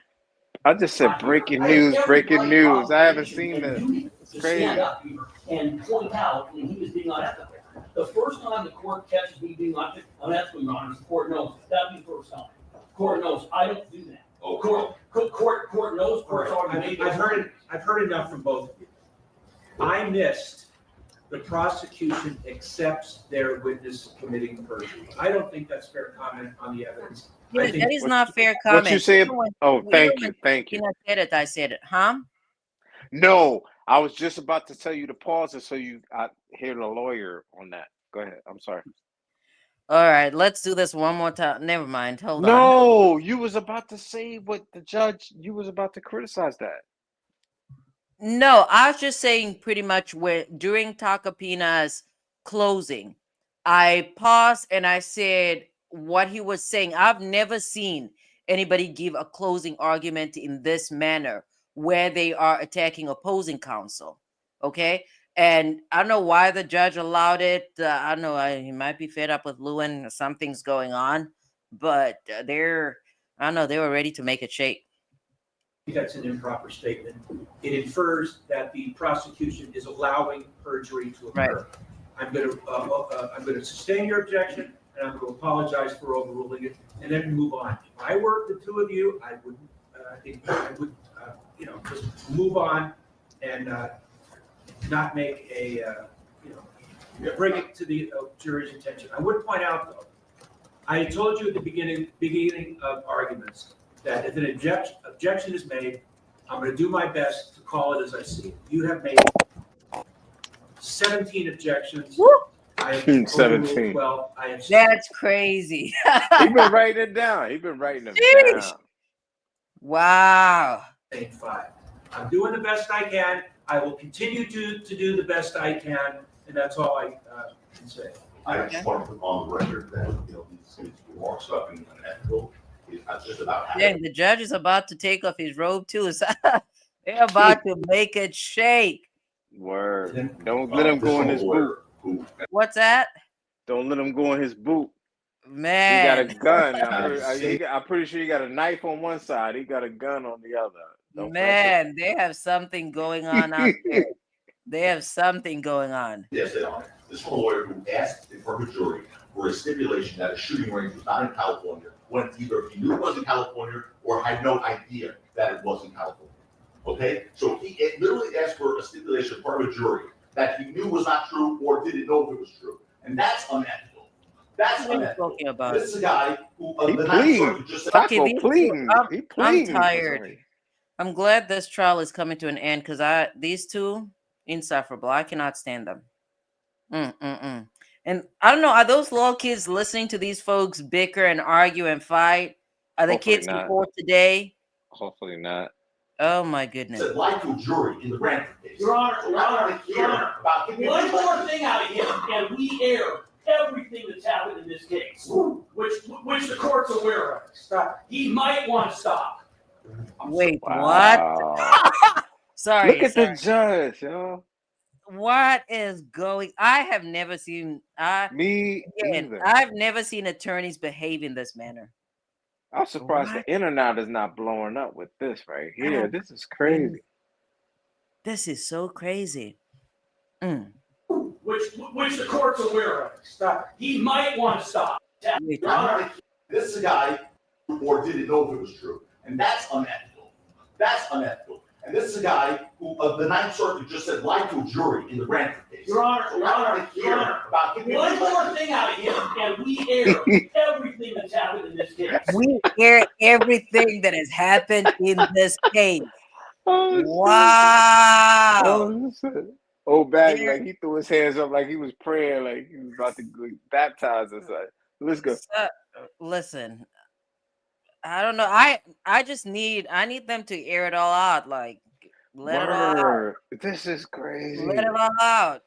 I just said breaking news. Breaking news. I haven't seen this. It's To crazy. stand up here and point out when he was being unethical. The first time the court catches me being unethical, Your Honor, the court knows, that'd be the first time. Court knows, I don't do that. Oh, Court knows, court's already made. I've heard enough from both of you. I missed the prosecution accepts their witness committing perjury. I don't think that's fair comment on the evidence. I think That is not fair comment. What you say? Oh, thank Even you. Thank you. when I said it, I said it. Huh? No, I was just about to tell you to pause it so I hear the lawyer on that. Go ahead. I'm sorry. All right, let's do this one more time. Never mind. Hold on. No, you was about to say what the judge. You was about to criticize that. No, I was just saying pretty much during Tacopina's closing, I paused and I said what he was saying. I've never seen anybody give a closing argument in this manner where they are attacking opposing counsel. Okay. And I don't know why the judge allowed it. I don't know. He might be fed up with Lewin. Something's going on, but I don't know. They were ready to make it shake. that's an improper statement. It infers that the prosecution is allowing perjury to occur. I'm going to sustain your objection, and I'm going to apologize for overruling it, and then move on. If I were the two of you, I would just move on and not make bring it to the jury's attention. I would point out, though, I told you at the beginning of arguments that if an objection is made, I'm going to do my best to call it as I see it. You have made 17 objections. Woo! I have 17. 12. That's crazy. He been writing it down. He been writing them Jeez. down. Wow. 5. I'm doing the best I can. I will continue to do the best I can, and that's all I can say. I just want to put on the record that, these remarks about being unethical is not just about Dang, the judge is about to take off his robe too. They're about to make it shake. Word. Don't let him go in his boot. What's that? Don't let him go in his boot. Man. He got a gun. I'm pretty sure he got a knife on one side. He got a gun on the other. Man, they have something going on out there. They have something going on. Yes, they are. This is a lawyer who asked for a jury for a stipulation that a shooting range was not in California, when either he knew it was in California or had no idea that it was in California. Okay? So he literally asked for a stipulation part of a jury that he knew was not true or didn't know if it was true. And that's unethical. That's What are you unethical. talking about? This is a guy who He the pleading. Ninth Circuit just said, Okay, Taco pleading. He pleading. I'm tired. I'm glad this trial is coming to an end because these two insufferable. I cannot stand them. And I don't know, are those little kids listening to these folks bicker and argue and fight? Are the Hopefully kids in not. court today? Hopefully not. Oh my goodness. Said lied to a jury in the Brantford case. Your Honor, We're not gonna hear about him. one more thing out of him, and we air everything that's happened in this case, which the court's aware of. Stop. He might want to stop. Wait, what? Wow. Sorry. Look at sorry. the judge, yo. What is going? I have never seen. Me Again, either. I've never seen attorneys behave in this manner. I'm surprised What? the internet is not blowing up with this right here. Oh, This is crazy. This is so crazy. Mm. Which the court's aware of. Stop. He might want to stop. Wait, Your Honor, this is a guy who didn't know if it was true, and that's unethical. That's unethical. And this is a guy who, the Ninth Circuit just said lied to a jury in the Brantford case. Your Honor, We're not gonna hear about him. one more thing out of him, and we air everything that's happened in this case. we hear everything that has happened in this case. Oh, shit. Wow. Oh, shit. Old bag, There- like he threw his hands up like he was praying, like he was about to go baptize us. Like, let's go. Listen, I don't know. I just need them to air it all out. Like let it all out. Word. This is crazy. Let it all out.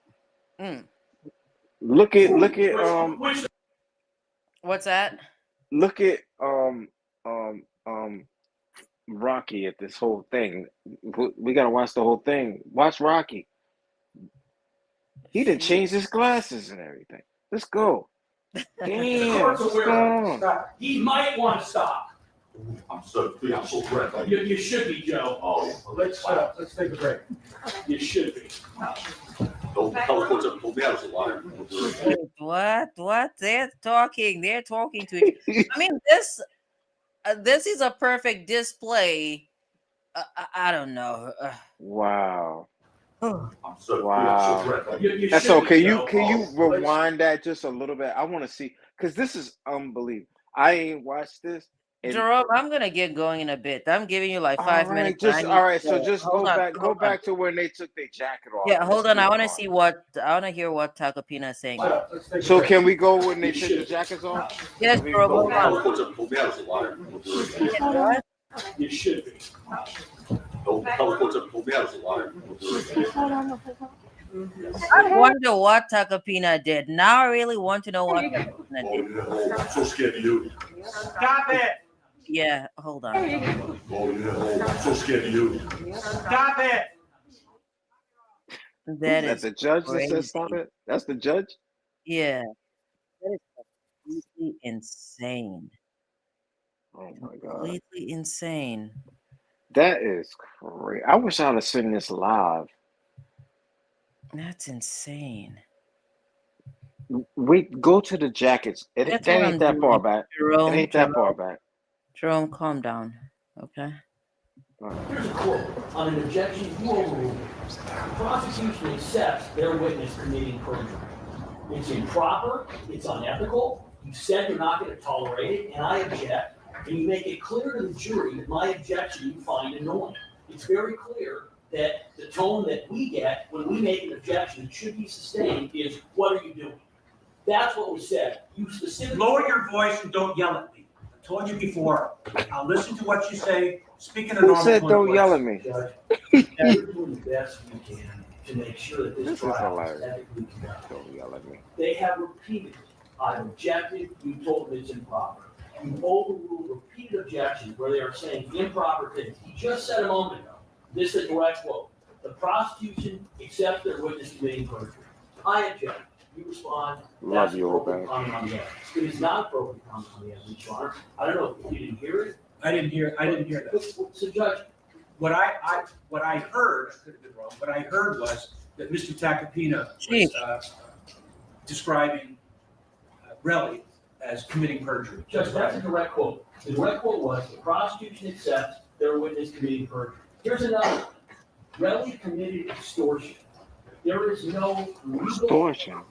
Mm. Look at Which What's that? look at Rocky at this whole thing. We gotta watch the whole thing. Watch Rocky. He done changed his glasses and everything. Let's go. Damn. court's What's aware going of. on? Stop. he might want to stop. I'm so threatened. You should be, Joe. Oh, yeah. Let's take a break. You should be. Don't tell the courts ever told me I was a liar. Wait, what? They're talking to each. I mean, this is a perfect display. I don't know. Wow. I'm so Wow. threatened. You That's should so. be, Can you Joe. can you Oh, rewind that just a little bit? I want to see because this is unbelievable. I ain't watched this. And, Jerome, I'm gonna get going in a bit. I'm giving you like all 5 right, minutes. just I need all right. to So go. just Hold go on, back. Go hold on. back to when they took their jacket off. Yeah, and hold let's on. I keep want to going. see what I want to hear what Tacopina is saying. Stop. Let's take a So break. can we go when they You take the should. jackets off? Yes, We Jerome, go hold Don't tell on. the courts ever told me I was a liar. What? You should be. Don't tell the courts ever told me I was a liar. I wonder what Tacopina did. Now I really want to know what Tacopina Oh, did. yeah. I'm so scared of you. Stop it. Yeah, hold on. Oh, yeah. I'm so scared of you. Stop it. That That's is the judge that crazy. said stop it. That's the judge. Yeah, that is completely insane. Oh my god, Completely insane. that is crazy. I wish I'd have seen this live. That's insane. Wait, go to the jackets. That's That what ain't I'm that far doing. back. It Jerome, ain't that far back. Jerome, calm down. Okay. Here's a quote. On an objection, you overrule. The prosecution accepts their witness committing perjury. It's improper, it's unethical, you said you're not gonna tolerate it, and I object, and you make it clear to the jury that my objection you find annoying. It's very clear that the tone that we get when we make an objection that should be sustained is, what are you doing? That's what was said. You specifically. Lower your voice and don't yell at me. I told you before. I'll listen to what you say. Speak in a Who normal said tone of don't voice. yell at me? Judge, we're doing the best we can to make sure that This this is trial is hilarious. ethically conducted. Don't yell at me. They have repeated, I've objected, you told them it's improper. You overruled repeated objections where they are saying improper things. He just said a moment ago, this is a direct quote, the prosecution accepts their witness committing perjury. I object, you respond, Love that's you, old appropriate man. comment on the evidence. It is not appropriate comment on the evidence, Your Honor. I don't know if you didn't hear it. I didn't hear that. So Judge, What I heard, I could have been wrong, what I heard was that Mr. Tacopina Chief. was describing Relly as committing perjury. Judge, that's a direct quote. The direct quote was, the prosecution accepts their witness committing perjury. Here's another. Relly committed extortion. There is no legal. Extortion.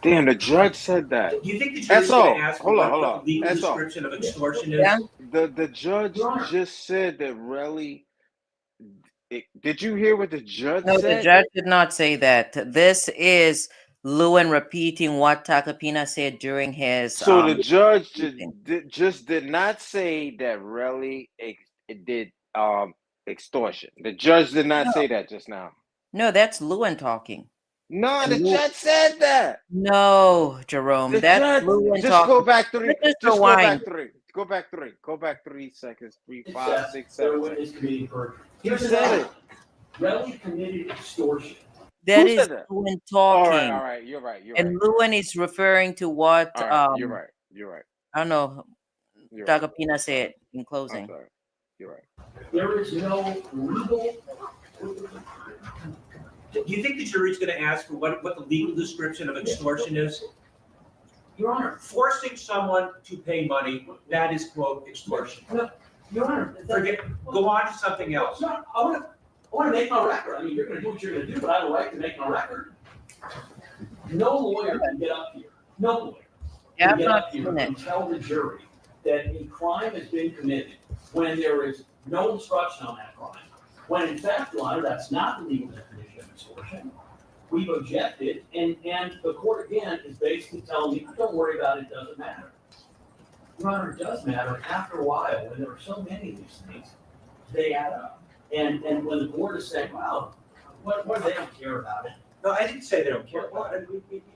Damn, the judge said that. Do you think the jury's That's all. going to ask Hold on, what hold the on. legal That's all. description of extortion is? Yeah. The judge just said that really. Did you hear what the judge No, said? the judge did not say that. This is Lewin repeating what Tacopina said during his So the judge briefing. just did not say that really it did extortion. The judge did not No, say that just now. no, that's Lewin talking. No, And the judge said that. no, Jerome, The that's judge Lewin just go talking. back three. Let's just Just go back rewind. three. Go back three. Go back 3 seconds. 3, 5, Except 6, their 7 witness seconds. committing perjury. He Here's said another it. one. Relly committed extortion. That Who is said that? Lewin All talking. right. You're right. You're And right. Lewin is referring to what All right. You're right. You're right. I don't know, You're right. Tacopina said in I'm closing. sorry. You're right. There is no legal. Do you think the jury's gonna ask for what the legal description of extortion is? Your Honor, Forcing someone to pay money, that is quote extortion. Your Honor. Forget, go on to something else. No, I wanna make my record. I mean, you're gonna do what you're gonna do, but I have a right to make my record. No lawyer can get up here, no lawyer Yeah, can I've get not up here seen it. and tell the jury that a crime has been committed when there is no instruction on that crime. When in fact, Your Honor, that's not the legal definition of extortion. We've objected, and the court again is basically telling me, don't worry about it, it doesn't matter. Your Honor, it does matter after a while, when there are so many of these things, they add up. And when the board is saying, wow, what, they don't care about it. No, I didn't say they don't care Well, about it.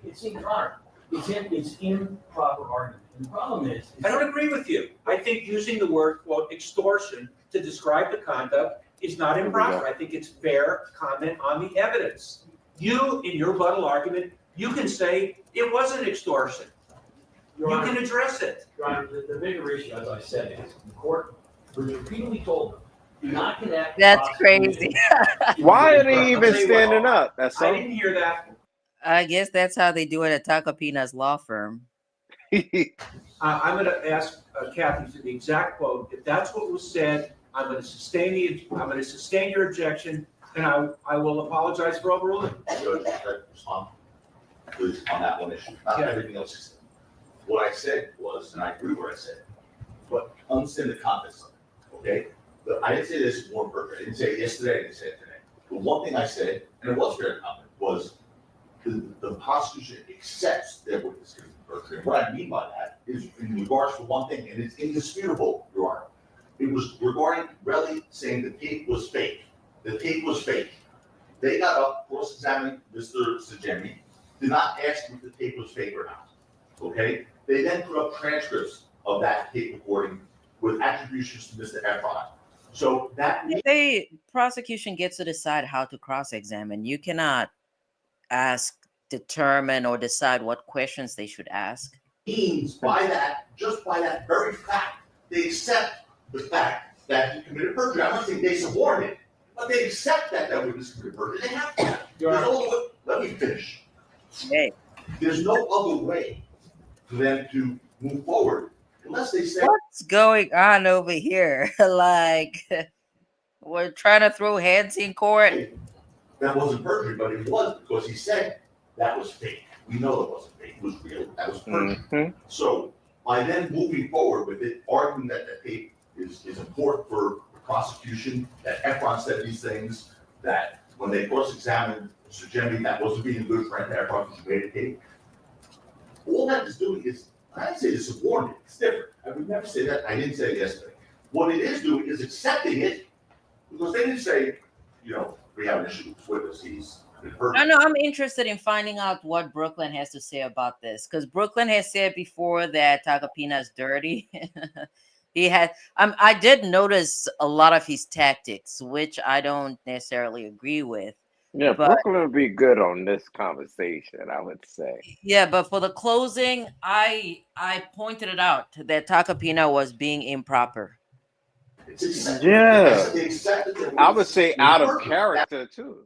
it seems hard. It's improper argument. And the problem is. I don't agree with you. I think using the word quote extortion to describe the conduct is not improper. I think it's fair comment on the evidence. You, in your rebuttal argument, you can say it wasn't extortion. Your You Honor, can address it. Your Honor, the bigger issue, as I said, is the court was repeatedly told them, do not connect. That's prosecution crazy. to Why are the- they I'll even tell you what, standing up? That's I all. didn't hear that. I guess that's how they do it at Tacopina's law firm. I'm gonna ask Kathy for the exact quote. If that's what was said, I'm gonna sustain your objection, and I will apologize for overruling. Judge, can I respond, please, on that one issue, not Yeah. everything else you said. What I said was, and I agree with what I said, but understand the context of it, okay? But I didn't say this one perfect, I didn't say it yesterday, I didn't say it today. The one thing I said, and it was very common, was the prosecution accepts their witness committed perjury. And what I mean by that is in regards to one thing, and it's indisputable, Your Honor. It was regarding Relly saying the tape was fake. The tape was fake. They got up, cross-examined Mr. Sajemi, did not ask him if the tape was fake or not, okay? They then put up transcripts of that tape recording with attributions to Mr. Efron. So that Prosecution gets to decide how to cross-examine. You cannot determine or decide what questions they should ask. means by that, just by that very fact, they accept the fact that he committed perjury. I'm not saying they support it, but they accept that witness committed perjury. They have to. Your There's Honor, no other way. Let me finish. Hey, There's no other way for them to move forward unless they say, what's going on over here? Like, we're trying to throw hands in court. hey, that wasn't perjury, but it was because he said that was fake. We know it wasn't fake. It was real. That was perjury. Mhm. So by then moving forward with it, arguing that the tape is important for the prosecution, that Efron said these things, that when they cross-examined Mr. Jemmy, that wasn't being a good friend to Efron because he made a tape. All that is doing is, I didn't say to support it, it's different. I would never say that, I didn't say it yesterday. What it is doing is accepting it, because they didn't say, we have an issue with this, he's been hurt. I know I'm interested in finding out what Brooklyn has to say about this, because Brooklyn has said before that Tacopina is dirty. He had, I did notice a lot of his tactics, which I don't necessarily agree with. Yeah, But- Brooklyn would be good on this conversation, I would say. Yeah, but for the closing, I pointed it out that Tacopina was being improper. It's accepted. Yeah. They accepted that I would say out of perjury. character too.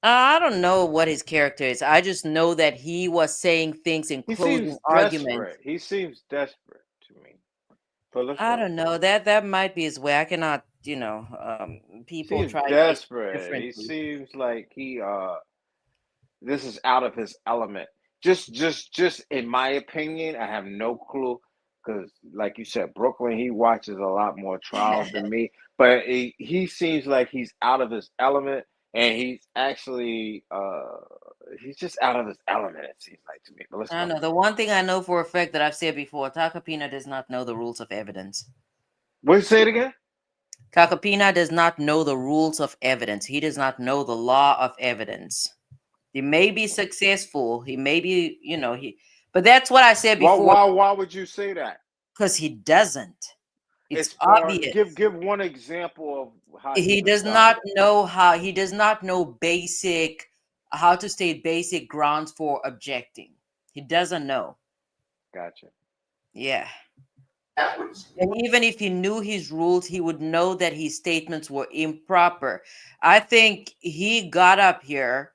I don't know what his character is. I just know that he was saying things in He closing seems arguments. desperate. He seems desperate to me. But let's I go. don't know. That might be his way. I cannot, people Seems try to desperate. He differently. seems like he this is out of his element. Just in my opinion, I have no clue because, like you said, Brooklyn, he watches a lot more trials than me. But he seems like he's out of his element, and he's actually he's just out of his element. It seems like to me. But let's I go. know. The one thing I know for a fact that I've said before, Tacopina does not know the rules of evidence. What you say it again? Tacopina does not know the rules of evidence. He does not know the law of evidence. He may be successful. He may be, but that's what I said Why? before, Why would you say that? because he doesn't. As It's far obvious. give one example of how He he's does a not scholar. know how to state basic grounds for objecting. He doesn't know. Gotcha. Yeah. That was And even if he knew his rules, he would know that his statements were improper. I think he got up here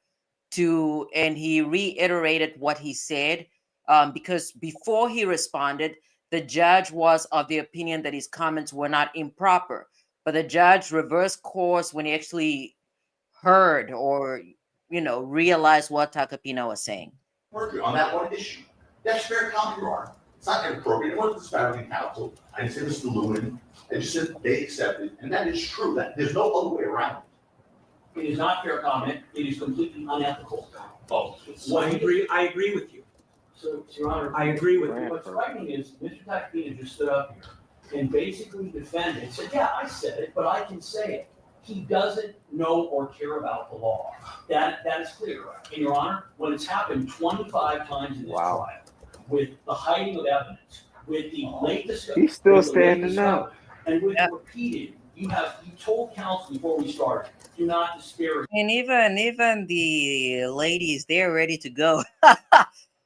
and he reiterated what he said, because before he responded, the judge was of the opinion that his comments were not improper. But the judge reversed course when he actually heard or, realized what Tacopina was saying. Mercury on that one issue. That's fair comment, Your Honor. It's not inappropriate. It wasn't disparaging counsel. I didn't say Mr. Lewin. I just said they accepted, and that is true. That there's no other way around it. It is not fair comment. It is completely unethical. Oh, I agree with you. So, Your Honor. I agree with you. What's frightening is Mr. Tacopina just stood up here and basically defended, said, yeah, I said it, but I can say it. He doesn't know or care about the law. That is clear. And Your Honor, when it's happened 25 times in this trial, with the hiding of evidence, with the late discovery, He's still standing up. and with repeated, you told counsel before we started, do not disparage. And even the ladies, they're ready to go.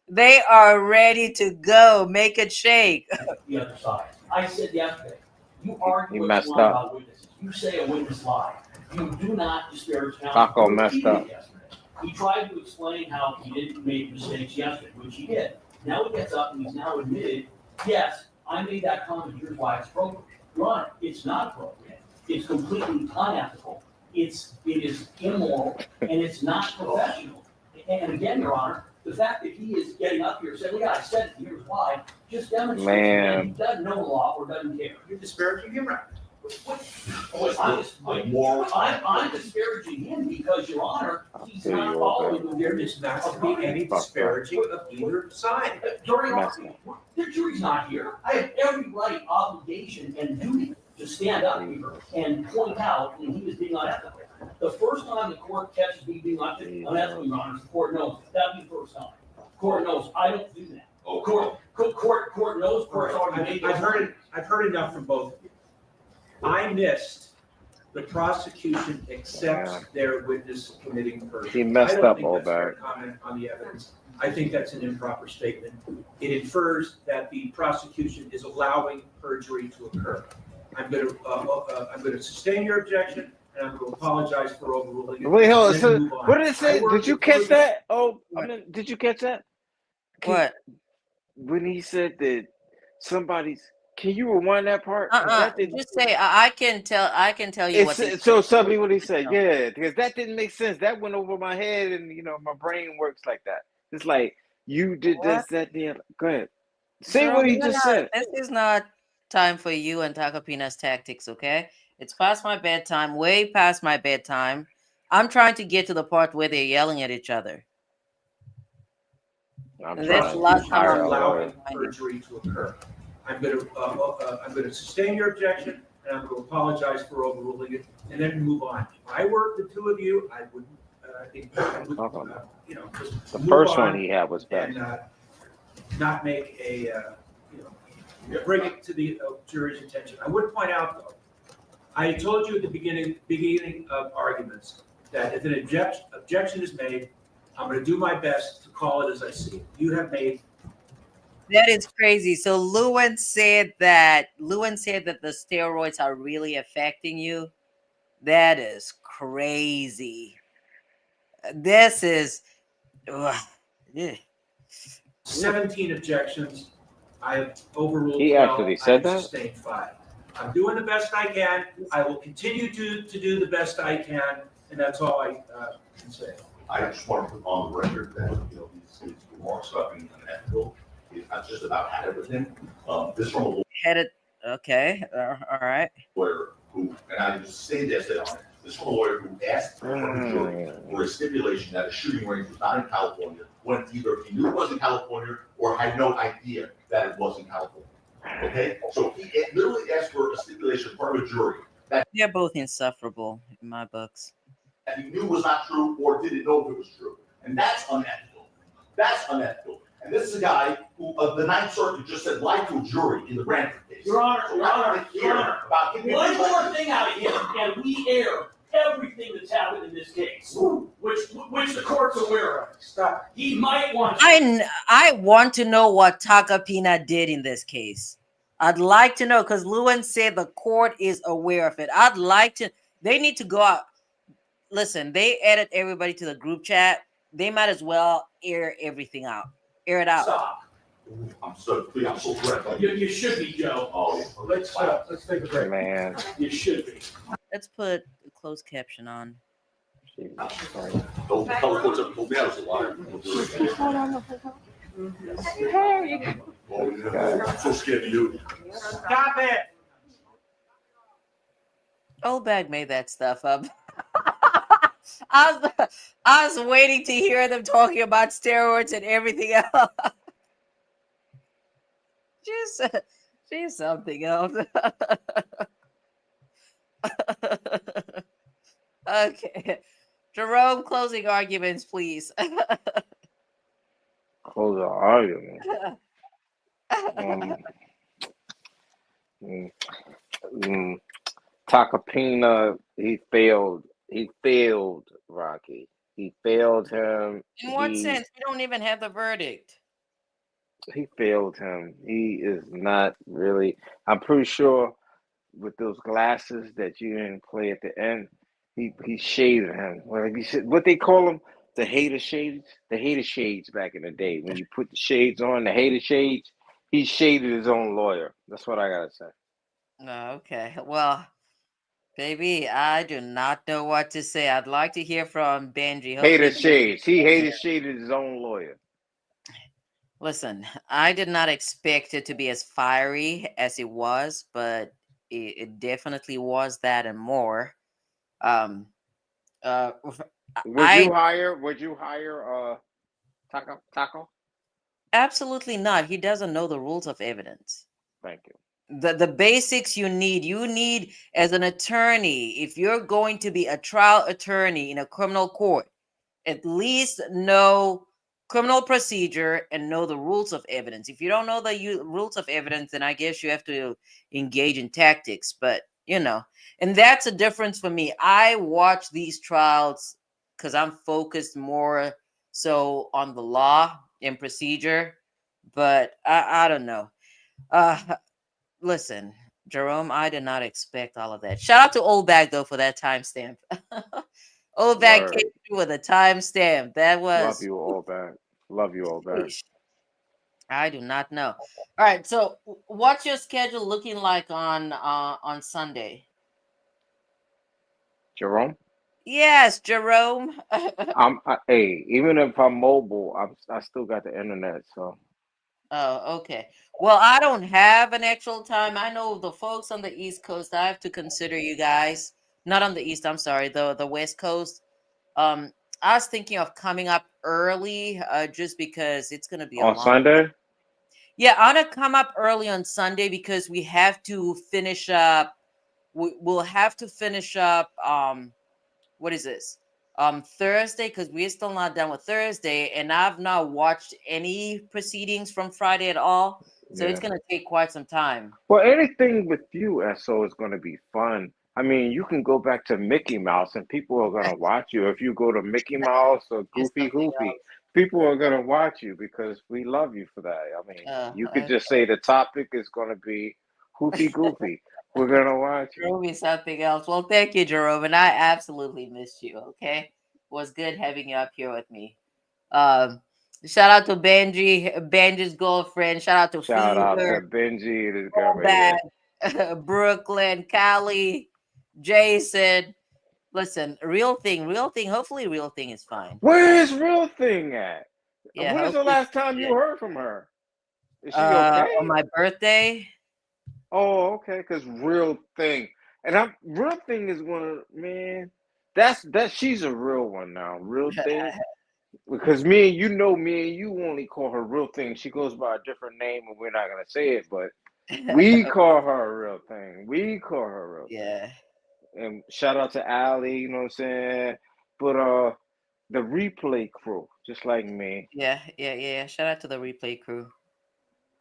They are ready to go. Make it shake. The other side. I said yesterday, you argue He what messed you want up. about witnesses. You say a witness lied. You do not disparage counsel. Taco You messed repeated up. it yesterday. He tried to explain how he didn't make mistakes yesterday, which he did. Now he gets up and he's now admitted, yes, I made that comment, here's why it's appropriate. Your Honor, it's not appropriate. It's completely unethical. It is immoral, and it's not professional. And again, Your Honor, the fact that he is getting up here and saying, well, yeah, I said it, here's why, just demonstrates that he doesn't know the law or doesn't care. You're disparaging him, right? I'm disparaging him because, Your Honor, he's not following the There weirdness is not to be any disparaging of either side. during argument. The jury's not here. I have every right, obligation, and duty to stand up here and point out when he was being unethical. The first time the court catches me being unethical, Your Honor, the court knows. That'd be the first time. Court knows. I don't do that. oh, Court knows. Court's already made. I've heard enough from both of you. I missed the prosecution accepts their witness committing perjury. He messed up, I don't think that's fair Oldberg. comment on the evidence. I think that's an improper statement. It infers that the prosecution is allowing perjury to occur. I'm going to sustain your objection, and I'm going to apologize for overruling it. Wait, hold on. and So, then move on. what did it say? I work Did you with catch lawyers- that? Oh, did you catch that? What? When he said that somebody's. Can you rewind that part? 'Cause that didn't- Just say I can tell you what. It's, so tell me what he said. Yeah, because that didn't make sense. That went over my head, and my brain works like that. It's like you did this, that, the other. Go ahead. Say Girl, what he just said. This is not time for you and Tacopina's tactics, okay? It's past my bedtime, way past my bedtime. I'm trying to get to the part where they're yelling at each other. I'm And trying that's to the last be time higher I'm on allowing it. perjury to occur. I'm going to sustain your objection, and I'm going to apologize for overruling it, and then move on. If I were the two of you, I would, just The move first on one he had was best. and not make bring it to the jury's attention. I would point out, though, I told you at the beginning of arguments that if an objection is made, I'm going to do my best to call it as I see it. You have made. That is crazy. So Lewin said that the steroids are really affecting you. That is crazy. This is. Yeah. 17 objections. I have overruled He 12. actually said I have that? sustained 5. I'm doing the best I can. I will continue to do the best I can, and that's all I can say. I just want to put on the record that, his remarks about being unethical, I've just about had it with him. This from a Headed. Okay. All right. lawyer and I just stated yesterday on it, This is from a lawyer who asked for a jury for a stipulation that a shooting range was not in California, when either he knew it was in California or had no idea that it was in California. Okay, so he literally asked for a stipulation in front of a jury They're both insufferable in my books. that he knew was not true or didn't know if it was true. And that's unethical. That's unethical. And this is a guy who, the Ninth Circuit just said lied to a jury in the Brantford case. Your Honor, So Your I don't Honor, wanna Your hear Honor. about him. One more thing out of him, and we air everything that's happened in this case, which the court's aware of. Stop. He might want to. I want to know what Tacopina did in this case. I'd like to know, because Lewin said the court is aware of it. I'd like to. They need to go out. Listen, they added everybody to the group chat. They might as well air everything out. Air it out. Stop. I'm so grateful. You should be, Joe. Oh, Let's take a break. Man. You should be. Let's put a closed caption on. Jesus Christ. don't tell the courts that told me I was a liar. I'm so scared to do it. Stop it. Oldbag made that stuff up. I was waiting to hear them talking about steroids and everything else. She's something else. Okay. Jerome, closing arguments, please. Close the argument. Tacopina, he failed. He failed Rocky. He failed him. In what sense? We don't even have the verdict. He failed him. He is not really. I'm pretty sure with those glasses that you didn't play at the end, he shaded him. What they call them? The hater shades? The hater shades back in the day. When you put the shades on, the hater shades, he shaded his own lawyer. That's what I gotta say. Okay. Well, baby, I do not know what to say. I'd like to hear from Benji. Hater shades. He hater shaded his own lawyer. Listen, I did not expect it to be as fiery as it was, but it definitely was that and more. Would you hire Taco? Absolutely not. He doesn't know the rules of evidence. Thank you. The basics you need as an attorney, if you're going to be a trial attorney in a criminal court, at least know criminal procedure and know the rules of evidence. If you don't know the rules of evidence, then I guess you have to engage in tactics. But, and that's a difference for me. I watch these trials because I'm focused more so on the law and procedure. But I don't know. Listen, Jerome, I did not expect all of that. Shout out to Old Bag, though, for that timestamp. Old Bag came through with a timestamp. That was... Love you, Old Bag. Love you, Old Bag. I do not know. All right, so what's your schedule looking like on Sunday? Jerome? Yes, Jerome. Hey, even if I'm mobile, I still got the internet, so... Oh, okay. Well, I don't have an actual time. I know the folks on the East Coast, I have to consider you guys. Not on the East, I'm sorry, the West Coast. I was thinking of coming up early just because it's going to be on Sunday? Yeah, I want to come up early on Sunday because we have to finish up. We'll have to finish up, what is this? Thursday, because we're still not done with Thursday, and I've not watched any proceedings from Friday at all, so it's going to take quite some time. Well, anything with you, SO, is going to be fun. I mean, you can go back to Mickey Mouse, and people are going to watch you. If you go to Mickey Mouse or Goofy, people are going to watch you because we love you for that. I mean, you could just say the topic is going to be Goofy. We're going to watch you. It'll be something else. Well, thank you, Jerome, and I absolutely missed you, okay? It was good having you up here with me. Shout out to Benji's girlfriend. Shout out to Benji, this guy right here. Brooklyn, Cali, Jason. Listen, real thing. Hopefully, real thing is fine. Where is real thing at? Yeah, when is the last time you heard from her? Is she okay? On my birthday. Oh, okay. Because real thing, And I'm real thing is one of man. That she's a real one now. Real thing. Because me and you only call her real thing. She goes by a different name, and we're not gonna say it, but we call her a real thing. We call her a real thing. Yeah. And shout out to Allie, you know what I'm saying? But the replay crew, just like me. Yeah. Shout out to the replay crew.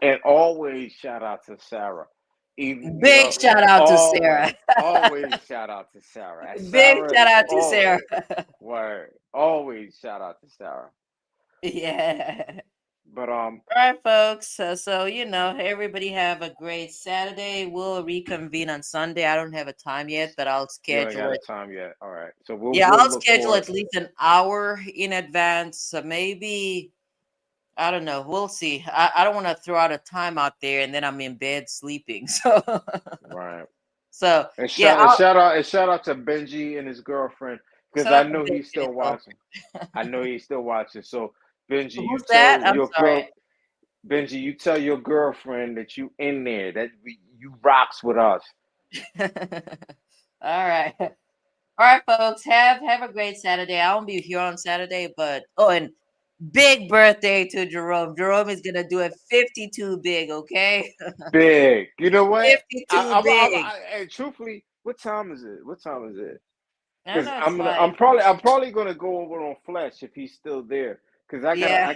And always shout out to Sarah. Even Big shout out to Sarah. always shout out to Sarah. And Big Sarah shout is out to always Sarah. word. Always shout out to Sarah. Yeah. But All right, folks. So everybody have a great Saturday. We'll reconvene on Sunday. I don't have a time yet, but I'll you ain't schedule got a it. time yet. All right. So Yeah, we'll I'll look schedule for it. at least an hour in advance. So maybe I don't know. We'll see. I don't want to throw out a time out there and then I'm in bed sleeping. So Right. so And yeah, shout and I'll shout out and shout out to Benji and his girlfriend because set I up a know big he's still info. watching. I know he's still watching. So Benji, you Who's tell that? I'm your sorry. girl Benji, you tell your girlfriend that you in there, that you rocks with us. All right. All right, folks. Have a great Saturday. I won't be here on Saturday, but and big birthday to Jerome. Jerome is gonna do it 52 big, okay? Big. You know what? 52 big. Hey, truthfully, what time is it? What time is it? I Because know it's I'm fine. probably gonna go over on Flesh if he's still there. Because Yeah.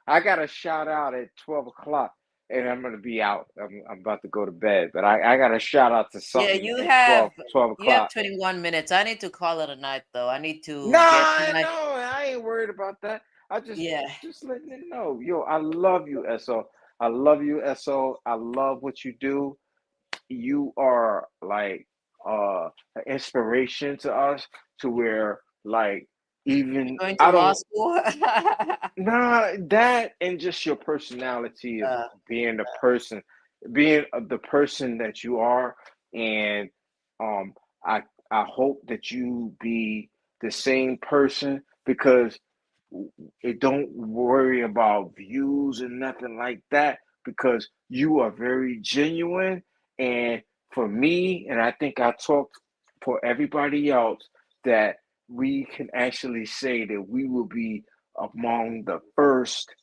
I gotta shout out at 12 o'clock, and I'm gonna be out. I'm about to go to bed, but I gotta shout out to Yeah, something at 12 you have o'clock. 21 minutes. I need to call it a night though. I need to get Nah, my no, I ain't worried about that. I yeah. just letting it know. Yo, I love you, SO. I love you, SO. I love what you do. You are like an inspiration to us to where like You're even going to I law don't school? nah that and just your personality of uh, being the person that you are and um I I hope that you be the same person because it don't worry about views and nothing like that because you are very genuine and for me and I think I talked for everybody else that we can actually say that we will be among the first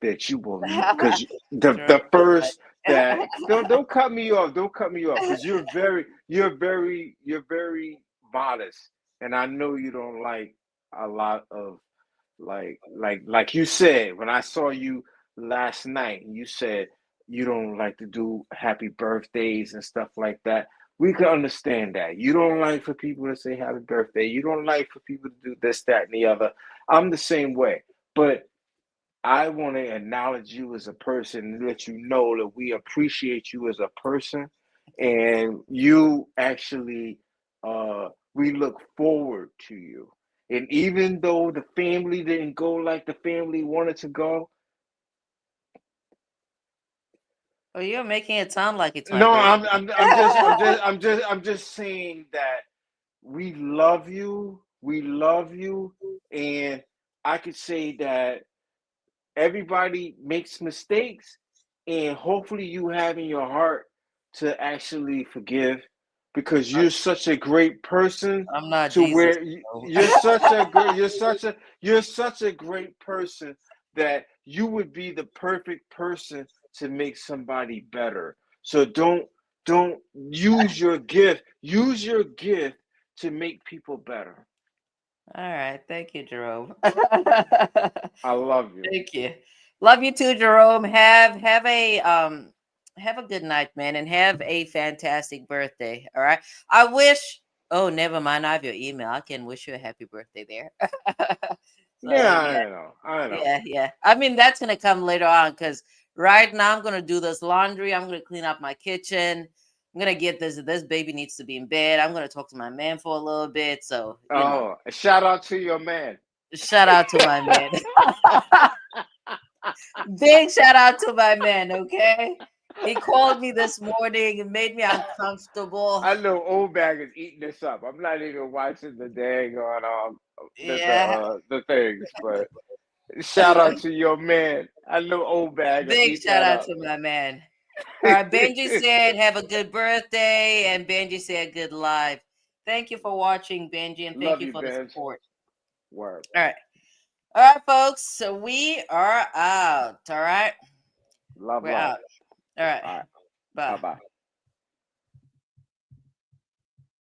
that you will because Jerome, the first you're that funny. don't cut me off because you're very modest and I know you don't like a lot of like you said when I saw you last night and you said you don't like to do happy birthdays and stuff like that. We can understand that. You don't like for people to say happy birthday. You don't like for people to do this, that, and the other. I'm the same way. But I want to acknowledge you as a person and let you know that we appreciate you as a person and you actually we look forward to you. And even though the family didn't go like the family wanted to go, Oh, you're making it sound like it's my no, birthday. I'm just saying that we love you, and I could say that everybody makes mistakes and hopefully you have in your heart to actually forgive because you're such a great person I'm not to Jesus. where So. you're such a great person that you would be the perfect person to make somebody better so don't use your gift to make people better. All right. Thank you, Jerome. I love you. Thank you. Love you too, Jerome. Have a good night, man, and have a fantastic birthday. All right. I wish. Oh, never mind. I have your email. I can wish you a happy birthday there. So Yeah, yeah, I know. yeah. I mean, that's gonna come later on because right now I'm gonna do this laundry. I'm gonna clean up my kitchen. I'm gonna get this baby needs to be in bed. I'm gonna talk to my man for a little bit. So Oh, shout out to your man. shout out to my man. Big shout out to my man, okay? He called me this morning and made me uncomfortable. I know old bag is eating this up. I'm not even watching the dang on Yeah. the things, but shout out to your man. I know old bag are Big eat shout that out up. to my man. All right, Benji said, "Have a good birthday," and Benji said, "Good live." Thank you for watching, Benji, and thank Love you you, for the Benj. support. Word. All right, folks. So we are out. All right, Love, we're love. out. All right, All right. bye. Bye-bye.